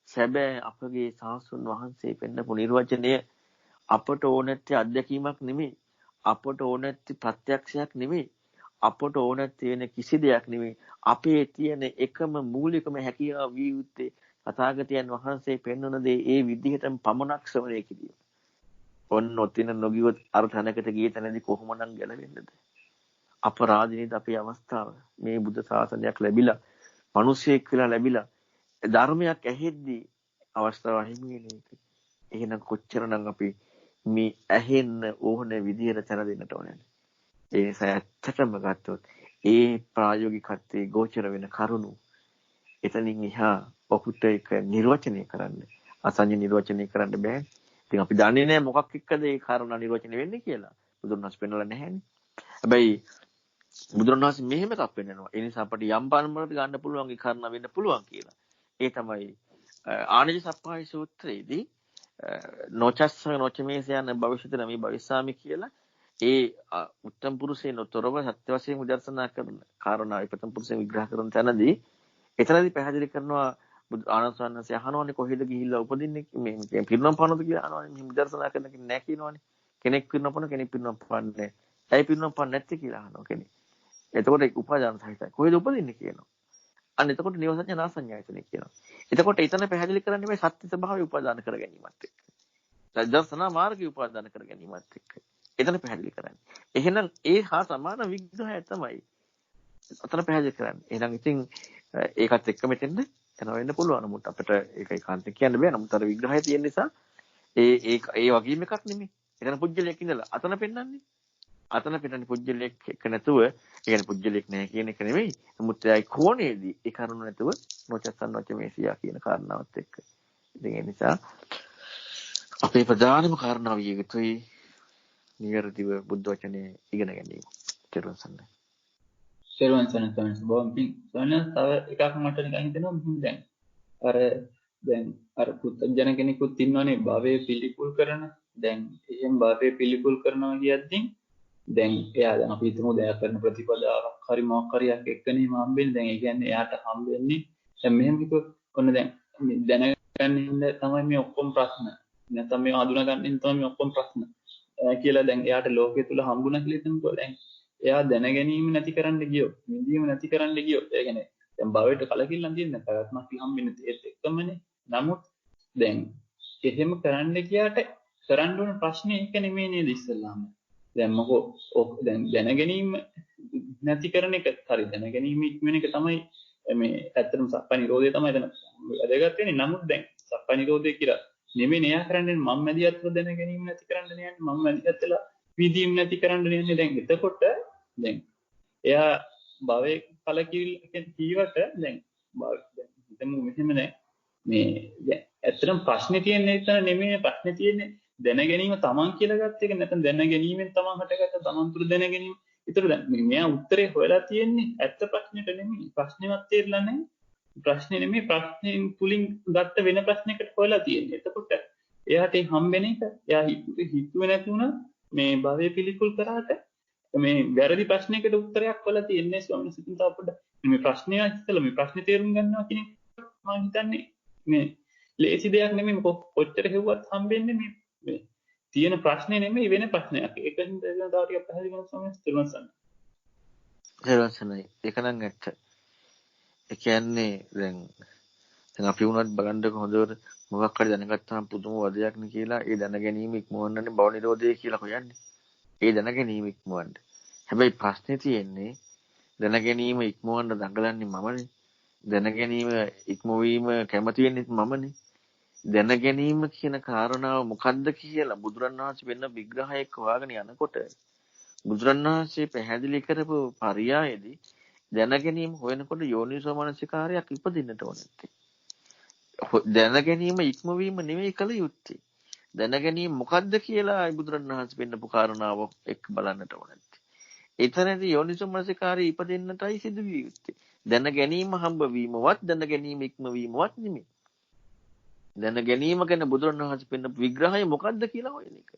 සැබෑ අපගේ සාසුන් වහන්සේ පෙන්නපු නිර්වචනය අපට ඕනැත්තේ අත්දැකීමක් නෙමෙයි. අපට ඕනැත්තේ ප්‍රත්‍යක්ෂයක් නෙමෙයි. අපට ඕන තියෙන කිසි දෙයක් නෙමෙයි. අපේ තියෙන එකම මූලිකම හැකියාව විය යුත්තේ තථාගතයන් වහන්සේ පෙන්වන දේ ඒ විදිහටම පමණක් ශ්‍රවණය කිරීම. ඔන්න ඔතින නොගියොත් අර තැනකට ගිය තැනදී කොහොමනම් ගැලවෙන්නද? අපරාධිනේද අපේ අවස්ථාව. මේ බුද්ධ ශාසනයක් ලැබිලා, මිනිසෙක් කියලා ලැබිලා, ධර්මයක් ඇහෙද්දී අවස්ථාව අහිමි වෙන එක. එහෙනම් කොච්චරනම් අපි මේ ඇහෙන්න ඕන විදියට තැන දෙන්නට ඕනද? ඒ නිසා ඇත්තටම ගත්තොත් ඒ ප්‍රායෝගිකත්වයේ ගෝචර වෙන කරුණු එතනින් එහා ඔහුට ඒක නිර්වචනය කරන්න, අසංඥ නිර්වචනය කරන්න බෑ. ඉතින් අපි දන්නේ නැහැ මොකක් එක්කද ඒ කාරණා නිර්වචනය වෙන්නේ කියලා. බුදුරණස් පෙන්නලා නැහැනේ. හැබැයි බුදුරණස් මෙහෙම එකක් පෙන්නනවා. ඒ නිසා අපිට යම් පරමකට ගන්න පුළුවන් ඒ කාරණා වෙන්න පුළුවන් කියලා. ඒ තමයි ආනජ සප්පාය සූත්‍රයේදී නොචස්ස නොචමේස යන භවිෂ්‍යත නමි භවිස්සාමි කියලා ඒ උත්තම පුරුෂයන් උතරව සත්‍ය වශයෙන් විදර්ශනා කරන කාරණා ප්‍රථම පුරුෂයන් විග්‍රහ කරන තැනදී එතනදී පැහැදිලි කරනවා ආනන්ද සන්නසේ අහනවානේ කොහෙද ගිහිල්ලා උපදින්නේ මේ පිරිනම් පානද කියලා අහනවානේ මෙහෙම විදර්ශනා කරන කෙනෙක් නැහැ කියනවානේ කෙනෙක් පිරිනම් පාන කෙනෙක් පිරිනම් පාන්නේ ඇයි පිරිනම් පාන්නේ නැත්තේ කියලා අහනවා කෙනෙක්. එතකොට ඒක උපාදාන සහිතයි. කොහෙද උපදින්නේ කියනවා. අන්න එතකොට නිවසඤ්ඤා නාසඤ්ඤායතනෙ කියනවා. එතකොට එතන පැහැදිලි කරන්නේ මේ සත්‍ය ස්වභාවය උපාදාන කර ගැනීමත් එක්ක. දර්ශනා මාර්ගය උපාදාන කර ගැනීමත් එක්ක. එතන පැහැදිලි කරන්නේ. එහෙනම් ඒ හා සමාන විග්‍රහය තමයි අතන පැහැදිලි කරන්නේ. එහෙනම් ඉතින් ඒකත් එක්ක මෙතෙන්ද යනවා වෙන්න පුළුවන්. නමුත් අපිට ඒක ඒකාන්තයෙන් කියන්න බෑ. නමුත් අර විග්‍රහය තියෙන නිසා ඒ වගේම එකක් නෙමෙයි. එතන පුජ්‍යලයක් ඉඳලා අතන පෙන්නන්නේ. අතන පෙන්නන්නේ පුජ්‍යලයක් එක නැතුව, ඒ කියන්නේ පුජ්‍යලයක් නැහැ කියන එක නෙමෙයි. නමුත් ඒයි කෝණේදී ඒ කරුණ නැතුව නොචස්සන් නොචමේසියා කියන කාරණාවත් එක්ක. ඉතින් ඒ නිසා අපේ ප්‍රධානම කාරණාව විය යුතුයි නිවැරදිව බුද්ධ වචනේ ඉගෙන ගැනීම. ඊට පස්සේ සර්වන් සනතන බොම්පින් සනන තව එකක් මට නිකන් හිතෙනවා මෙහෙම දැන් අර පුත්ජන කෙනෙකුත් ඉන්නවනේ භවයේ පිළිකුල් කරන දැන් එහෙම භවයේ පිළිකුල් කරනවා කියද්දී දැන් එයා දැන් අපි හිතමු දැන් කරන ප්‍රතිපදාවක් හරි මොකක් හරියක් එක්කනේ හම්බෙන්නේ දැන් ඒ කියන්නේ එයාට හම්බෙන්නේ දැන් මෙහෙම කිව්වොත් ඔන්න දැන් දැනගන්න ඉන්න තමයි මේ ඔක්කොම ප්‍රශ්න නැත්නම් මේ හඳුනා ගන්න ඉන්න තමයි මේ ඔක්කොම ප්‍රශ්න කියලා දැන් එයාට ලෝකයේ තුල හම්බුණා කියලා හිතමුකෝ දැන් එයා දැන ගැනීම නැති කරන්න ගියොත් විඳීම නැති කරන්න ගියොත් ඒ කියන්නේ දැන් භවයට කලකිරලා තියෙන පැවැත්මක් හම්බෙන්නේ ඒත් එක්කමනේ නමුත් දැන් එහෙම කරන්න ගියාට කරන්න ඕන ප්‍රශ්නේ ඒක නෙමෙයි නේද ඉස්සල්ලාම දැන් මොකෝ දැන් දැන ගැනීම නැති කරන එක හරි දැන ගැනීම ඉක්මන එක තමයි මේ ඇත්තටම සප්පා නිරෝධය තමයි දැන් වැදගත් වෙන්නේ නමුත් දැන් සප්පා නිරෝධය කියලා නෙමෙයි නෑ කරන්නේ මම මැදිහත්ව දැන ගැනීම නැති කරන්න යන්නේ මම මැදිහත් වෙලා විදීම් නැති කරන්න යන්නේ දැන් එතකොට දැන් එයා භවයේ කලකිරීම කීවට දැන් හිතමු මෙහෙම නෑ මේ ඇත්තටම ප්‍රශ්නේ තියෙන්නේ එතන නෙමෙයි ප්‍රශ්නේ තියෙන්නේ දැන ගැනීම තමන් කියලා ගත්ත එක නැත්නම් දැන ගැනීමෙන් තමන් හටගත්ත තමන් තුළ දැන ගැනීම. ඒතර දැන් මෙයා උත්තරේ හොයලා තියෙන්නේ ඇත්ත ප්‍රශ්නෙට නෙමෙයි. ප්‍රශ්නේවත් තේරෙලා නැහැ. ප්‍රශ්නේ නෙමෙයි ප්‍රශ්නෙන් තුලින් ගත්ත වෙන ප්‍රශ්නයකට හොයලා තියෙන්නේ. එතකොට එයාට හම්බෙන එක එයා හිතුවේ නැති වුණා මේ භවයේ පිළිකුල් කරාට මේ වැරදි ප්‍රශ්නයකට උත්තරයක් හොයලා තියෙන්නේ ස්වාමීන් වහන්සේ. තව පොඩ්ඩක් මේ ප්‍රශ්නය ඉස්සෙල්ලා මේ ප්‍රශ්නේ තේරුම් ගන්නවා කියන එක මම හිතන්නේ මේ ලේසි දෙයක් නෙමෙයි. කොච්චර හෙව්වත් හම්බෙන්නේ මේ තියෙන ප්‍රශ්නේ නෙමෙයි වෙන ප්‍රශ්නයක්. ඒක හින්දා තව ටිකක් පැහැදිලි කරන්න ස්වාමීන් වහන්සේ. ඒක නම් ඇත්ත. ඒ කියන්නේ දැන් අපි වුණත් බලන්නකො හොඳට මොකක් හරි දැනගත්තාම පුදුම වදයක් නේ කියලා ඒ දැන ගැනීම ඉක්මවන්නනේ භව නිරෝධය කියලා හොයන්නේ. ඒ දැන ගැනීම ඉක්මවන්න. හැබැයි ප්‍රශ්නේ තියෙන්නේ දැන ගැනීම ඉක්මවන්න දඟලන්නේ මමනේ. දැන ගැනීම ඉක්මවීම කැමති වෙන්නේ මමනේ. දැන ගැනීම කියන කාරණාව මොකද්ද කියලා බුදුරණවහන්සේ වෙන විග්‍රහයක හොයාගෙන යනකොට බුදුරණවහන්සේ පැහැදිලි කරපු පරියායේදී දැන ගැනීම හොයනකොට යෝනිසෝ මනසිකාරයක් ඉපදින්නට ඕනේ. දැන ගැනීම ඉක්මවීම නෙමෙයි කල යුත්තේ. දැන ගැනීම මොකද්ද කියලා බුදුරණවහන්සේ වෙන්නපු කාරණාව එක්ක බලන්නට ඕනේ. එතනදී යෝනිසෝ මනසිකාරය ඉපදින්නටයි සිදු විය යුත්තේ. දැන ගැනීම හම්බ වීමවත් දැන ගැනීම ඉක්මවීමවත් නෙමෙයි. දැන ගැනීම ගැන බුදුරණවහන්සේ පෙන්නපු විග්‍රහය මොකද්ද කියලා හොයන එක.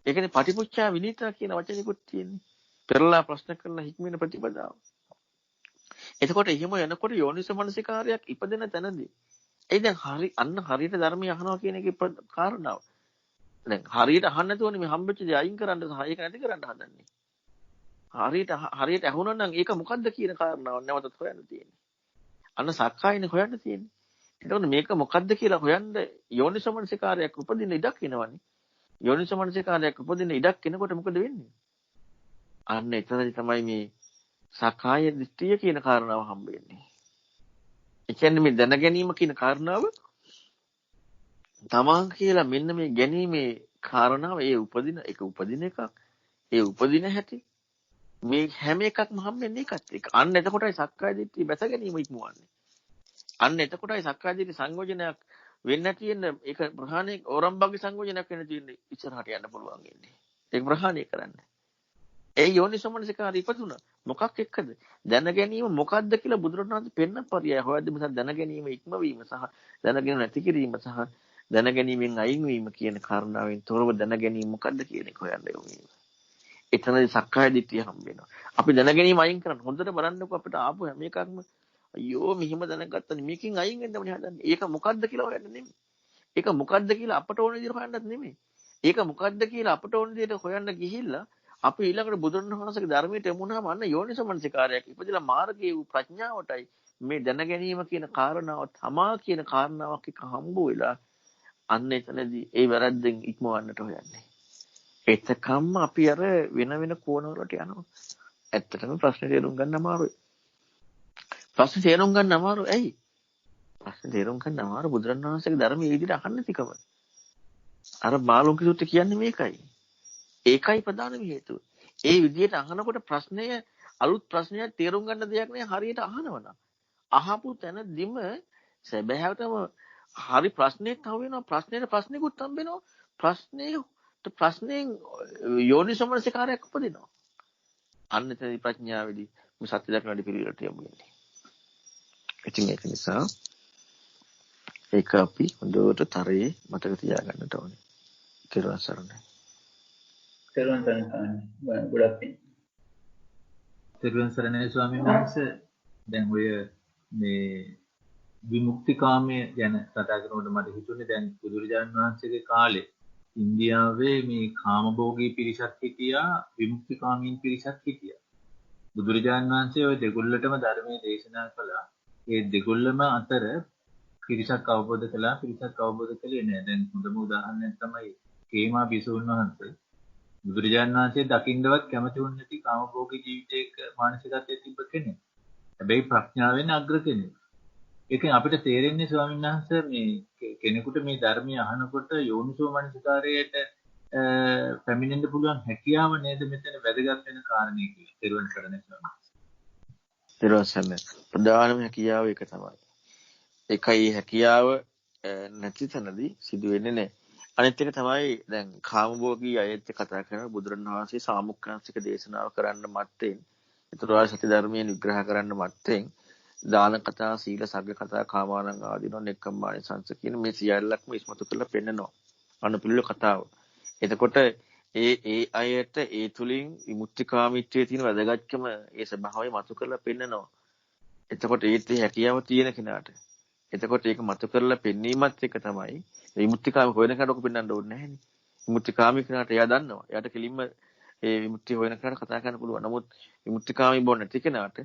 ඒකනේ පටිපුච්ඡා විනිතා කියන වචනයකුත් තියෙන්නේ. පෙරලා ප්‍රශ්න කරලා හික්මින ප්‍රතිපදාව. එතකොට එහෙම යනකොට යෝනිසෝ මනසිකාරයක් ඉපදෙන තැනදී ඒ දැන් හරියට ධර්මය අහනවා කියන එකේ කාරණාව. දැන් හරියට අහන්න නැතුවනේ මේ හම්බෙච්ච දේ අයින් කරන්න සහ ඒක නැති කරන්න හදන්නේ. හරියට ඇහුණා නම් ඒක මොකද්ද කියන කාරණාව නැවතත් හොයන්න තියෙන්නේ. අන්න සක්කායනේ හොයන්න තියෙන්නේ. එතකොට මේක මොකද්ද කියලා හොයන්න යෝනිසමනසිකාරයක් උපදින්න ඉඩක් එනවනේ. යෝනිසමනසිකාරයක් උපදින්න ඉඩක් එනකොට මොකද වෙන්නේ? අන්න එතනදි තමයි මේ සක්කාය දිට්ඨිය කියන කාරණාව හම්බ වෙන්නේ. ඒ කියන්නේ මේ දැන ගැනීම කියන කාරණාව තමන් කියලා මෙන්න මේ ගැනීමේ කාරණාව ඒ උපදින එකක්. ඒ උපදින හැටි මේ හැම එකක්ම හම්බෙන්නේ එකත් එක. අන්න එතකොටයි සක්කාය දිට්ඨිය බැස ගැනීම ඉක්මවන්නේ. අන්න එතකොටයි සක්කාය දිට්ඨි සංයෝජනයක් වෙන්න තියෙන ඒක ප්‍රහාණය ඕරම්බගේ සංයෝජනයක් වෙන්න තියෙන ඉස්සරහට යන්න පුළුවන් වෙන්නේ. ඒක ප්‍රහාණය කරන්න. ඒ යෝනිසමනසිකාරය ඉපදුණා. මොකක් එක්කද? දැන ගැනීම මොකක්ද කියලා බුදුරණවහන්සේ පෙන්න පරියය හොයද්දි නිසා දැන ගැනීම ඉක්මවීම සහ දැනගෙන නැති කිරීම සහ දැන ගැනීමෙන් අයින් වීම කියන කාරණාවෙන් තොරව දැන ගැනීම මොකක්ද කියන එක හොයන්න යොමු. එතනදී සක්කාය දිට්ඨිය හම්බ වෙනවා. අපි දැන ගැනීම අයින් කරන්න හොඳට බලන්නකො අපිට ආපු හැම එකක්ම අයියෝ මෙහිම දැනගත්තා මේකෙන් අයින් වෙන්න ඕනේ හදන්නේ. ඒක මොකක්ද කියලා හොයන්න නෙමෙයි. ඒක මොකක්ද කියලා අපට ඕන විදිහට හොයන්නත් නෙමෙයි. ඒක මොකක්ද කියලා අපට ඕන විදිහට හොයන්න ගිහිල්ලා අපි ඊළඟට බුදුරණවහන්සේගේ ධර්මයට එමුණාම අන්න යෝනිසමනසිකාරයක් ඉපදිලා මාර්ගයේ වූ ප්‍රඥාවටයි මේ දැන ගැනීම කියන කාරණාව තමා කියන කාරණාවක් එක්ක හම්බ වෙලා අන්න එතනදී ඒ වැරද්දෙන් ඉක්මවන්නට හොයන්නේ. එතකම්ම අපි අර වෙන කෝණවලට යනවා. ඇත්තටම ප්‍රශ්නේ තේරුම් ගන්න අමාරුයි. ඇයි? ප්‍රශ්නේ තේරුම් ගන්න අමාරු බුදුරණවහන්සේගේ ධර්මයේ විදිහට අහන්න තිකම. අර මාළුන්ගේ සූත්‍රය කියන්නේ මේකයි. ඒකයි ප්‍රධානම හේතුව. ඒ විදිහට අහනකොට ප්‍රශ්නය අලුත් ප්‍රශ්නයක් තේරුම් ගන්න දෙයක් නෑ හරියට අහනවනම්. අහපු තැනදිම සැබෑවටම හරි ප්‍රශ්නයක් අහු වෙනවා ප්‍රශ්නෙකුත් හම්බ වෙනවා ප්‍රශ්නෙන් යෝනිසමනසිකාරයක් උපදිනවා. අන්න එතනදී ප්‍රඥාවේදී මේ සත්‍ය දක්න වැඩි පිළිවෙලට යමු වෙන්නේ. ඉතින් ඒක නිසා ඒක අපි හොඳට තරයේ මතක තියාගන්නට ඕනේ. ඊට සරණයි. තෙරුවන් සරණයි. ගොඩක් පිං. තෙරුවන් සරණයි ස්වාමීන් වහන්සේ. දැන් ඔය මේ විමුක්තිකාමයේ ගැන කතා කරනකොට මට හිතුනේ දැන් බුදුරජාණන් වහන්සේගේ කාලේ ඉන්දියාවේ මේ කාමභෝගී පිරිසක් හිටියා විමුක්තිකාමීන් පිරිසක් හිටියා. බුදුරජාණන් වහන්සේ ওই දෙගොල්ලටම ධර්මයේ දේශනා කළා. ඒ දෙගොල්ලම අතර පිරිසක් අවබෝධ කළා පිරිසක් අවබෝධ කළේ නෑ. දැන් හොඳම උදාහරණයක් තමයි කේමා බිසෝන් වහන්සේ. බුදුරජාණන් වහන්සේ දකින්නවත් කැමති වුණ නැති කාමභෝගී ජීවිතයක මානසිකත්වයේ තිබ්බ කෙනෙක්. හැබැයි ප්‍රඥාවෙන් අග්‍ර කෙනෙක්. ඒකෙන් අපිට තේරෙන්නේ ස්වාමීන් වහන්සේ මේ කෙනෙකුට මේ ධර්මය අහනකොට යෝනිසෝ මනසිකාරයට පැමිණෙන්න පුළුවන් හැකියාව නේද මෙතන වැදගත් වෙන කාරණේ කියලා. තෙරුවන් සරණයි ස්වාමීන් වහන්සේ. තෙරුවන් සරණයි. ප්‍රධානම හැකියාව ඒක තමයි. ඒකයි හැකියාව නැති තැනදී සිදු වෙන්නේ නැහැ. අනිත් එක තමයි දැන් කාමභෝගී අයත් කතා කරන බුදුරණවහන්සේ සාමුක්ඛාංශික දේශනාව කරන්න මත්තෙන් ඒතරවා සත්‍ය ධර්මයෙන් විග්‍රහ කරන්න මත්තෙන් දාන කතා සීල සග්ග කතා කාමානං ආදීනෝ නෙක්ඛම්මානි සංස කියන මේ සියල්ලක්ම ඉස්මතු කරලා පෙන්නනවා අනුපිළිවෙල කතාව. එතකොට ඒ අයට ඒ තුලින් විමුක්තිකාමීත්වයේ තියෙන වැදගත්කම ඒ ස්වභාවය මතු කරලා පෙන්නනවා. එතකොට ඒත් හැකියාව තියෙන කෙනාට එතකොට ඒක මතු කරලා පෙන්වීමත් එක තමයි විමුක්තිකාම හොයන කෙනාට ඔක පෙන්වන්න ඕනේ නැහැනේ. විමුක්තිකාමී කෙනාට එයා දන්නවා. එයාට කෙලින්ම ඒ විමුක්තිය හොයන කෙනාට කතා කරන්න පුළුවන්. නමුත් විමුක්තිකාමී බව නැති කෙනාට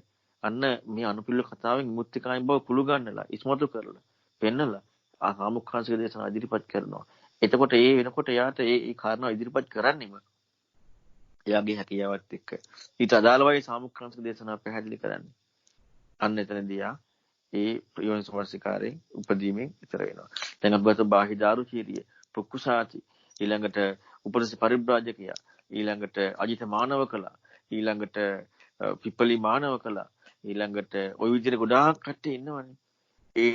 අන්න මේ අනුපිළිවෙල කතාවෙන් විමුක්තිකාමී බව කුළු ගන්නලා ඉස්මතු කරලා පෙන්නලා ආමුඛාංශික දේශනා ඉදිරිපත් කරනවා. එතකොට ඒ වෙනකොට එයාට ඒ කාරණා ඉදිරිපත් කරන්නෙම එයාගේ හැකියාවත් එක්ක ඊට අදාළවයි සාමුඛාංශික දේශනා පැහැදිලි කරන්නේ. අන්න එතනදී ඒ යෝනිසමනසිකාරයෙන් උපදීමෙන් ඉතර වෙනවා. දැන් අපගත බාහිදාරු චීරිය, පුක්කුසාති, ඊළඟට උපදේශ පරිබ්‍රාජකයා, ඊළඟට අජිත මානව කලා, ඊළඟට පිප්පලි මානව කලා, ඊළඟට ওই විදිහට ගොඩාක් කට්ටිය ඉන්නවනේ.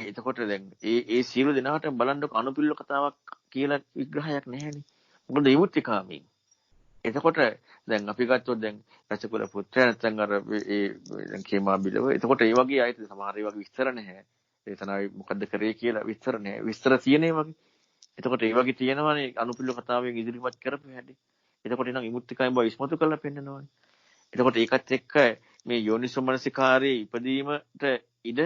එතකොට දැන් ඒ සියලු දෙනාට බලන්නකො අනුපිළිවෙල කතාවක් කියලා විග්‍රහයක් නැහැනේ. මොකද විමුක්තිකාමී. එතකොට දැන් අපි ගත්තොත් දැන් රසකුල පුත්‍රයා නැත්නම් අර දැන් කේමා බිලව. එතකොට ඒ වගේ ආයත සමහර ඒ වගේ විස්තර නැහැ. දේශනාවේ මොකද්ද කරේ කියලා විස්තර නැහැ. විස්තර තියෙනේ වගේ. එතකොට ඒ වගේ තියෙනවානේ අනුපිළිවෙල කතාවෙන් ඉදිරිපත් කරපු හැටි. එතකොට එනම් විමුක්තිකාමී බව ඉස්මතු කරලා පෙන්නනවානේ. එතකොට ඒකත් එක්ක මේ යෝනිසෝමනසිකාරයේ ඉපදීමට ඉඩ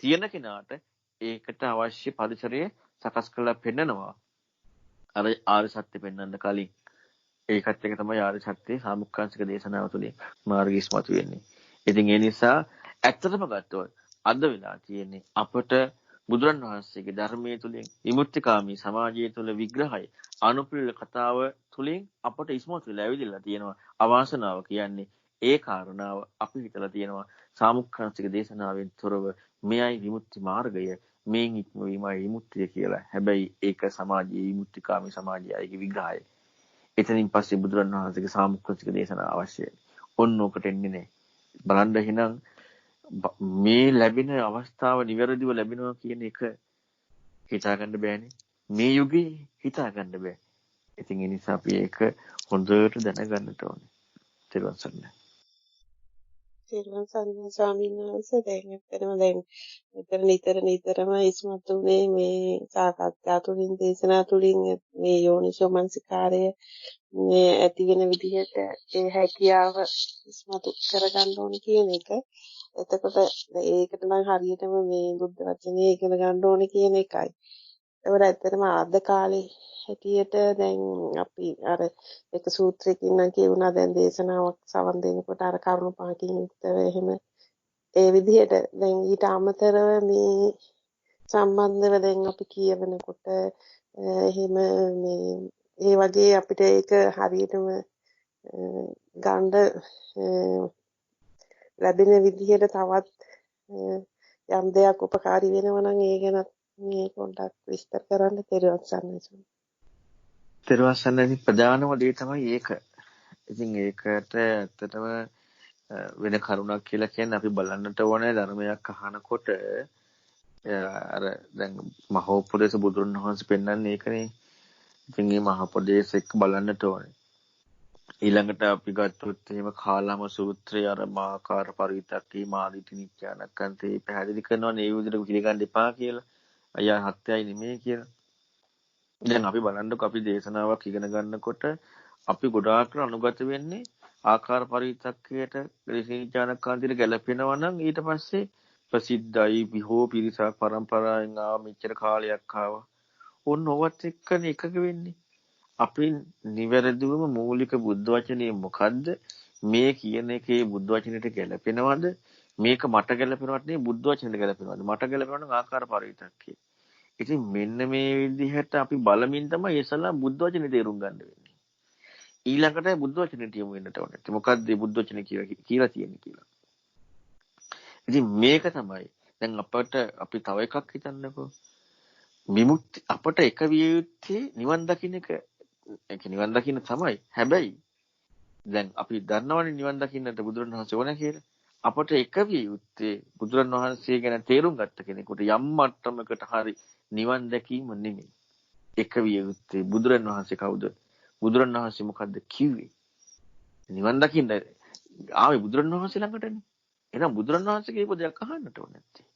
තියෙන කෙනාට ඒකට අවශ්‍ය පරිසරය සකස් කරලා පෙන්නනවා. අර ආර්ය සත්‍ය පෙන්වන්න කලින් ඒකත් එක තමයි ආර්ය සත්‍ය සාමුක්ඛාංශික දේශනාව තුළින් මාර්ගය ඉස්මතු වෙන්නේ. ඉතින් ඒ නිසා ඇත්තටම ගත්තොත් අද වෙලා තියෙන්නේ අපට බුදුරන් වහන්සේගේ ධර්මයේ තුලින් විමුක්තිකාමී සමාජය තුළ විග්‍රහය අනුපිළිවෙල කතාව තුලින් අපට ඉස්මතු වෙලා ඇවිදලා තියෙනවා. අවාසනාව කියන්නේ ඒ කාරණාව අපි හිතලා තියෙනවා සාමුක්ඛාංශික දේශනාවෙන් තොරව මෙයයි විමුක්ති මාර්ගය මේන් ඉක්මවීමයි විමුක්තිය කියලා. හැබැයි ඒක සමාජයේ විමුක්තිකාමී සමාජයයි විග්‍රහය. එතනින් පස්සේ බුදුරන් වහන්සේගේ සාමුක්ඛාංශික දේශනාව අවශ්‍යයි. ඔන්න ඔකට එන්නේ නැහැ. බලන්න එහෙනම් මේ ලැබෙන අවස්ථාව නිවැරදිව ලැබෙනවා කියන එක හිතා ගන්න බෑනේ. මේ යුගයේ හිතා ගන්න බෑ. ඉතින් ඒ නිසා අපි ඒක හොඳට දැනගන්නට ඕනේ. ඊට පස්සේ තිරුවන් සරණයි ස්වාමීන් වහන්සේ. දැන් ඇත්තටම දැන් නිතරම ඉස්මතු වුණේ මේ සාකච්ඡා තුළින් දේශනා තුළින් මේ යෝනිසෝ මනසිකාරය මේ ඇති වෙන විදිහට ඒ හැකියාව ඉස්මතු කරගන්න ඕනේ කියන එක. එතකොට ඒකට නම් හරියටම මේ බුද්ධ වචනේ ඉගෙන ගන්න ඕනේ කියන එකයි. ඒවල ඇත්තටම අද කාලේ හැටියට දැන් අපි අර එක සූත්‍රයකින් නම් කියුණා දැන් දේශනාවක් සවන් දෙනකොට අර කරුණු පහකින් යුක්තව එහෙම ඒ විදිහට දැන් ඊට අමතරව මේ සම්බන්ධව දැන් අපි කියවනකොට එහෙම මේ ඒ වගේ අපිට ඒක හරියටම ගන්න ලැබෙන විදිහට තවත් යම් දෙයක් උපකාරී වෙනවා නම් ඒ ගැන මේ පොඩ්ඩක් විස්තර කරන්න තෙරුවන් සරණයි ප්‍රධානම දේ තමයි ඒක. ඉතින් ඒකට ඇත්තටම වෙන කරුණක් කියලා කියන්නේ අපි බලන්නට ඕනේ ධර්මයක් අහනකොට අර දැන් මහෝපදේශ බුදුන් වහන්සේ පෙන්වන්නේ ඒකනේ. ඉතින් මේ මහෝපදේශ එක්ක බලන්නට ඕනේ. ඊළඟට අපි ගත්තොත් එහෙම කාලම සූත්‍රය අර මාකාර පරිවිතක්කේ මාදිටි නිත්‍යානක්කන්තේ පැහැදිලි කරනවානේ ඒ විදිහට පිළිගන්න එපා කියලා. අයියා හත්යයි නෙමෙයි කියලා. දැන් අපි බලන්නකො අපි දේශනාවක් ඉගෙන ගන්නකොට අපි ගොඩාක් අනුගත වෙන්නේ ආකාර පරිවිතක්කයට නිත්‍යානක්කන්තේට ගැලපෙනවා නම් ඊට පස්සේ ප්‍රසිද්ධයි විහෝ පිරිසක් පරම්පරාවෙන් ආව මෙච්චර කාලයක් ආවා. ඕන්න ඔවත් එක්කනේ එකක වෙන්නේ. අපි නිවැරදිවම මූලික බුද්ධ වචනේ මොකද්ද? මේ කියන එකේ බුද්ධ වචනයට ගැලපෙනවද? මේක මට ගැලපෙනවද නෙවෙයි බුද්ධ වචනයට ගැලපෙනවද? මට ගැලපෙනවද ආකාර පරිවිතක්කේ. ඉතින් මෙන්න මේ විදිහට අපි බලමින් තමයි ඉස්සලා බුද්ධ වචනේ තේරුම් ගන්න වෙන්නේ. ඊළඟට බුද්ධ වචනේට යමු වෙන්නට ඕනේ. මොකද්ද බුද්ධ වචනේ කියලා තියෙන්නේ කියලා. ඉතින් මේක තමයි දැන් අපට අපි තව එකක් හිතන්නකෝ. විමුක්ති අපට එක විය යුත්තේ නිවන් දකින්න එක. ඒක නිවන් දකින්න තමයි. හැබැයි දැන් අපි දන්නවනේ නිවන් දකින්නට බුදුරණවහන්සේ ඕන කියලා. අපට එක විය යුත්තේ බුදුරණවහන්සේ ගැන තේරුම් ගත්ත කෙනෙකුට යම් මට්ටමකට හරි නිවන් දැකීම නෙමෙයි. එක විය යුත්තේ බුදුරණවහන්සේ කවුද? බුදුරණවහන්සේ මොකද්ද කිව්වේ? නිවන් දකින්න ආවේ බුදුරණවහන්සේ ළඟටනේ. එහෙනම් බුදුරණවහන්සේ කියපු දෙයක් අහන්නට ඕනේ නැත්තේ.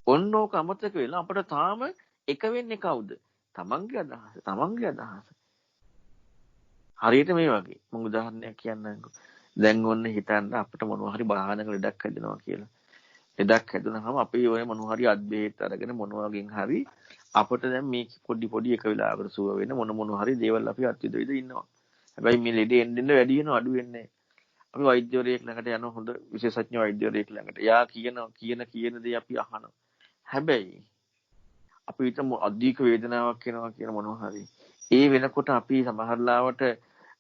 ඔන්න ඕක අමතක වෙලා අපිට තාම එක වෙන්නේ කවුද? තමන්ගේ අදහස. හරියට මේ වගේ මම උදාහරණයක් කියන්නම්කෝ. දැන් ඔන්න හිතන්න අපිට මොනවා හරි බාහනක ලෙඩක් හැදෙනවා කියලා. ලෙඩක් හැදුනහම අපි ඔය මොනවා හරි අද්බේත් අරගෙන මොනවාකින් හරි අපිට දැන් මේ පොඩි එක වෙලාවකට සුව වෙන මොනවා හරි දේවල් අපි අත්විඳ ඉන්නවා. හැබැයි මේ ලෙඩ එන්න වැඩි වෙනවා අඩු වෙන්නේ නැහැ. අපි වෛද්‍යවරයෙක් ළඟට යනවා හොඳ විශේෂඥ වෛද්‍යවරයෙක් ළඟට. යා කියන දේ අපි අහනවා. හැබැයි අපි හිතමු අධික වේදනාවක් එනවා කියන මොනවා හරි. ඒ වෙනකොට අපි සමහරලාවට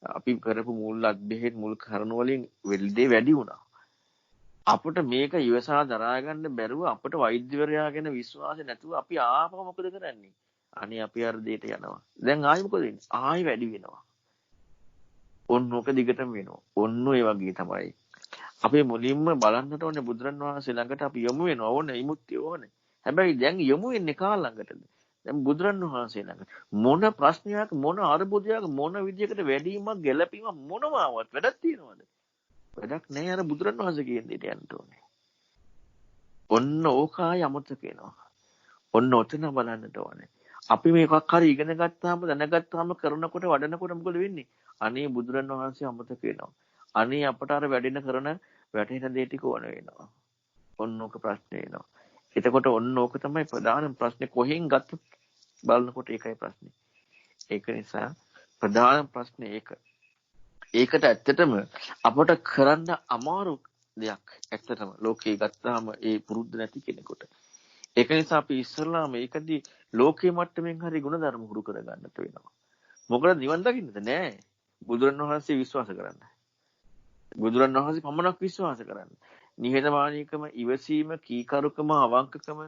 අපි කරපු මුල් අධ්බෙහෙත් මුල් කරන වලින් වෙල්දේ වැඩි වුණා. අපිට මේක ඉවසා දරා ගන්න බැරුව අපිට වෛද්‍යවරයා ගැන විශ්වාසය නැතුව අපි ආපහු මොකද කරන්නේ? අනේ අපි අර දෙයට යනවා. දැන් ආයි මොකද වෙන්නේ? ආයි වැඩි වෙනවා. ඔන්න ඕක දිගටම වෙනවා. ඔන්න ඒ වගේ තමයි. අපි මුලින්ම බලන්නට ඕනේ බුදුරණවහන්සේ ළඟට අපි යමු වෙනවා ඕනේ විමුක්තිය ඕනේ. හැබැයි දැන් යමු වෙන්නේ කා ළඟටද? දැන් බුදුරණවහන්සේ ළඟ. මොන ප්‍රශ්නයක් මොන අරුබුදයක් මොන විදියකට වැඩිමක් ගැළපීමක් මොනවාවත් වැඩක් තියනවද? වැඩක් නැහැ අර බුදුරණවහන්සේ කියන දෙයට යන්න ඕනේ. ඔන්න ඕකයි අමතක වෙනවා. ඔන්න ඔතන බලන්නට ඕනේ. අපි මේකක් හරි ඉගෙන ගත්තාම දැනගත්තාම කරනකොට වඩනකොට මොකද වෙන්නේ? අනේ බුදුරණවහන්සේ අමතක වෙනවා. අනේ අපට අර වැඩෙන කරන වැටෙන දේ ටික ඕන වෙනවා. ඔන්න ඕක ප්‍රශ්නේ එනවා. එතකොට ඔන්න ඕක තමයි ප්‍රධාන ප්‍රශ්නේ කොහෙන් ගත්තත් බලනකොට ඒකයි ප්‍රශ්නේ. ඒක නිසා ප්‍රධාන ප්‍රශ්නේ ඒක. ඒකට ඇත්තටම අපට කරන්න අමාරු දෙයක් ඇත්තටම ලෝකේ ගත්තාම ඒ පුරුද්ද නැති කෙනෙකුට. ඒක නිසා අපි ඉස්සරලා මේකදී ලෝකේ මට්ටමින් හරි ගුණධර්ම හුරු කරගන්නට වෙනවා. මොකද නිවන් දකින්නද නෑ. බුදුරණවහන්සේ විශ්වාස කරන්න. බුදුරණවහන්සේ පමණක් විශ්වාස කරන්න. නිහතමානීකම, ඉවසීම, කීකරුකම, අවංකකම,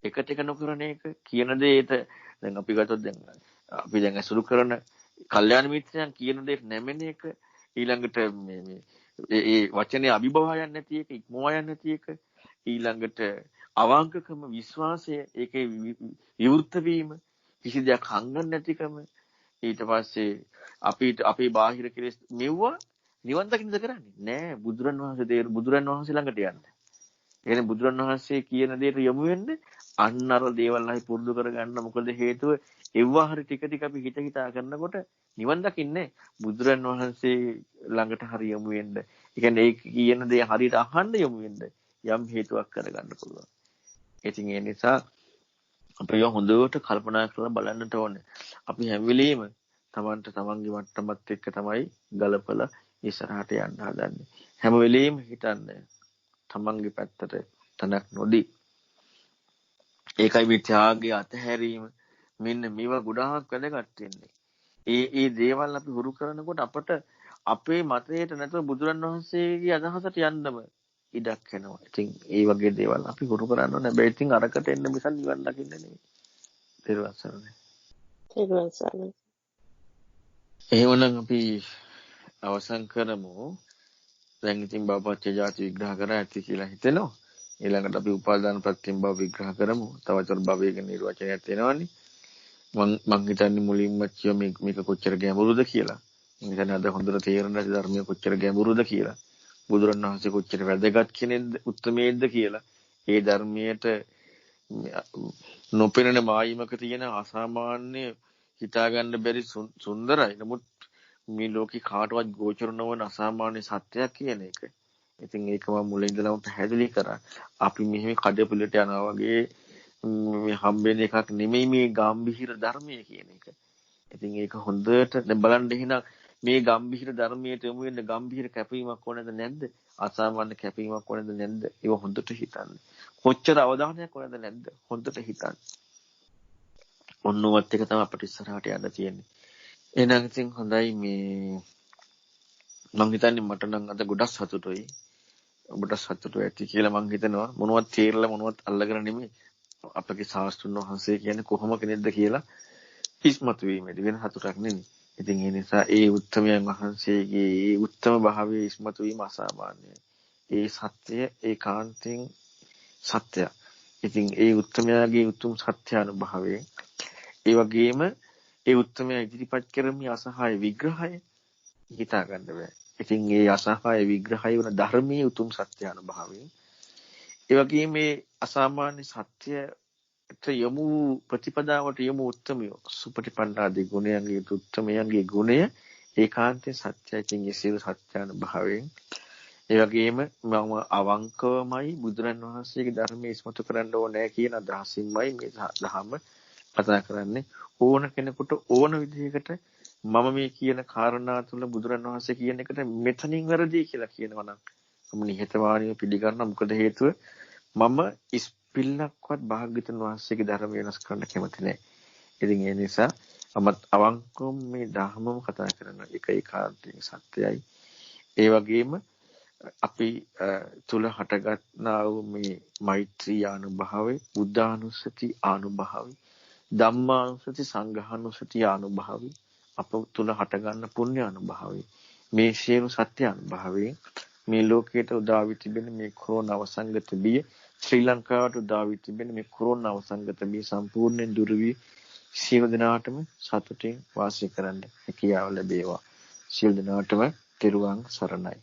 එකට එක නොකරන එක කියන දෙයට දැන් අපි ගත්තොත් දැන් අපි දැන් අසුරු කරන කල්යාණ මිත්‍රයන් කියන දෙයට නැමෙන එක ඊළඟට මේ ඒ වචනේ අභිභවායන් නැති එක, ඉක්මවායන් නැති එක, ඊළඟට අවංකකම, විශ්වාසය, ඒකේ විවෘත වීම, කිසි දෙයක් හංගන්න නැතිකම, ඊට පස්සේ අපේ බාහිර කෙලෙස් මෙව්වා නිවන් දකින්නද කරන්නේ නෑ. බුදුරන් වහන්සේ ළඟට යන්න. එහෙනම් බුදුරන් වහන්සේ කියන දේට යොමු වෙන්න අන්න අර දේවල් ආයි පුරුදු කරගන්න. මොකද හේතුව එව්වා හරි ටික ටික අපි හිතා කරනකොට නිවන් දකින්නේ බුදුරන් වහන්සේ ළඟට හරි යොමු වෙන්න. ඒ කියන්නේ ඒ කියන දේ හරියට අහන්න යොමු වෙන්න යම් හේතුවක් කරගන්න පුළුවන්. ඉතින් ඒ නිසා අපි හොඳට කල්පනා කරලා බලන්නට ඕනේ. අපි හැම වෙලෙම තමන්ගේ මට්ටමත් එක්ක තමයි ගලපලා ඉස්සරහට යන්න හදන්නේ. හැම වෙලෙම හිතන්නේ තමන්ගේ පැත්තට තනක් නොදී. ඒකයි මේ ත්‍යාගය අතහැරීම. මෙන්න මේවා ගොඩාක් වැදගත් වෙන්නේ. ඒ දේවල් අපි හුරු කරනකොට අපට අපේ මතයට නැතුව බුදුරන් වහන්සේගේ අදහසට යන්නම ඉඩක් වෙනවා. ඉතින් ඒ වගේ දේවල් අපි හුරු කරන්න ඕනේ. හැබැයි ඉතින් අරකට එන්න මිස නිවන් දකින්න නෙවෙයි. තේරුවන් සරණයි. තේරුවන් සරණයි. එහෙමනම් අපි අවසන් කරමු. දැන් ඉතින් බවපච්චය ජාති විග්‍රහ කරා ඇති කියලා හිතෙනවා. ඊළඟට අපි උපාදාන ප්‍රත්‍යයෙන් බව විග්‍රහ කරමු. තවතර භවයේ නිර්වචනයක් තියෙනවානේ. මං හිතන්නේ මුලින්ම කියව මේක කොච්චර ගැඹුරුද කියලා. මං හිතන්නේ අද හොඳට තේරෙන ධර්මයේ කොච්චර ගැඹුරුද කියලා. බුදුරණවහන්සේ කොච්චර වැදගත් කෙනෙක්ද, උත්තමයේද කියලා. ඒ ධර්මයට නොපෙනෙන මායිමක තියෙන අසාමාන්‍ය හිතාගන්න බැරි සුන්දරයි. නමුත් මේ ලෝකේ කාටවත් ගෝචර නොවන අසාමාන්‍ය සත්‍යයක් කියන එක. ඉතින් ඒක මම මුලින් ඉඳලම පැහැදිලි කරා. අපි මෙහෙම කඩපිලට යනවා වගේ මේ හම්බෙන එකක් නෙමෙයි මේ ගාම්භීර ධර්මය කියන එක. ඉතින් ඒක හොඳට බලන්න එහෙනම් මේ ගාම්භීර ධර්මයට යොමු වෙන්න ගාම්භීර කැපීමක් ඕනද නැද්ද? අසාමාන්‍ය කැපීමක් ඕනද නැද්ද? ඒක හොඳට හිතන්න. කොච්චර අවධානයක් ඕනද නැද්ද? හොඳට හිතන්න. ඔන්නවත් එක තමයි අපිට ඉස්සරහට යන්න තියෙන්නේ. එහෙනම් ඉතින් හොඳයි මේ මං හිතන්නේ මට නම් අද ගොඩක් සතුටුයි. ඔබට සතුටු ඇති කියලා මං හිතනවා. මොනවත් තේරලා මොනවත් අල්ලගෙන නෙමෙයි. අපගේ ශාස්ත්‍රඥ වහන්සේ කියන්නේ කොහොම කෙනෙක්ද කියලා ඉස්මතු වීමේදී වෙන සතුටක් නෙමෙයි. ඉතින් ඒ නිසා ඒ උත්තමයන් වහන්සේගේ ඒ උත්තම භාවයේ ඉස්මතු වීම අසාමාන්‍යයි. ඒ සත්‍ය ඒකාන්තයෙන් සත්‍යය. ඉතින් ඒ උත්තමයාගේ උතුම් සත්‍ය අනුභවයෙන් ඒ වගේම ඒ උත්තමයා ඉදිරිපත් කරමි අසහාය විග්‍රහය හිතා ගන්න බෑ. ඉතින් ඒ අසහාය විග්‍රහය වන ධර්මයේ උතුම් සත්‍ය අනුභවයෙන් ඒ වගේම මේ අසාමාන්‍ය සත්‍යයට යමු ප්‍රතිපදාවට යමු උත්තමිය සුපටිපන්නාදී ගුණයන්ගේ උත්තමයන්ගේ ගුණය ඒකාන්තයෙන් සත්‍යයි. ඉතින් ඒ සියලු සත්‍ය අනුභවයෙන් ඒ වගේම මම අවංකවමයි බුදුරන් වහන්සේගේ ධර්මයේ ඉස්මතු කරන්න ඕනේ කියන අදහසින්මයි මේ ධර්ම කතා කරන්නේ. ඕන කෙනෙකුට ඕන විදිහකට මම මේ කියන කාරණා තුල බුදුරන් වහන්සේ කියන එකට මෙතනින් වැරදි කියලා කියනවා නම් මම නිහතමානීව පිළිගන්නවා. මොකද හේතුව මම ඉස්පිල්ලක්වත් භාග්‍යතුන් වහන්සේගේ ධර්ම වෙනස් කරන්න කැමති නැහැ. ඉතින් ඒ නිසා අවංකවම මේ ධර්මම කතා කරන එක ඒකාන්තයෙන් සත්‍යයි. ඒ වගේම අපි තුල හටගන්නා වූ මේ මෛත්‍රී ආනුභාවය, බුද්ධානුස්සති ආනුභාවය, ධම්මානුස්සති, සංඝානුස්සති ආනුභාවය, අප තුල හටගන්න පුණ්‍ය අනුභවය, මේ සියලු සත්‍ය අනුභවයෙන් මේ ලෝකයට උදා වී තිබෙන මේ කොරෝනා වසංගත බිය, ශ්‍රී ලංකාවට උදා වී තිබෙන මේ කොරෝනා වසංගත බිය සම්පූර්ණයෙන් දුරු වී සියලු දෙනාටම සතුටින් වාසය කරන්න හැකියාව ලැබේවා. සියලු දෙනාටම තෙරුවන් සරණයි.